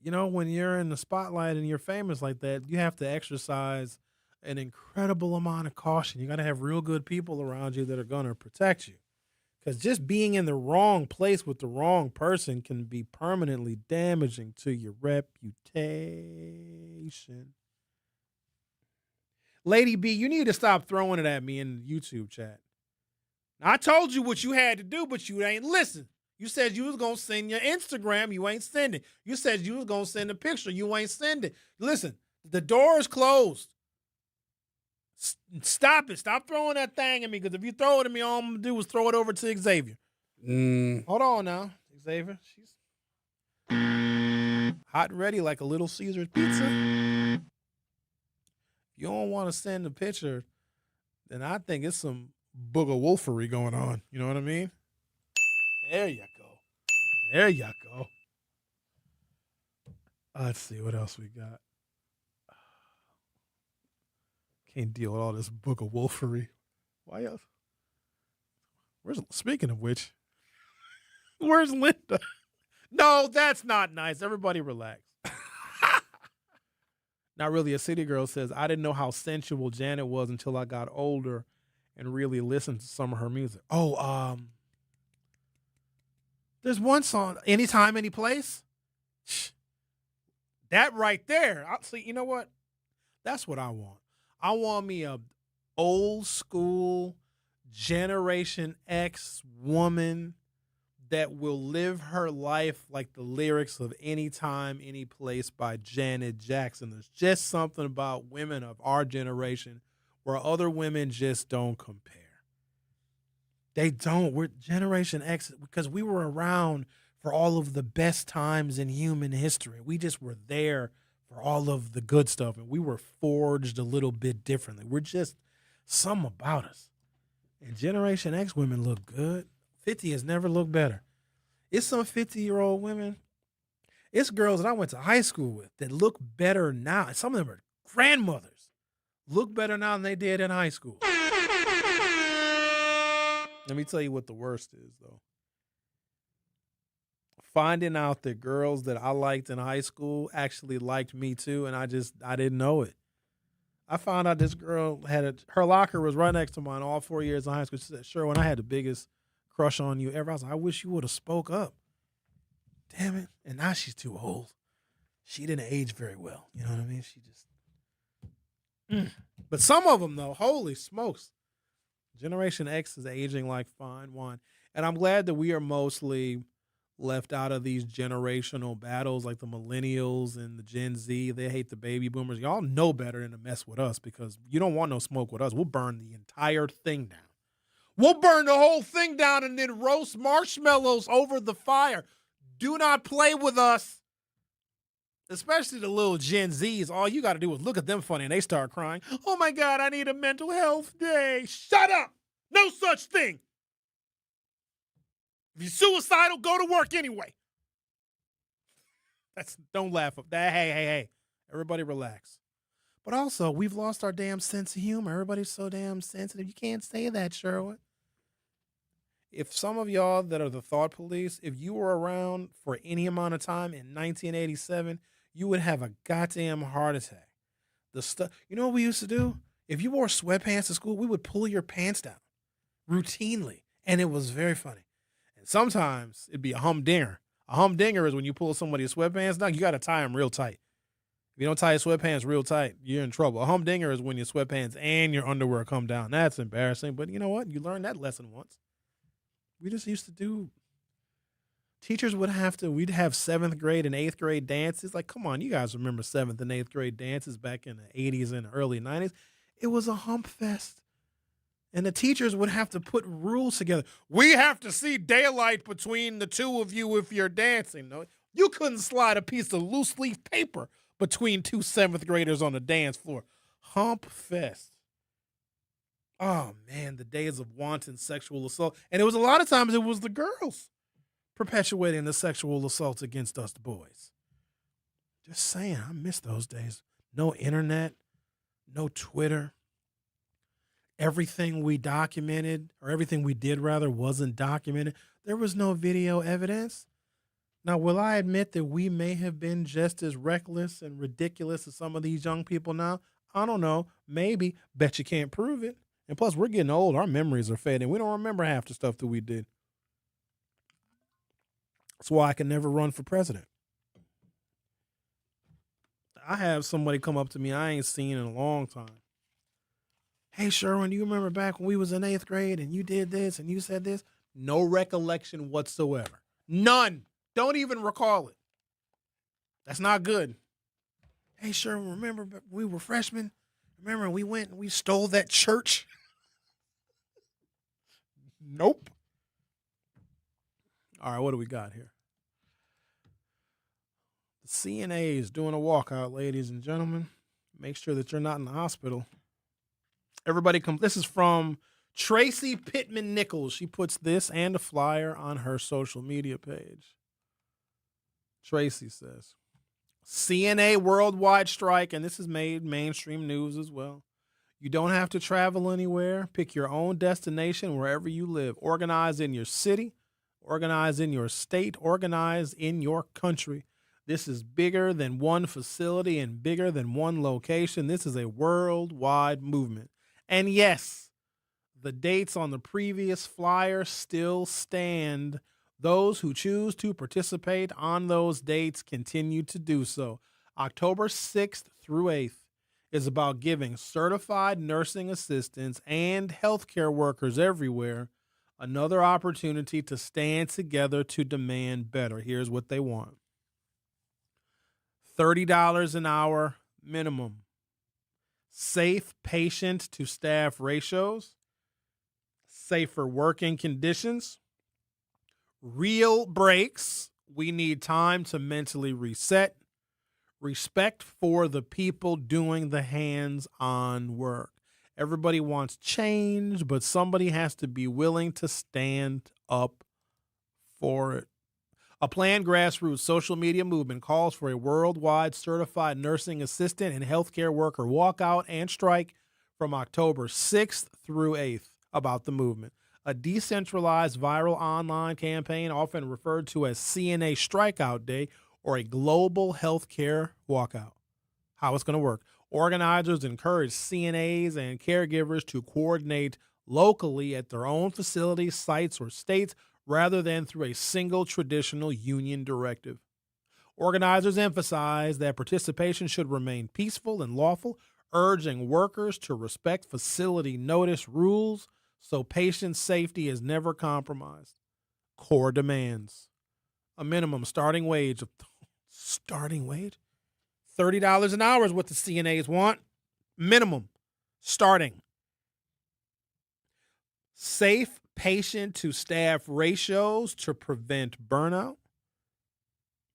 when you're in the spotlight and you're famous like that, you have to exercise an incredible amount of caution. You got to have real good people around you that are going to protect you. Because just being in the wrong place with the wrong person can be permanently damaging to your reputation. Lady B, you need to stop throwing it at me in the YouTube chat. Now, I told you what you had to do, but you ain't listen. You said you was going to send your Instagram. You ain't sending. You said you was going to send a picture. You ain't sending. Listen, the door is closed. Stop it. Stop throwing that thing at me, because if you throw it at me, all I'm going to do is throw it over to Xavier. Hold on now, Xavier. She's hot and ready like a Little Caesars pizza. If you don't want to send a picture, then I think it's some booger wolfery going on. You know what I mean? There you go. There you go. Let's see what else we got. Can't deal with all this book of wolfery. Why else? Speaking of which, where's Linda? No, that's not nice. Everybody relax. Not really. A city girl says, I didn't know how sensual Janet was until I got older and really listened to some of her music. There's one song, Anytime, Any Place. That right there. See, you know what? That's what I want. I want me a old school Generation X woman that will live her life like the lyrics of Any Time, Any Place by Janet Jackson. There's just something about women of our generation where other women just don't compare. They don't. We're Generation X because we were around for all of the best times in human history. We just were there for all of the good stuff, and we were forged a little bit differently. We're just some about us. And Generation X women look good. 50 has never looked better. It's some 50-year-old women. It's girls that I went to high school with that look better now. Some of them are grandmothers. Look better now than they did in high school. Let me tell you what the worst is, though. Finding out that girls that I liked in high school actually liked me too, and I didn't know it. I found out this girl her locker was right next to mine all 4 years in high school. She said, Sherwin, I had the biggest crush on you ever. I was like, I wish you would have spoke up. Damn it. And now she's too old. She didn't age very well. You know what I mean? She just. But some of them, though, holy smokes. Generation X is aging like fine wine. And I'm glad that we are mostly left out of these generational battles like the millennials and the Gen Z. They hate the baby boomers. Y'all know better than to mess with us because you don't want no smoke with us. We'll burn the entire thing down. We'll burn the whole thing down and then roast marshmallows over the fire. Do not play with us. Especially the little Gen Zs. All you got to do is look at them funny and they start crying. Oh my God, I need a mental health day. Shut up. No such thing. If you're suicidal, go to work anyway. Don't laugh up that. Hey. Everybody relax. But also, we've lost our damn sense of humor. Everybody's so damn sensitive. You can't say that, Sherwin. If some of y'all that are the thought police, if you were around for any amount of time in 1987, you would have a goddamn heart attack. You know what we used to do? If you wore sweatpants to school, we would pull your pants down routinely, and it was very funny. And sometimes it'd be a humdinger. A humdinger is when you pull somebody's sweatpants down, you got to tie them real tight. If you don't tie your sweatpants real tight, you're in trouble. A humdinger is when your sweatpants and your underwear come down. That's embarrassing, but you know what? You learned that lesson once. We just used to do. Teachers we'd have 7th grade and 8th grade dances. Like, come on, you guys remember 7th and 8th grade dances back in the 80s and early 90s. It was a hump fest. And the teachers would have to put rules together. We have to see daylight between the two of you if you're dancing. No, you couldn't slide a piece of loose leaf paper between two 7th graders on the dance floor. Hump fest. Oh, man, the days of wanton sexual assault. And it was a lot of times it was the girls perpetuating the sexual assault against us boys. Just saying, I miss those days. No internet, no Twitter. Everything we documented, or everything we did rather, wasn't documented. There was no video evidence. Now, will I admit that we may have been just as reckless and ridiculous as some of these young people now? I don't know. Maybe. Bet you can't prove it. And plus, we're getting old. Our memories are fading. We don't remember half the stuff that we did. That's why I can never run for president. I have somebody come up to me I ain't seen in a long time. Hey, Sherwin, do you remember back when we was in 8th grade and you did this and you said this? No recollection whatsoever. None. Don't even recall it. That's not good. Hey, Sherwin, remember we were freshmen? Remember we went and we stole that church? Nope. All right, what do we got here? The CNA is doing a walkout, ladies and gentlemen. Make sure that you're not in the hospital. Everybody come. This is from Tracy Pittman Nichols. She puts this and a flyer on her social media page. Tracy says, CNA worldwide strike, and this has made mainstream news as well. You don't have to travel anywhere. Pick your own destination wherever you live. Organize in your city. Organize in your state. Organize in your country. This is bigger than one facility and bigger than one location. This is a worldwide movement. And yes, the dates on the previous flyer still stand. Those who choose to participate on those dates continue to do so. October 6th through 8th is about giving certified nursing assistants and healthcare workers everywhere another opportunity to stand together to demand better. Here's what they want: $30 an hour minimum, safe patient to staff ratios, safer working conditions, real breaks. We need time to mentally reset, respect for the people doing the hands-on work. Everybody wants change, but somebody has to be willing to stand up for it. A planned grassroots social media movement calls for a worldwide certified nursing assistant and healthcare worker walkout and strike from October 6th through 8th. About the movement: a decentralized viral online campaign often referred to as CNA Strikeout Day or a global healthcare walkout. How it's going to work: organizers encourage CNAs and caregivers to coordinate locally at their own facilities, sites, or states rather than through a single traditional union directive. Organizers emphasize that participation should remain peaceful and lawful, urging workers to respect facility notice rules so patient safety is never compromised. Core demands: a minimum starting wage of $30 an hour is what the CNAs want. Minimum starting. Safe patient to staff ratios to prevent burnout.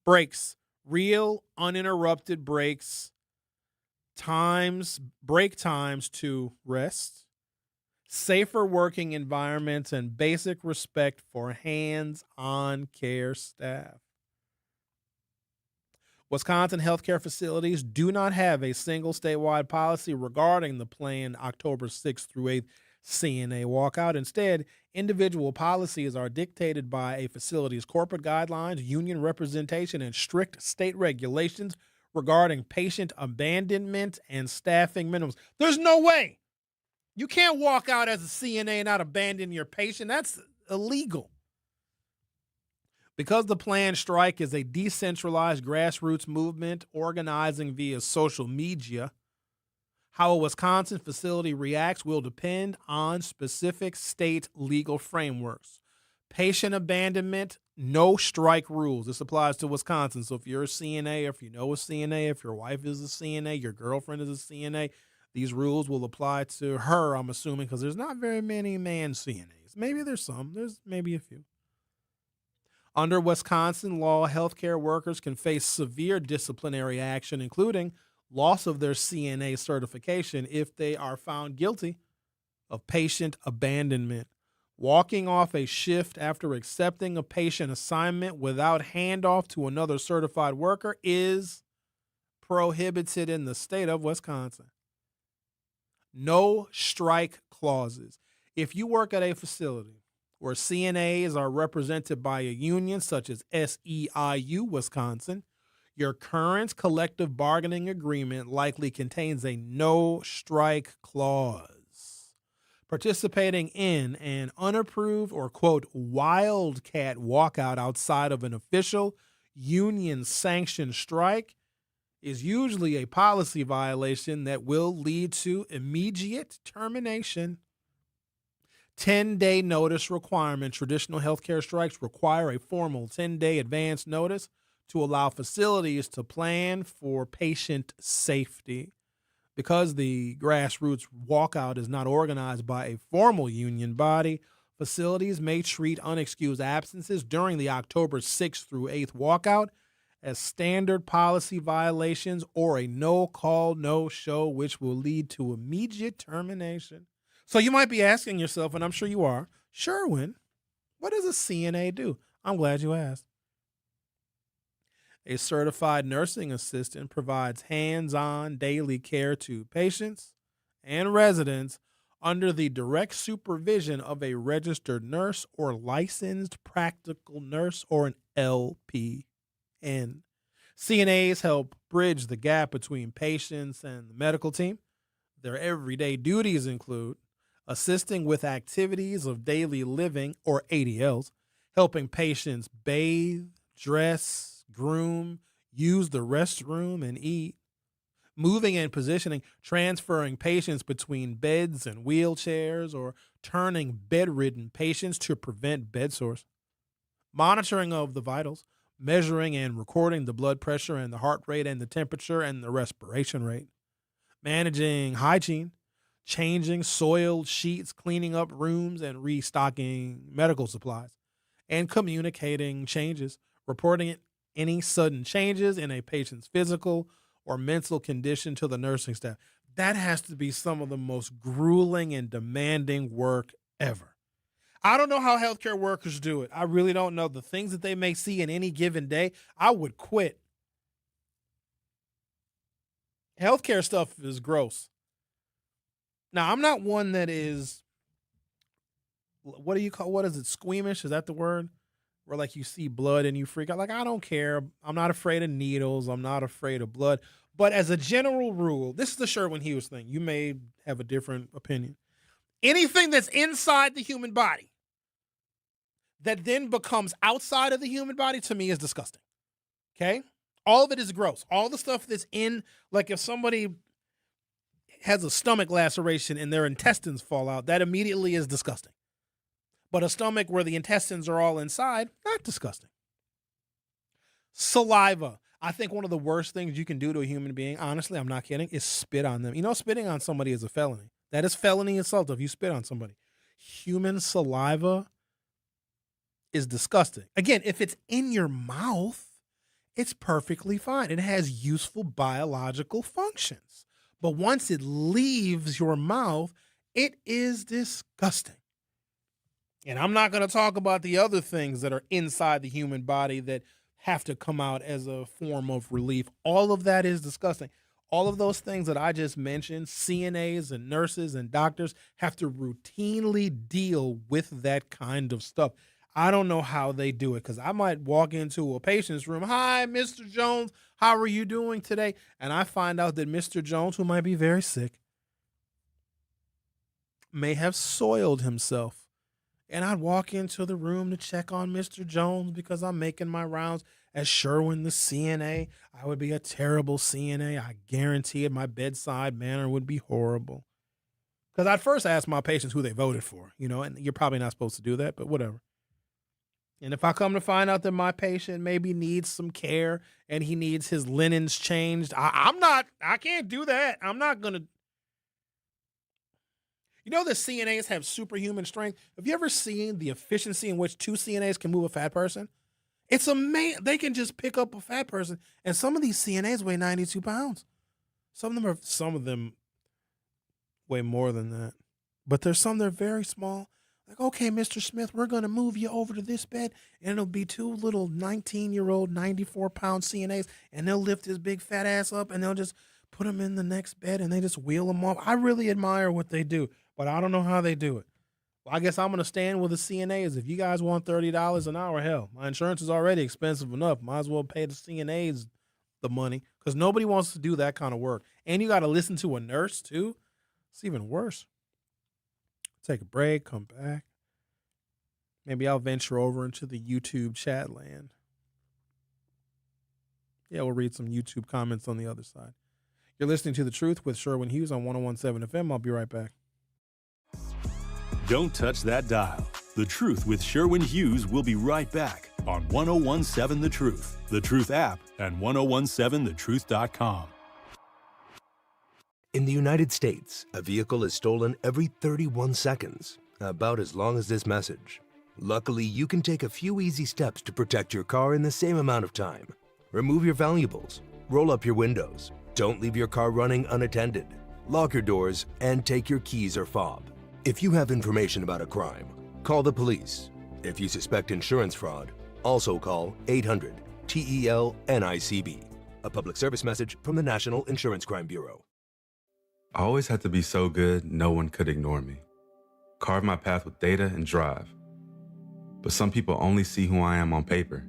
Breaks: real uninterrupted breaks. Break times to rest. Safer working environments and basic respect for hands-on care staff. Wisconsin healthcare facilities do not have a single statewide policy regarding the planned October 6th through 8th CNA walkout. Instead, individual policies are dictated by a facility's corporate guidelines, union representation, and strict state regulations regarding patient abandonment and staffing minimums. There's no way. You can't walk out as a CNA and not abandon your patient. That's illegal. Because the planned strike is a decentralized grassroots movement organizing via social media, how a Wisconsin facility reacts will depend on specific state legal frameworks. Patient abandonment, no strike rules. This applies to Wisconsin. So if you're a CNA, or if you know a CNA, if your wife is a CNA, your girlfriend is a CNA, these rules will apply to her, I'm assuming, because there's not very many man CNAs. Maybe there's some. There's maybe a few. Under Wisconsin law, healthcare workers can face severe disciplinary action, including loss of their CNA certification if they are found guilty of patient abandonment. Walking off a shift after accepting a patient assignment without handoff to another certified worker is prohibited in the state of Wisconsin. No strike clauses. If you work at a facility where CNAs are represented by a union such as SEIU Wisconsin, your current collective bargaining agreement likely contains a no strike clause. Participating in an unapproved or, quote, wildcat walkout outside of an official union-sanctioned strike is usually a policy violation that will lead to immediate termination. 10-day notice requirement. Traditional healthcare strikes require a formal 10-day advance notice to allow facilities to plan for patient safety. Because the grassroots walkout is not organized by a formal union body, facilities may treat unexcused absences during the October 6th through 8th walkout as standard policy violations or a no-call, no-show, which will lead to immediate termination. So you might be asking yourself, and I'm sure you are, Sherwin, what does a CNA do? I'm glad you asked. A certified nursing assistant provides hands-on daily care to patients and residents under the direct supervision of a registered nurse or licensed practical nurse or an LPN. CNAs help bridge the gap between patients and the medical team. Their everyday duties include assisting with activities of daily living, or ADLs, helping patients bathe, dress, groom, use the restroom, and eat, moving and positioning, transferring patients between beds and wheelchairs, or turning bedridden patients to prevent bed sores, monitoring of the vitals, measuring and recording the blood pressure and the heart rate and the temperature and the respiration rate, managing hygiene, changing soiled sheets, cleaning up rooms, and restocking medical supplies, and communicating changes, reporting any sudden changes in a patient's physical or mental condition to the nursing staff. That has to be some of the most grueling and demanding work ever. I don't know how healthcare workers do it. I really don't know. The things that they may see in any given day, I would quit. Healthcare stuff is gross. Now, I'm not one that is, what is it, squeamish? Is that the word? Where like you see blood and you freak out. Like, I don't care. I'm not afraid of needles. I'm not afraid of blood. But as a general rule, this is the Sherwin Hughes thing. You may have a different opinion. Anything that's inside the human body that then becomes outside of the human body, to me, is disgusting. Okay? All of it is gross. All the stuff that's in, like if somebody has a stomach laceration and their intestines fall out, that immediately is disgusting. But a stomach where the intestines are all inside, not disgusting. Saliva. I think one of the worst things you can do to a human being, honestly, I'm not kidding, is spit on them. You know, spitting on somebody is a felony. That is felony assault if you spit on somebody. Human saliva is disgusting. Again, if it's in your mouth, it's perfectly fine. It has useful biological functions. But once it leaves your mouth, it is disgusting. And I'm not going to talk about the other things that are inside the human body that have to come out as a form of relief. All of that is disgusting. All of those things that I just mentioned, CNAs and nurses and doctors have to routinely deal with that kind of stuff. I don't know how they do it, because I might walk into a patient's room. Hi, Mr. Jones. How are you doing today? And I find out that Mr. Jones, who might be very sick, may have soiled himself. And I'd walk into the room to check on Mr. Jones because I'm making my rounds as Sherwin, the CNA. I would be a terrible CNA. I guarantee it. My bedside manner would be horrible. Because I'd first ask my patients who they voted for, and you're probably not supposed to do that, but whatever. And if I come to find out that my patient maybe needs some care and he needs his linens changed, I can't do that. I'm not going to. You know that CNAs have superhuman strength? Have you ever seen the efficiency in which 2 CNAs can move a fat person? It's amazing. They can just pick up a fat person. And some of these CNAs weigh 92 pounds. Some of them weigh more than that. But there's some that are very small. Like, okay, Mr. Smith, we're going to move you over to this bed, and it'll be 2 little 19-year-old, 94-pound CNAs, and they'll lift his big fat ass up, and they'll just put him in the next bed, and they just wheel him off. I really admire what they do, but I don't know how they do it. Well, I guess I'm going to stand with the CNAs. If you guys want $30 an hour, hell, my insurance is already expensive enough. Might as well pay the CNAs the money, because nobody wants to do that kind of work. And you got to listen to a nurse, too. It's even worse. Take a break, come back. Maybe I'll venture over into the YouTube chat land. Yeah, we'll read some YouTube comments on the other side. You're listening to The Truth with Sherwin Hughes on 101.7 FM. I'll be right back. Don't touch that dial. The Truth with Sherwin Hughes will be right back on 101.7 The Truth, The Truth app, and 1017thetruth.com. In the United States, a vehicle is stolen every 31 seconds, about as long as this message. Luckily, you can take a few easy steps to protect your car in the same amount of time. Remove your valuables, roll up your windows, don't leave your car running unattended, lock your doors, and take your keys or fob. If you have information about a crime, call the police. If you suspect insurance fraud, also call 800-TEL-NICB. A public service message from the National Insurance Crime Bureau. I always had to be so good, no one could ignore me. Carve my path with data and drive. But some people only see who I am on paper.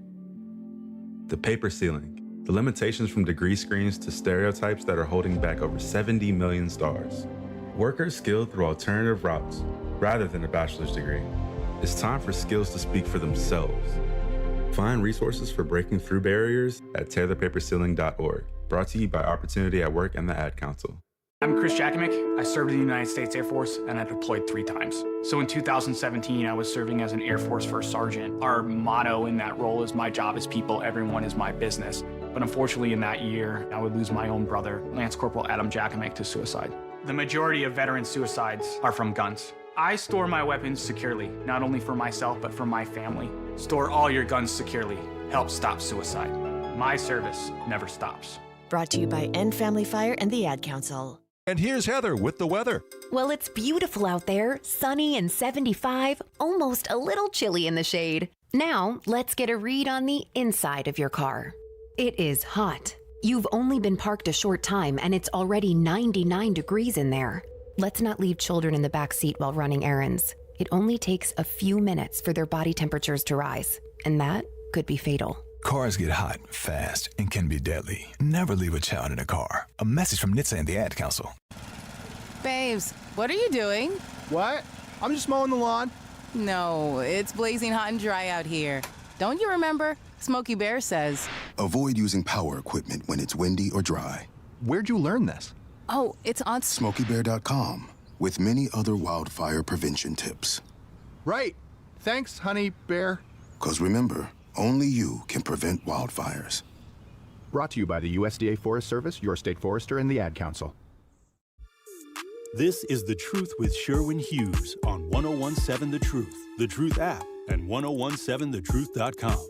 The paper ceiling, the limitations from degree screens to stereotypes that are holding back over 70 million stars. Workers skilled through alternative routes rather than a bachelor's degree. It's time for skills to speak for themselves. Find resources for breaking through barriers at tearthepaperceiling.org. Brought to you by Opportunity at Work and the Ad Council. I'm Chris Jakimick. I served in the United States Air Force and I deployed 3 times. So in 2017, I was serving as an Air Force First Sergeant. Our motto in that role is my job is people, everyone is my business. But unfortunately in that year, I would lose my own brother, Lance Corporal Adam Jakimick, to suicide. The majority of veteran suicides are from guns. I store my weapons securely, not only for myself, but for my family. Store all your guns securely. Help stop suicide. My service never stops. Brought to you by End Family Fire and the Ad Council. And here's Heather with the weather. Well, it's beautiful out there, sunny and 75, almost a little chilly in the shade. Now, let's get a read on the inside of your car. It is hot. You've only been parked a short time and it's already 99 degrees in there. Let's not leave children in the back seat while running errands. It only takes a few minutes for their body temperatures to rise, and that could be fatal. Cars get hot, fast, and can be deadly. Never leave a child in a car. A message from NHTSA and the Ad Council. Babes, what are you doing? What? I'm just mowing the lawn. No, it's blazing hot and dry out here. Don't you remember? Smokey Bear says. Avoid using power equipment when it's windy or dry. Where'd you learn this? Oh, it's on SmokeyBear.com with many other wildfire prevention tips. Right. Thanks, honey bear. 'Cause remember, only you can prevent wildfires. Brought to you by the USDA Forest Service, your state forester, and the Ad Council. This is The Truth with Sherwin Hughes on 1017 The Truth app, and 1017thetruth.com.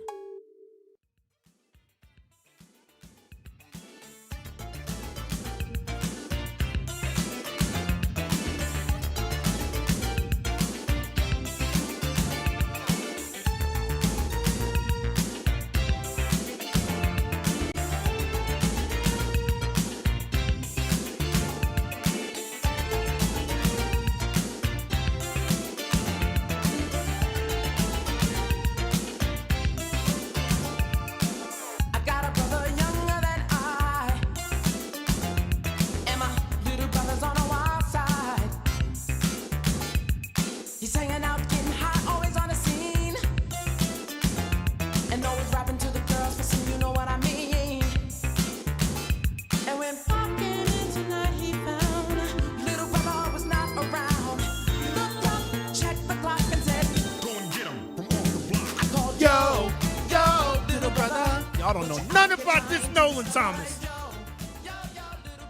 Y'all don't know nothing about this Nolan Thomas.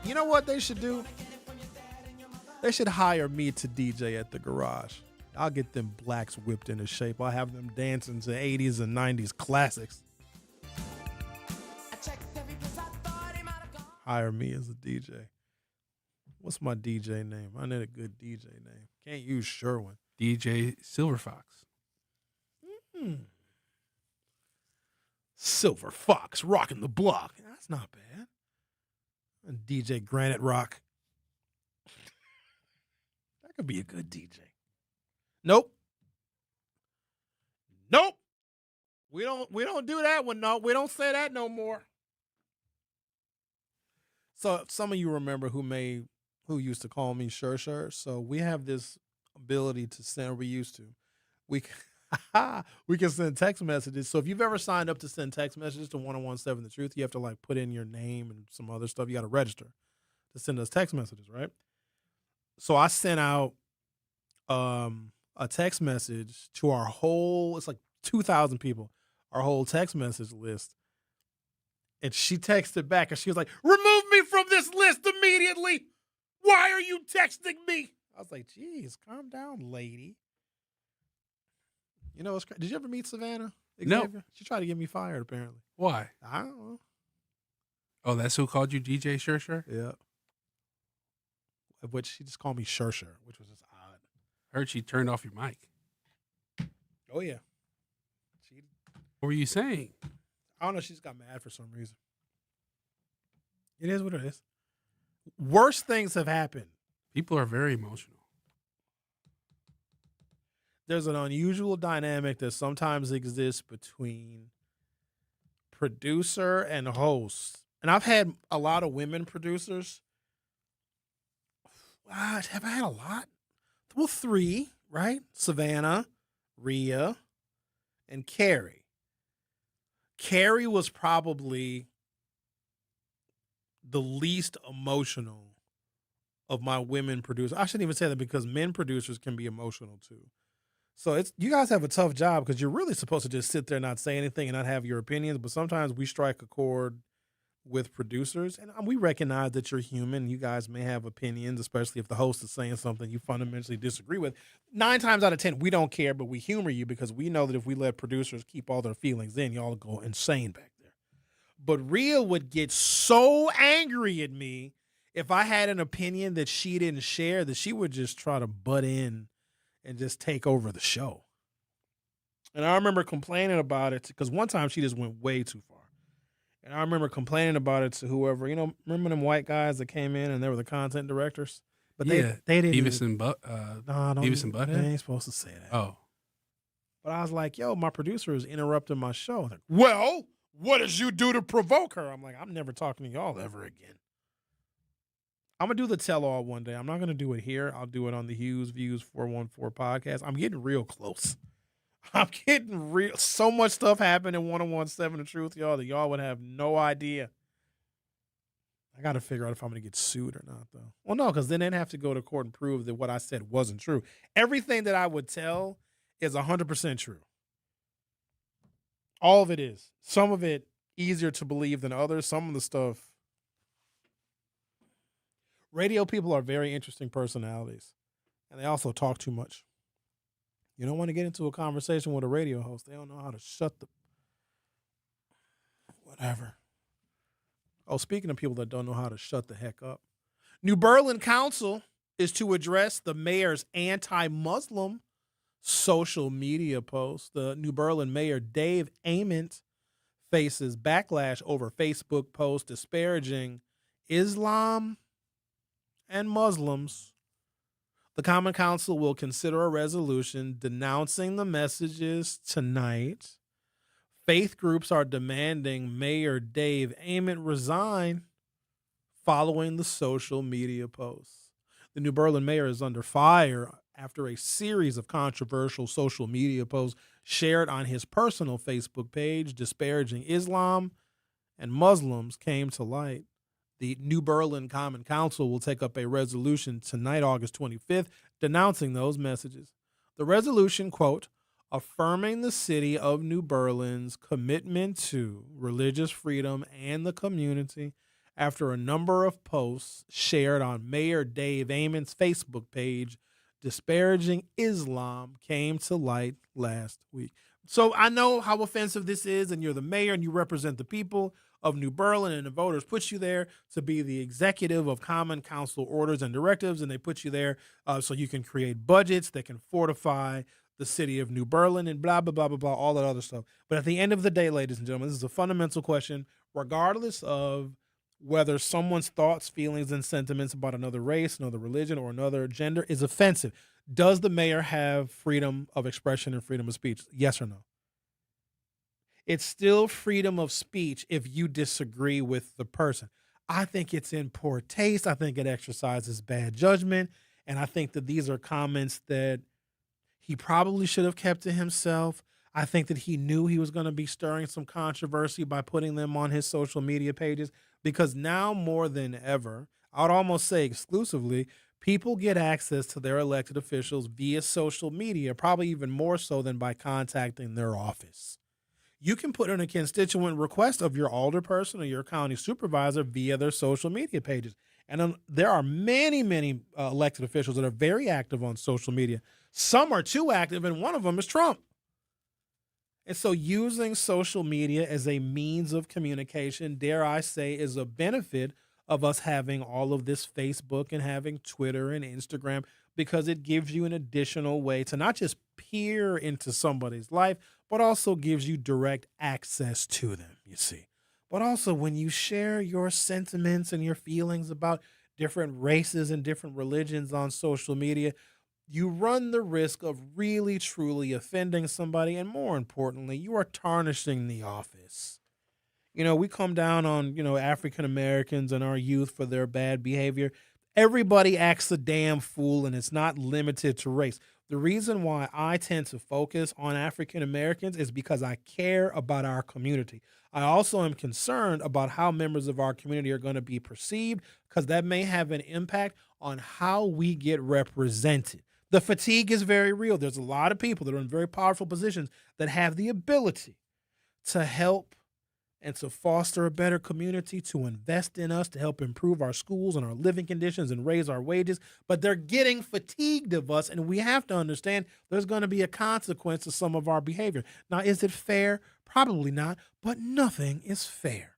You know what they should do? They should hire me to DJ at the garage. I'll get them blacks whipped into shape. I'll have them dancing to 80s and 90s classics. Hire me as a DJ. What's my DJ name? I need a good DJ name. Can't use Sherwin. DJ Silver Fox. Silver Fox rocking the block. That's not bad. And DJ Granite Rock. That could be a good DJ. Nope. We don't do that one. No, we don't say that no more. So some of you remember who used to call me Sher. So we have this ability to send. We used to. We can send text messages. So if you've ever signed up to send text messages to 1017 The Truth, you have to like put in your name and some other stuff. You got to register to send us text messages, right? So I sent out a text message to our whole, it's like 2,000 people, our whole text message list. And she texted back and she was like, remove me from this list immediately. Why are you texting me? I was like, geez, calm down, lady. You know, did you ever meet Savannah? Xavier? No. She tried to get me fired, apparently. Why? I don't know. Oh, that's who called you DJ Sher? Yeah. Which she just called me Sher, which was just odd. Heard she turned off your mic. Oh, yeah. What were you saying? I don't know. She just got mad for some reason. It is what it is. Worse things have happened. People are very emotional. There's an unusual dynamic that sometimes exists between producer and host. And I've had a lot of women producers. Have I had a lot? Well, 3, right? Savannah, Rhea, and Carrie. Carrie was probably the least emotional of my women producers. I shouldn't even say that because men producers can be emotional too. So you guys have a tough job because you're really supposed to just sit there and not say anything and not have your opinions. But sometimes we strike a chord with producers, and we recognize that you're human. You guys may have opinions, especially if the host is saying something you fundamentally disagree with. 9 times out of 10, we don't care, but we humor you because we know that if we let producers keep all their feelings in, y'all go insane back there. But Rhea would get so angry at me if I had an opinion that she didn't share that she would just try to butt in and just take over the show. And I remember complaining about it because one time she just went way too far. And I remember complaining about it to whoever, remember them white guys that came in and they were the content directors? But they didn't. Beavis and Butthead? They ain't supposed to say that. Oh. But I was like, yo, my producer is interrupting my show. Like, well, what did you do to provoke her? I'm like, I'm never talking to y'all ever again. I'm going to do the tell-all one day. I'm not going to do it here. I'll do it on the Hughes Views 414 podcast. I'm getting real close. I'm getting real. So much stuff happened in 1017 The Truth, y'all, that y'all would have no idea. I got to figure out if I'm going to get sued or not, though. Well, no, because then they'd have to go to court and prove that what I said wasn't true. Everything that I would tell is 100% true. All of it is. Some of it easier to believe than others. Some of the stuff. Radio people are very interesting personalities, and they also talk too much. You don't want to get into a conversation with a radio host. They don't know how to shut the... Whatever. Oh, speaking of people that don't know how to shut the heck up, New Berlin Council is to address the mayor's anti-Muslim social media posts. The New Berlin mayor, Dave Ament, faces backlash over Facebook posts disparaging Islam and Muslims. The Common Council will consider a resolution denouncing the messages tonight. Faith groups are demanding Mayor Dave Ament resign following the social media posts. The New Berlin mayor is under fire after a series of controversial social media posts shared on his personal Facebook page disparaging Islam and Muslims came to light. The New Berlin Common Council will take up a resolution tonight, August 25th, denouncing those messages. The resolution, quote, affirming the city of New Berlin's commitment to religious freedom and the community after a number of posts shared on Mayor Dave Ament's Facebook page disparaging Islam came to light last week. So I know how offensive this is, and you're the mayor and you represent the people of New Berlin, and the voters put you there to be the executive of Common Council orders and directives, and they put you there so you can create budgets that can fortify the city of New Berlin and blah, blah, blah, blah, blah, all that other stuff. But at the end of the day, ladies and gentlemen, this is a fundamental question, regardless of whether someone's thoughts, feelings, and sentiments about another race, another religion, or another gender is offensive. Does the mayor have freedom of expression and freedom of speech? Yes or no? It's still freedom of speech if you disagree with the person. I think it's in poor taste. I think it exercises bad judgment. And I think that these are comments that he probably should have kept to himself. I think that he knew he was going to be stirring some controversy by putting them on his social media pages, because now more than ever, I would almost say exclusively, people get access to their elected officials via social media, probably even more so than by contacting their office. You can put in a constituent request of your alderperson or your county supervisor via their social media pages. And there are many, many elected officials that are very active on social media. Some are too active, and one of them is Trump. And so using social media as a means of communication, dare I say, is a benefit of us having all of this Facebook and having Twitter and Instagram, because it gives you an additional way to not just peer into somebody's life, but also gives you direct access to them, you see. But also when you share your sentiments and your feelings about different races and different religions on social media, you run the risk of really, truly offending somebody. And more importantly, you are tarnishing the office. You know, we come down on, African Americans and our youth for their bad behavior. Everybody acts a damn fool, and it's not limited to race. The reason why I tend to focus on African Americans is because I care about our community. I also am concerned about how members of our community are going to be perceived because that may have an impact on how we get represented. The fatigue is very real. There's a lot of people that are in very powerful positions that have the ability to help and to foster a better community, to invest in us, to help improve our schools and our living conditions and raise our wages. But they're getting fatigued of us, and we have to understand there's going to be a consequence to some of our behavior. Now, is it fair? Probably not, but nothing is fair.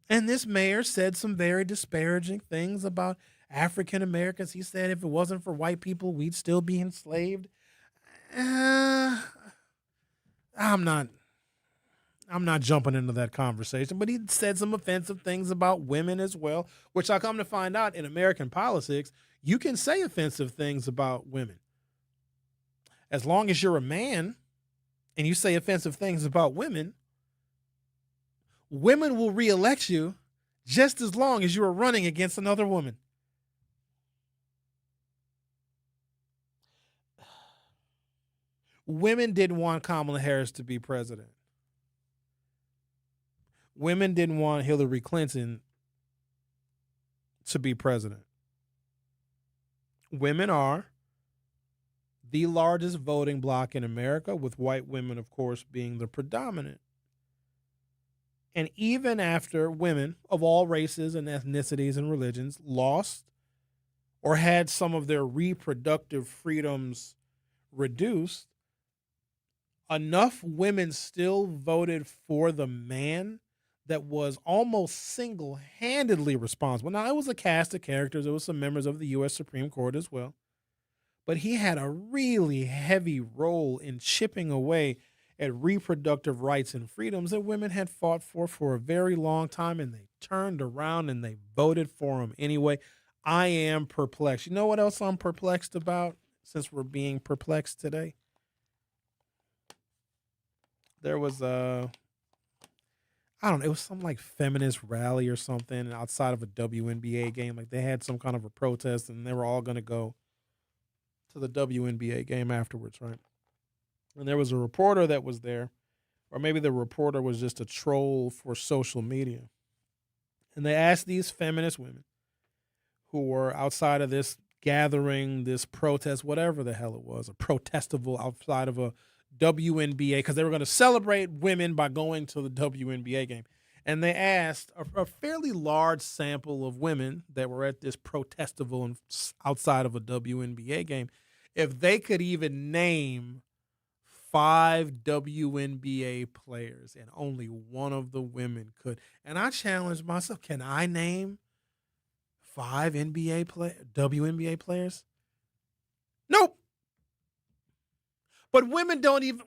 And this mayor said some very disparaging things about African Americans. He said if it wasn't for white people, we'd still be enslaved. I'm not jumping into that conversation, but he said some offensive things about women as well, which I come to find out in American politics, you can say offensive things about women. As long as you're a man and you say offensive things about women, women will reelect you just as long as you are running against another woman. Women didn't want Kamala Harris to be president. Women didn't want Hillary Clinton to be president. Women are the largest voting bloc in America, with white women, of course, being the predominant. And even after women of all races and ethnicities and religions lost or had some of their reproductive freedoms reduced, enough women still voted for the man that was almost single-handedly responsible. Now, it was a cast of characters. There was some members of the U.S. Supreme Court as well. But he had a really heavy role in chipping away at reproductive rights and freedoms that women had fought for a very long time, and they turned around and they voted for him anyway. I am perplexed. You know what else I'm perplexed about, since we're being perplexed today? There was it was some like feminist rally or something outside of a WNBA game. Like they had some kind of a protest and they were all going to go to the WNBA game afterwards, right? And there was a reporter that was there, or maybe the reporter was just a troll for social media. And they asked these feminist women who were outside of this gathering, this protest, whatever the hell it was, a protestival outside of a WNBA, because they were going to celebrate women by going to the WNBA game. And they asked a fairly large sample of women that were at this protestival outside of a WNBA game if they could even name 5 WNBA players, and only one of the women could. And I challenged myself, can I name 5 WNBA players? Nope. But women don't even.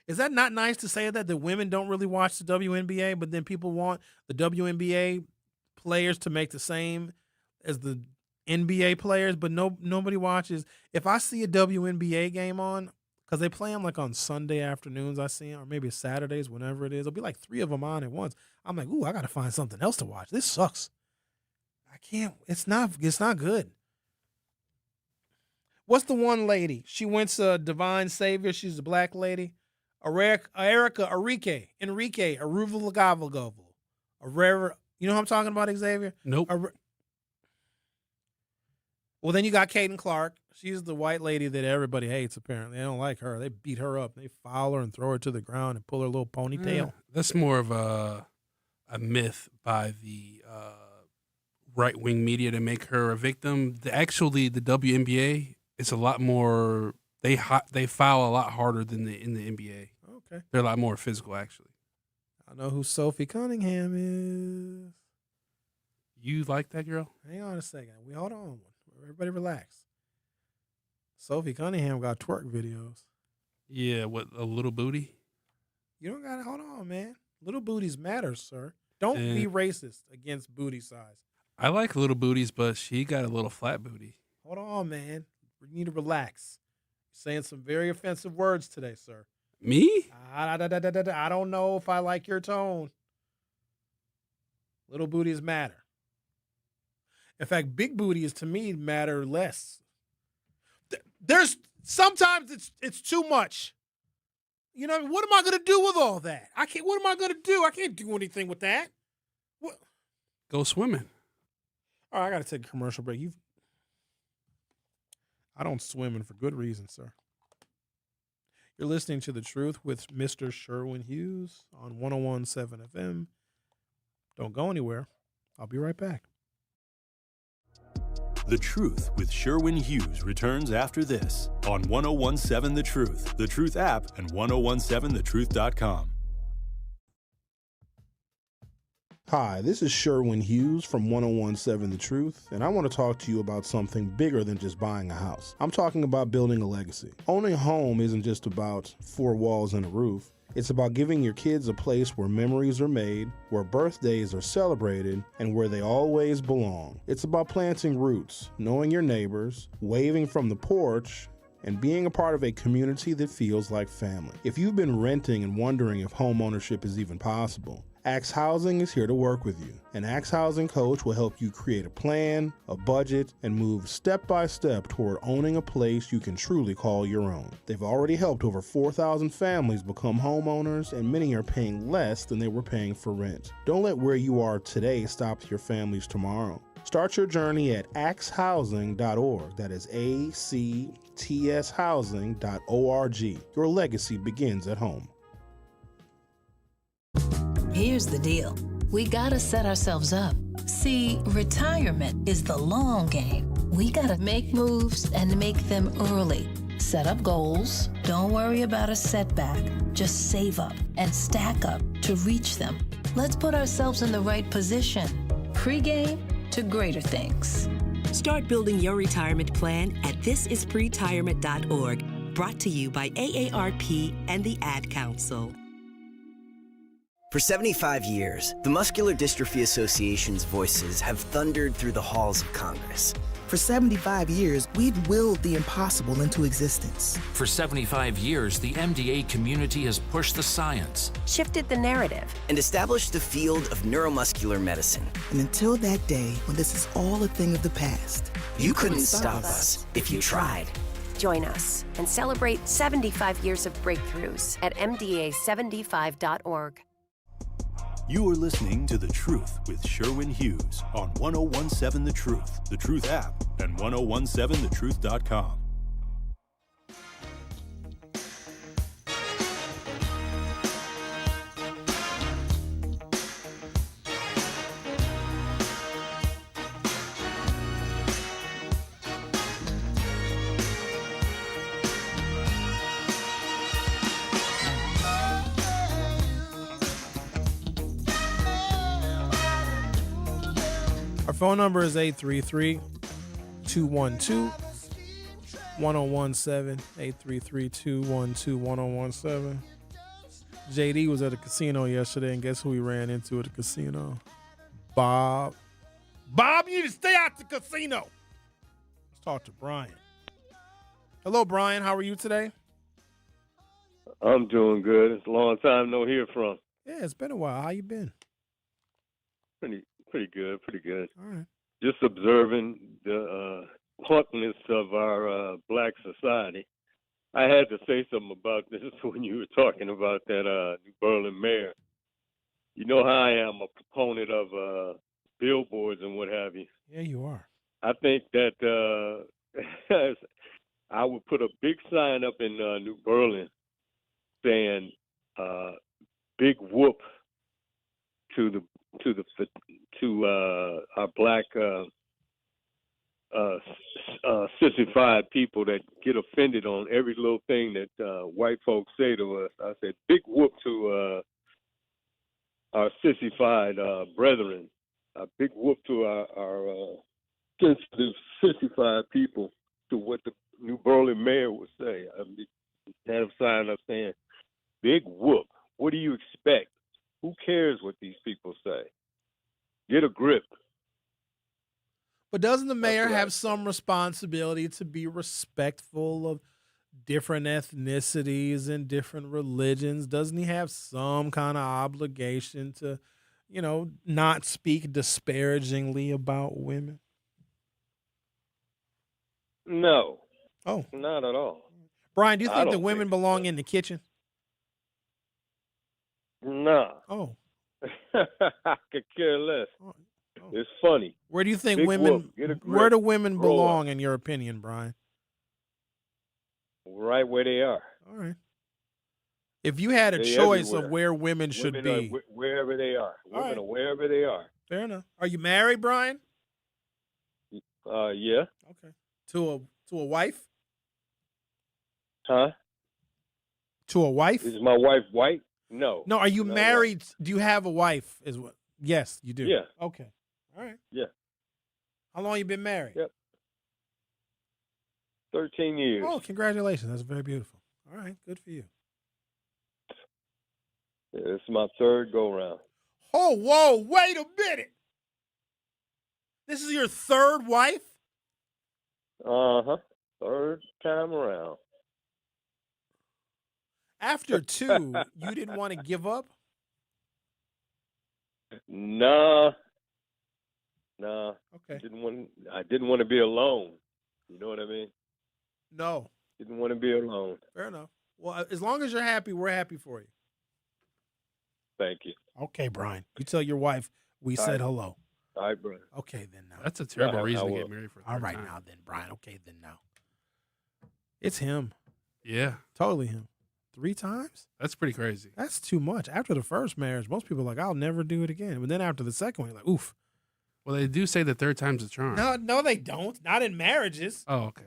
Is that not nice to say that women don't really watch the WNBA, but then people want the WNBA players to make the same as the NBA players, but nobody watches. If I see a WNBA game on, because they play them like on Sunday afternoons, I see them, or maybe Saturdays, whenever it is. There'll be like 3 of them on at once. I'm like, ooh, I got to find something else to watch. This sucks. I can't. It's not good. What's the one lady? She went to Divine Savior. She's a black lady. Enrique Aruvulagavogovo. You know who I'm talking about, Xavier? Nope. Well, then you got Kaden Clark. She's the white lady that everybody hates, apparently. They don't like her. They beat her up. They foul her and throw her to the ground and pull her little ponytail. That's more of a myth by the right-wing media to make her a victim. The WNBA is a lot more. They foul a lot harder than in the NBA. Okay. They're a lot more physical, actually. I know who Sophie Cunningham is. You like that girl? Hang on a second. Hold on. Everybody relax. Sophie Cunningham got twerk videos. Yeah, what, a little booty? You don't got to, hold on, man. Little booties matter, sir. Don't be racist against booty size. I like little booties, but she got a little flat booty. Hold on, man. We need to relax. You're saying some very offensive words today, sir. Me? I don't know if I like your tone. Little booties matter. In fact, big booties to me matter less. There's sometimes it's too much. You know, what am I going to do with all that? What am I going to do? I can't do anything with that. What? Go swimming. All right, I got to take a commercial break. I don't swim, and for good reason, sir. You're listening to The Truth with Mr. Sherwin Hughes on 101.7 FM. Don't go anywhere. I'll be right back. The Truth with Sherwin Hughes returns after this on 101.7 The Truth app, and 1017thetruth.com. Hi, this is Sherwin Hughes from 101.7 The Truth, and I want to talk to you about something bigger than just buying a house. I'm talking about building a legacy. Owning a home isn't just about four walls and a roof. It's about giving your kids a place where memories are made, where birthdays are celebrated, and where they always belong. It's about planting roots, knowing your neighbors, waving from the porch, and being a part of a community that feels like family. If you've been renting and wondering if home ownership is even possible, Axe Housing is here to work with you. An Axe Housing coach will help you create a plan, a budget, and move step by step toward owning a place you can truly call your own. They've already helped over 4,000 families become homeowners, and many are paying less than they were paying for rent. Don't let where you are today stop your family's tomorrow. Start your journey at axhousing.org. That is ACTS housing.org. Your legacy begins at home. Here's the deal. We gotta set ourselves up. See, retirement is the long game. We gotta make moves and make them early. Set up goals. Don't worry about a setback. Just save up and stack up to reach them. Let's put ourselves in the right position. Pre-game to greater things. Start building your retirement plan at thisispretirement.org. Brought to you by AARP and the Ad Council. For 75 years, the Muscular Dystrophy Association's voices have thundered through the halls of Congress. For 75 years, we've willed the impossible into existence. For 75 years, the MDA community has pushed the science, shifted the narrative, and established the field of neuromuscular medicine. And until that day when this is all a thing of the past, you couldn't stop us if you tried. Join us and celebrate 75 years of breakthroughs at MDA75.org. You are listening to The Truth with Sherwin Hughes on 101.7 The Truth app, and 1017thetruth.com. Our phone number is 833-212-1017, 833-212-1017. JD was at a casino yesterday, and guess who we ran into at the casino? Bob. Bob, you need to stay out the casino. Let's talk to Brian. Hello, Brian. How are you today? I'm doing good. It's a long time no hear from. Yeah, it's been a while. How you been? Pretty good. All right. Just observing the plumpness of our black society. I had to say something about this when you were talking about that New Berlin mayor. You know how I am a proponent of billboards and what have you. Yeah, you are. I think that I would put a big sign up in New Berlin saying "Big Whoop" to our black sissified people that get offended on every little thing that white folks say to us. I said, "Big whoop" to our sissified brethren. A big whoop to our sensitive sissified people to what the New Berlin mayor would say. Had a sign up saying, "Big whoop. What do you expect? Who cares what these people say? Get a grip." But doesn't the mayor have some responsibility to be respectful of different ethnicities and different religions? Doesn't he have some kind of obligation to, not speak disparagingly about women? No. Oh. Not at all. Brian, do you I think the don't women think belong in the kitchen? No. Oh. I could care less. It's funny. Where do you think Big women? whoop. Get a grip. Where do women Grow belong, up. in your opinion, Brian? Right where they are. All right. If you had a They choice everywhere. of where women should Women be, are wherever they are. All Women right. are wherever they are. fair enough. Are you married, Brian? Yeah. Okay. To a wife? Huh? To a wife? Is my wife white? No. No. Are you Not married? Do you have a wife? Is what? Yes, you do. Yeah. Okay. All right. Yeah. How long you been married? Yep. 13 years. Oh, congratulations. That's very beautiful. All right. Good for you. Yeah, this is my third go round. Oh, whoa. Wait a minute. This is your third wife? Uh-huh. Third time around. After two, you didn't want to give up? Nah. Okay. I didn't want to be alone. You know what I mean? No. Didn't want to be alone. Fair enough. Well, as long as you're happy, we're happy for you. Thank you. Okay, Brian. You tell your wife we All said right. hello. All right, brother. Okay, then now. That's a terrible I reason to will. get married for. All right, now then, Brian. Okay, then now. It's him. Yeah, Totally him. 3 times? that's pretty crazy. That's too much. After the first marriage, most people are like, I'll never do it again. But then after the second one, you're like, oof. Well, they do say the third time's a charm. No, they don't. Not in marriages. Oh, okay.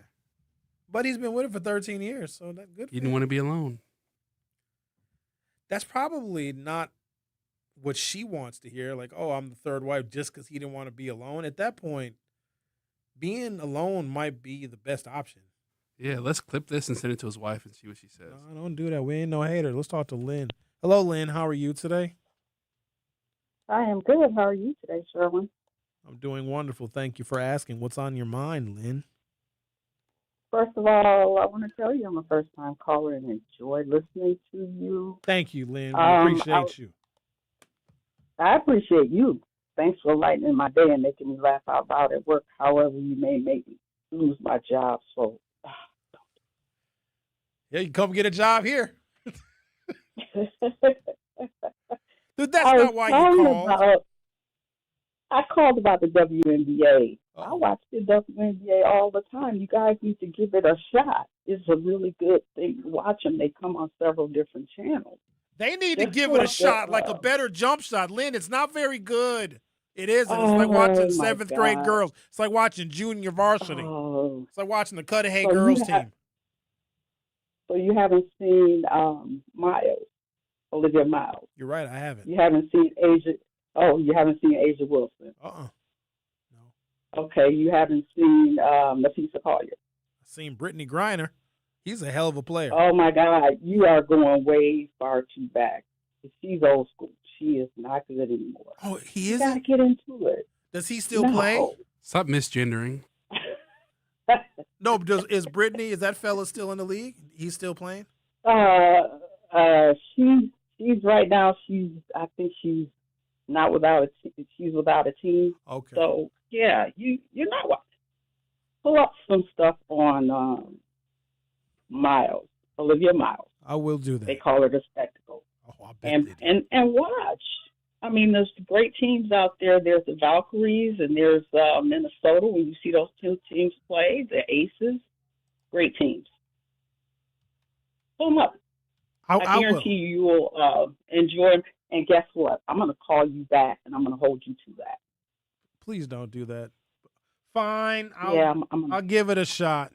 But he's been with her for 13 years, so that's good for You didn't him. want to be alone. That's probably not what she wants to hear. Like, oh, I'm the third wife just because he didn't want to be alone. At that point, being alone might be the best option. Yeah, let's clip this and send it to his wife and see what she says. No, don't do that. We ain't no hater. Let's talk to Lynn. Hello, Lynn. How are you today? I am good. How are you today, Sherwin? I'm doing wonderful. Thank you for asking. What's on your mind, Lynn? First of all, I want to tell you I'm a first-time caller and enjoy listening to you. Thank you, Lynn. I appreciate you. I appreciate you. Thanks for lightening my day and making me laugh out loud at work, however you may make me lose my job. So, Yeah, you come get a job here. Dude, that's I not was why calling you called. I called about the WNBA. I watch the WNBA all the time. You guys need to give it a shot. It's a really good thing to watch them. They come on several different channels. They need to Just give pull it a up shot, the, like a better jump shot. Lynn, it's not very good. It isn't. It's like watching Oh, my 7th grade God. girls. It's like watching junior varsity. Oh. It's like watching the Cudahy So you girls have- team. So you haven't seen Miles, Olivia Miles. You're right. I haven't. You haven't seen Asia. Oh, you haven't seen Asia Wilson. Okay, you haven't seen Nafisa Collier. I've seen Brittany Griner. He's a hell of a player. Oh my God, you are going way far too back. She's old school. She is not good anymore. Oh, he You isn't? gotta get into it. Does he still No. play? Stop misgendering. No, but is Brittany, is that fella still in the league? He's still playing? She's right now. I think she's not without she's without a team. Okay. So yeah, you're not watching. Pull up some stuff on Miles, Olivia Miles. I will do that. They call it a spectacle. Oh, I bet and watch. I mean, there's great teams out there. There's the Valkyries and there's Minnesota. When you see those two teams play, the Aces, great teams. Pull them up. I will. guarantee you will enjoy them. And guess what? I'm going to call you back, and I'm going to hold you to that. Please don't do that. Fine. I'll give it a shot.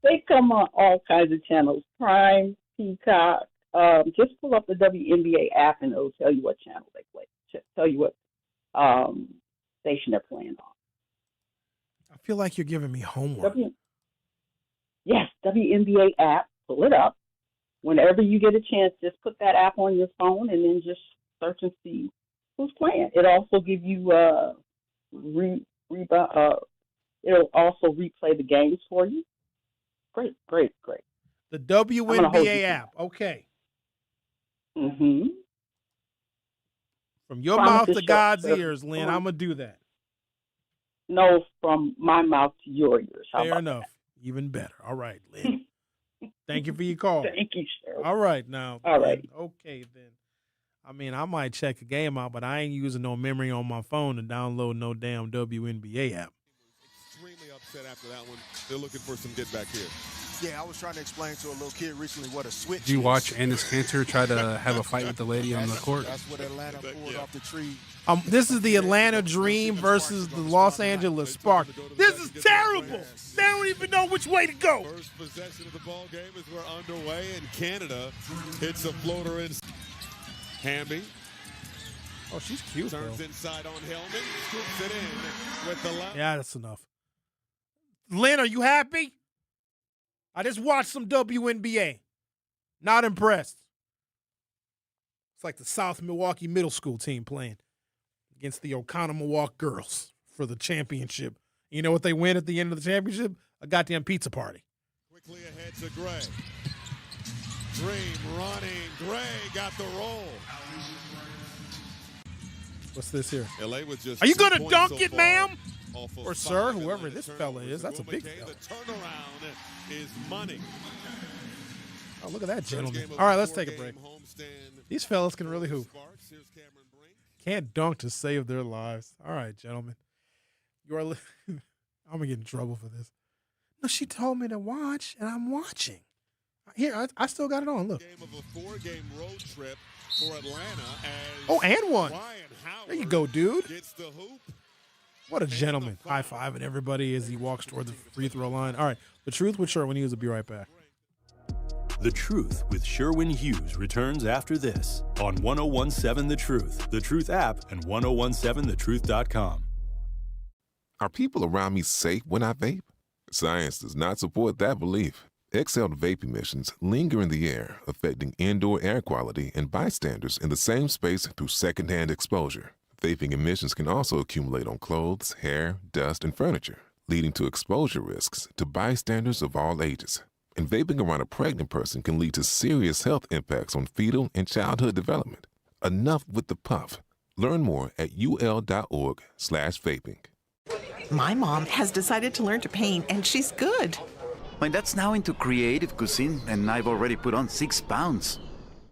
They come on all kinds of channels. Prime, Peacock. Just pull up the WNBA app, and it'll tell you what channel they play. Tell you what station they're playing on. I feel like you're giving me homework. Yes, WNBA app. Pull it up. Whenever you get a chance, just put that app on your phone and then just search and see who's playing. It also give you it'll also replay the games for you. Great. The WNBA app. Okay. Mm-hmm. From your Promise mouth to to show- God's show- ears, Lynn, I'm going to do that. know from my mouth to your ears. How Fair about enough. Even better. All right, Lynn. Thank you for your call. Thank you, sir. All right, now. All right. Okay, then. I mean, I might check a game out, but I ain't using no memory on my phone to download no damn WNBA app. Extremely upset after that one. They're looking for some get back here. Yeah, I was trying to explain to a little kid recently what a switch Did you watch Andis Cantor try to have a fight with the lady on the court? That's what Atlanta pulled off the tree. This is the Atlanta Dream versus the Los Angeles Spark. This is terrible. They don't even know which way to go. First possession of the ball game as we're underway, and Canada hits a floater in. Hamby. Oh, she's cute, Turns though. inside on Hillman, scoops it in with the left. Yeah, that's enough. Lynn, are you happy? I just watched some WNBA. Not impressed. It's like the South Milwaukee Middle School team playing against the Oconomowoc girls for the championship. You know what they win at the end of the championship? A goddamn pizza party. Quickly ahead to Gray. Dream running. Gray got the roll. What's this here? LA was just Are you going to 2 dunk points so it, ma'am? off of Or 5, sir, and whoever then this the fella turnover is. That's a for big McKay. fella. The turnaround is money. Oh, look at that gentleman. All right, let's take a break. These fellas can really hoop. Can't dunk to save their lives. All right, gentlemen. You are. I'm going to get in trouble for this. No, she told me to watch, and I'm watching. Here, I still got it on. Look. Game of a 4-game road trip for Atlanta as Oh, and one. Ryan Howard There you go, dude. gets the hoop. What a gentleman. High-fiving everybody as he walks toward the free throw line. All right, The Truth with Sherwin Hughes will be right back. The Truth with Sherwin Hughes returns after this on 1017 The Truth app, and 1017thetruth.com. Are people around me safe when I vape? Science does not support that belief. Exhaled vape emissions linger in the air, affecting indoor air quality and bystanders in the same space through secondhand exposure. Vaping emissions can also accumulate on clothes, hair, dust, and furniture, leading to exposure risks to bystanders of all ages. And vaping around a pregnant person can lead to serious health impacts on fetal and childhood development. Enough with the puff. Learn more at ul.org/vaping. My mom has decided to learn to paint, and she's good. My dad's now into creative cuisine, and I've already put on 6 pounds.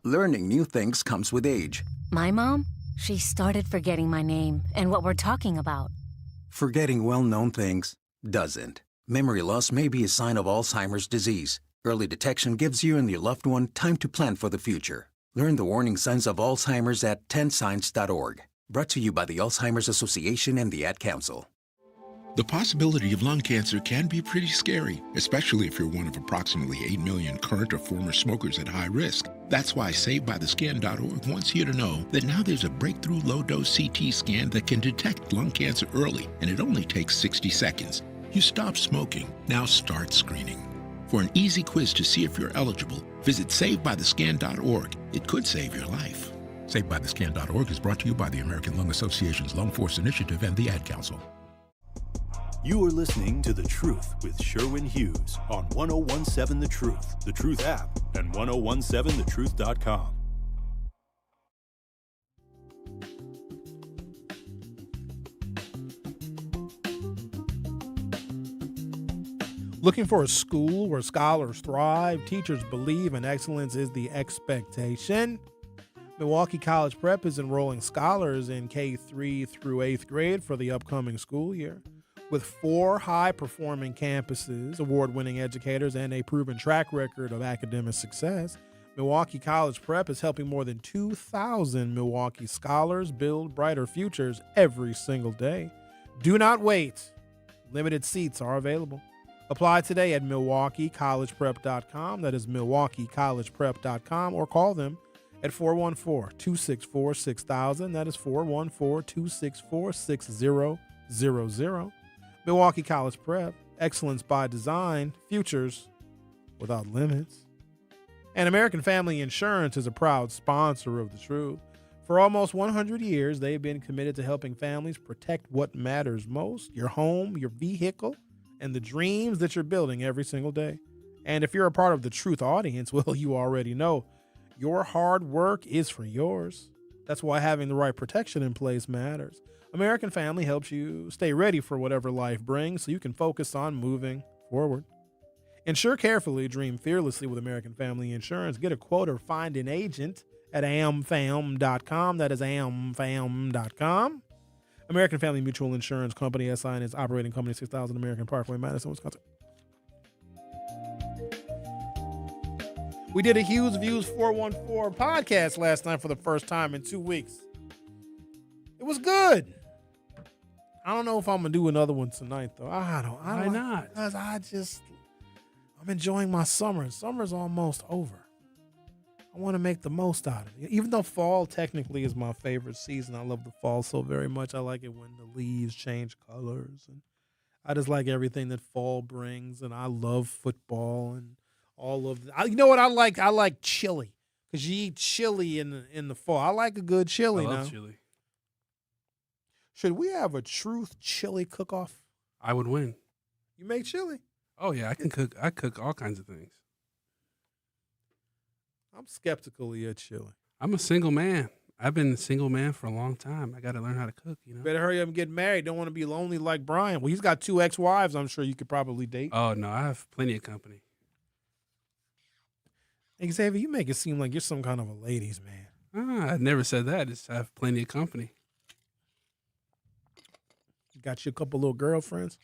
Learning new things comes with age. My mom, she started forgetting my name and what we're talking about. Forgetting well-known things doesn't. Memory loss may be a sign of Alzheimer's disease. Early detection gives you and your loved one time to plan for the future. Learn the warning signs of Alzheimer's at 10signs.org. Brought to you by the Alzheimer's Association and the Ad Council. The possibility of lung cancer can be pretty scary, especially if you're one of approximately 8 million current or former smokers at high risk. That's why SaveByTheScan.org wants you to know that now there's a breakthrough low-dose CT scan that can detect lung cancer early, and it only takes 60 seconds. You stop smoking, now start screening. For an easy quiz to see if you're eligible, visit SaveByTheScan.org. It could save your life. SaveByTheScan.org is brought to you by the American Lung Association's Lung Force Initiative and the Ad Council. You are listening to The Truth with Sherwin Hughes on 1017 The Truth app, and 1017thetruth.com. Looking for a school where scholars thrive, teachers believe, and excellence is the expectation? Milwaukee College Prep is enrolling scholars in K-3 through 8th grade for the upcoming school year. With 4 high-performing campuses, award-winning educators, and a proven track record of academic success, Milwaukee College Prep is helping more than 2,000 Milwaukee scholars build brighter futures every single day. Do not wait. Limited seats are available. Apply today at MilwaukeeCollegePrep.com. That is MilwaukeeCollegePrep.com, or call them at 414-264-6000. That is 414-264-6000. Milwaukee College Prep, excellence by design, futures without limits. And American Family Insurance is a proud sponsor of The Truth. For almost 100 years, they've been committed to helping families protect what matters most, your home, your vehicle, and the dreams that you're building every single day. And if you're a part of the Truth audience, well, you already know your hard work is for yours. That's why having the right protection in place matters. American Family helps you stay ready for whatever life brings so you can focus on moving forward. Insure carefully, dream fearlessly with American Family Insurance. Get a quote or find an agent at amfam.com. That is amfam.com. American Family Mutual Insurance Company, SI, and its operating company, 6000 American Parkway, Madison, Wisconsin. We did a Hughes Views 414 podcast last night for the first time in 2 weeks. It was good. I don't know if I'm going to do another one tonight, though. Why not? Because I'm enjoying my summer. Summer's almost over. I want to make the most out of it. Even though fall technically is my favorite season, I love the fall so very much. I like it when the leaves change colors. And I just like everything that fall brings. And I love football and all of that. You know what I like? I like chili. Because you eat chili in the fall. I like a good chili now. I love chili. Should we have a truth chili cook-off? I would win. You make chili? Oh, yeah. I can cook. I cook all kinds of things. I'm skeptical of your chili. I'm a single man. I've been a single man for a long time. I got to learn how to cook, you know. Better hurry up and get married. Don't want to be lonely like Brian. Well, he's got 2 ex-wives I'm sure you could probably date. Oh, no. I have plenty of company. Xavier, you make it seem like you're some kind of a ladies' man. I never said that. Just have plenty of company. Got you a couple little girlfriends?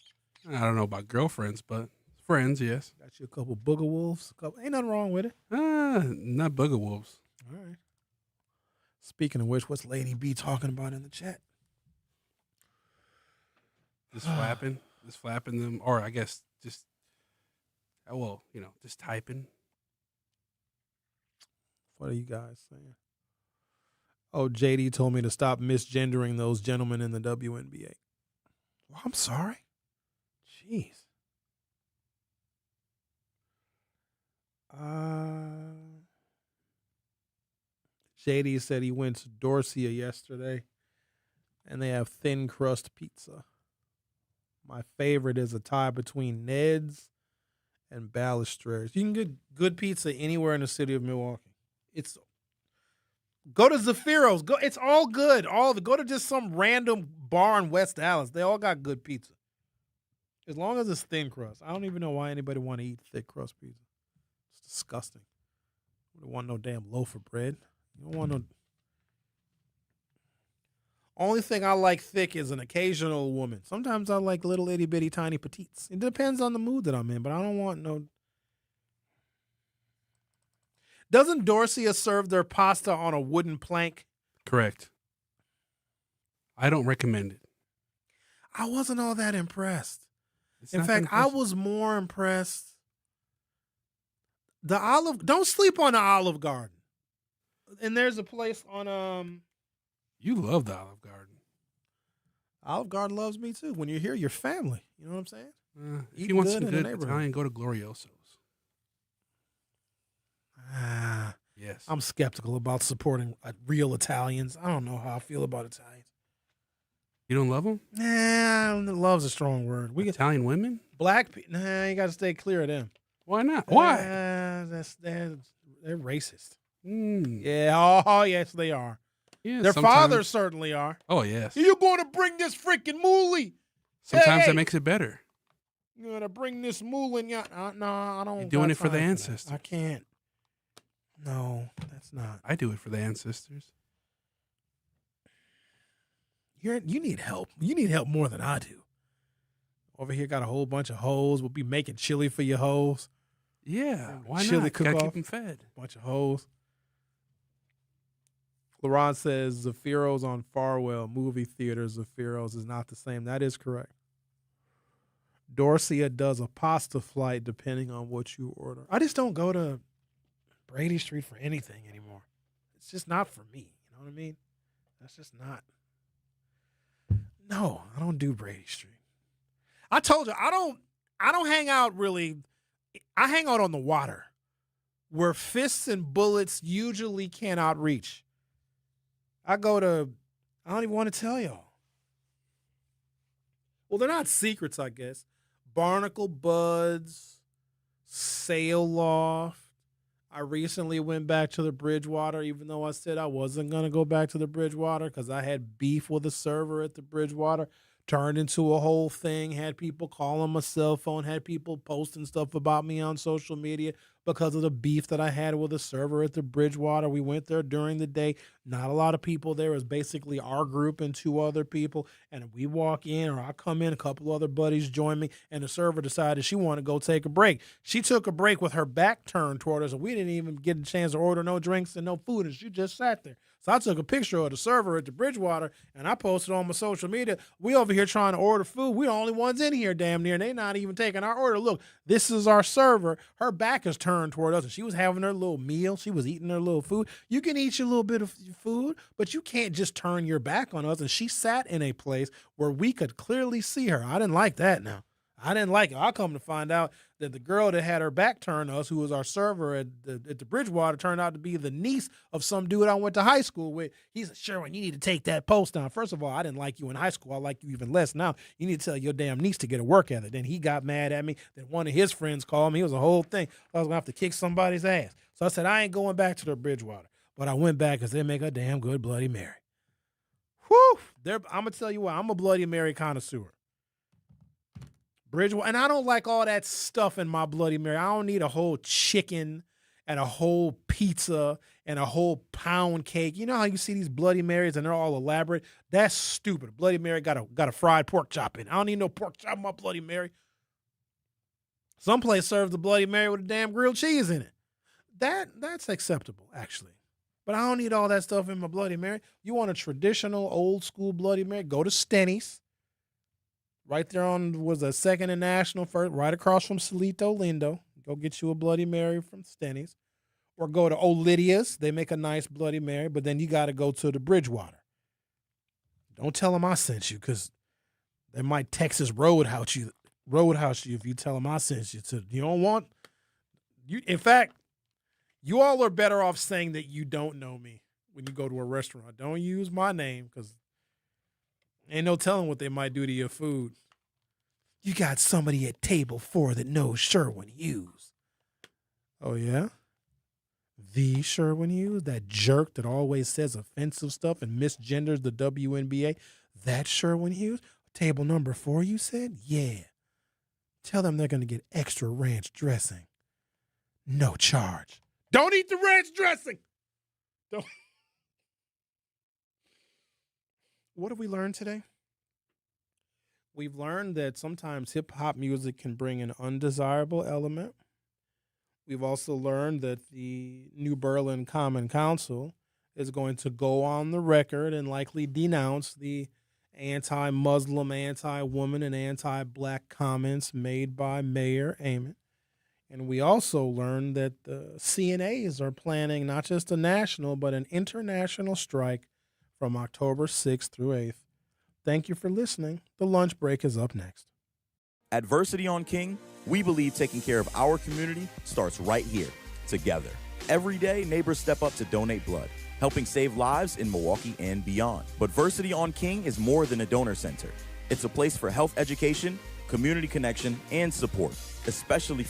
I don't know about girlfriends, but friends, yes. Got you a couple booger wolves? Ain't nothing wrong with it. Not booger wolves. All right. Speaking of which, what's Lady B talking about in the chat? Just flapping them, or I guess just typing. What are you guys saying? Oh, JD told me to stop misgendering those gentlemen in the WNBA. Well, I'm sorry. Jeez. JD said he went to Dorsia yesterday, and they have thin crust pizza. My favorite is a tie between Ned's and Balustrades. You can get good pizza anywhere in the city of Milwaukee. Go to Zephyro's. It's all good. Go to just some random bar in West Dallas. They all got good pizza. As long as it's thin crust. I don't even know why anybody want to eat thick crust pizza. It's disgusting. You don't want no damn loaf of bread. You don't want no. Only thing I like thick is an occasional woman. Sometimes I like little itty bitty tiny petites. It depends on the mood that I'm in, but I don't want no. Doesn't Dorsia serve their pasta on a wooden plank? Correct. I don't recommend it. I wasn't all that impressed. In fact, I was more impressed. Don't sleep on the Olive Garden. And there's a place on You love the Olive Garden. Olive Garden loves me too. When you're here, you're family. You know what I'm saying? If you want some good Italian, go to Glorioso's. Yes. I'm skeptical about supporting real Italians. I don't know how I feel about Italians. You don't love them? Nah, love's a strong word. Italian women? Black people? Nah, you got to stay clear of them. Why not? Why? They're racist. Mm. Yeah. Oh, yes, they are. Yeah, their fathers certainly are. Oh, yes. You're going to bring this freaking moolie. Sometimes that makes it better. You're going to bring this moolie. No, I don't. You're doing it for the ancestors. I can't. No, that's not. I do it for the ancestors. You need help. You need help more than I do. Over here, got a whole bunch of hoes. We'll be making chili for your hoes. Yeah, why chili not? Cook-off. Gotta keep them fed. Bunch of hoes. LaRon says Zephyro's on Farwell movie theater. Zephyro's is not the same. That is correct. Dorsia does a pasta flight depending on what you order. I just don't go to Brady Street for anything anymore. It's just not for me. You know what I mean? That's just not. No, I don't do Brady Street. I told you, I don't hang out really. I hang out on the water where fists and bullets usually cannot reach. I don't even want to tell y'all. Well, they're not secrets, I guess. Barnacle Buds, Sail Loft. I recently went back to the Bridgewater, even though I said I wasn't going to go back to the Bridgewater because I had beef with a server at the Bridgewater. Turned into a whole thing, had people calling my cell phone, had people posting stuff about me on social media because of the beef that I had with a server at the Bridgewater. We went there during the day. Not a lot of people there. It was basically our group and 2 other people. And we walk in, or I come in, a couple other buddies join me, and the server decided she wanted to go take a break. She took a break with her back turned toward us, and we didn't even get a chance to order no drinks and no food, and she just sat there. So I took a picture of the server at the Bridgewater, and I posted on my social media. We over here trying to order food. We're the only ones in here damn near, and they not even taking our order. Look, this is our server. Her back is turned toward us, and she was having her little meal. She was eating her little food. You can eat your little bit of food, but you can't just turn your back on us. And she sat in a place where we could clearly see her. I didn't like that now. I didn't like it. I come to find out that the girl that had her back turned to us, who was our server at the Bridgewater, turned out to be the niece of some dude I went to high school with. He said, Sherwin, you need to take that post down. First of all, I didn't like you in high school. I like you even less now. You need to tell your damn niece to get a work ethic. Then he got mad at me. Then one of his friends called me. It was a whole thing. I was going to have to kick somebody's ass. So I said, I ain't going back to the Bridgewater. But I went back because they make a damn good Bloody Mary. Whew. I'm going to tell you what, I'm a Bloody Mary connoisseur. Bridgewater, and I don't like all that stuff in my Bloody Mary. I don't need a whole chicken and a whole pizza and a whole pound cake. You know how you see these Bloody Marys and they're all elaborate? That's stupid. Bloody Mary got a fried pork chop in. I don't need no pork chop in my Bloody Mary. Some place serves the Bloody Mary with a damn grilled cheese in it. That's acceptable, actually. But I don't need all that stuff in my Bloody Mary. You want a traditional, old-school Bloody Mary? Go to Stenny's. Right there on, was a 2nd and National, first, right across from Salito Lindo. Go get you a Bloody Mary from Stenny's. Or go to Olidia's. They make a nice Bloody Mary, but then you got to go to the Bridgewater. Don't tell them I sent you, because they might Texas roadhouse you if you tell them I sent you. You don't want, in fact, you all are better off saying that you don't know me when you go to a restaurant. Don't use my name, because ain't no telling what they might do to your food. You got somebody at table 4 that knows Sherwin Hughes. Oh, yeah? The Sherwin Hughes? That jerk that always says offensive stuff and misgenders the WNBA? That Sherwin Hughes? Table number 4, you said? Yeah. Tell them they're going to get extra ranch dressing. No charge. Don't eat the ranch dressing! Don't. What have we learned today? We've learned that sometimes hip-hop music can bring an undesirable element. We've also learned that the New Berlin Common Council is going to go on the record and likely denounce the anti-Muslim, anti-woman, and anti-black comments made by Mayor Amon. And we also learned that the CNAs are planning not just a national, but an international strike from October 6th through 8th. Thank you for listening. The lunch break is up next. At Versity on King, we believe taking care of our community starts right here, together. Every day, neighbors step up to donate blood, helping save lives in Milwaukee and beyond. But Versity on King is more than a donor center. It's a place for health education, community connection, and support, especially for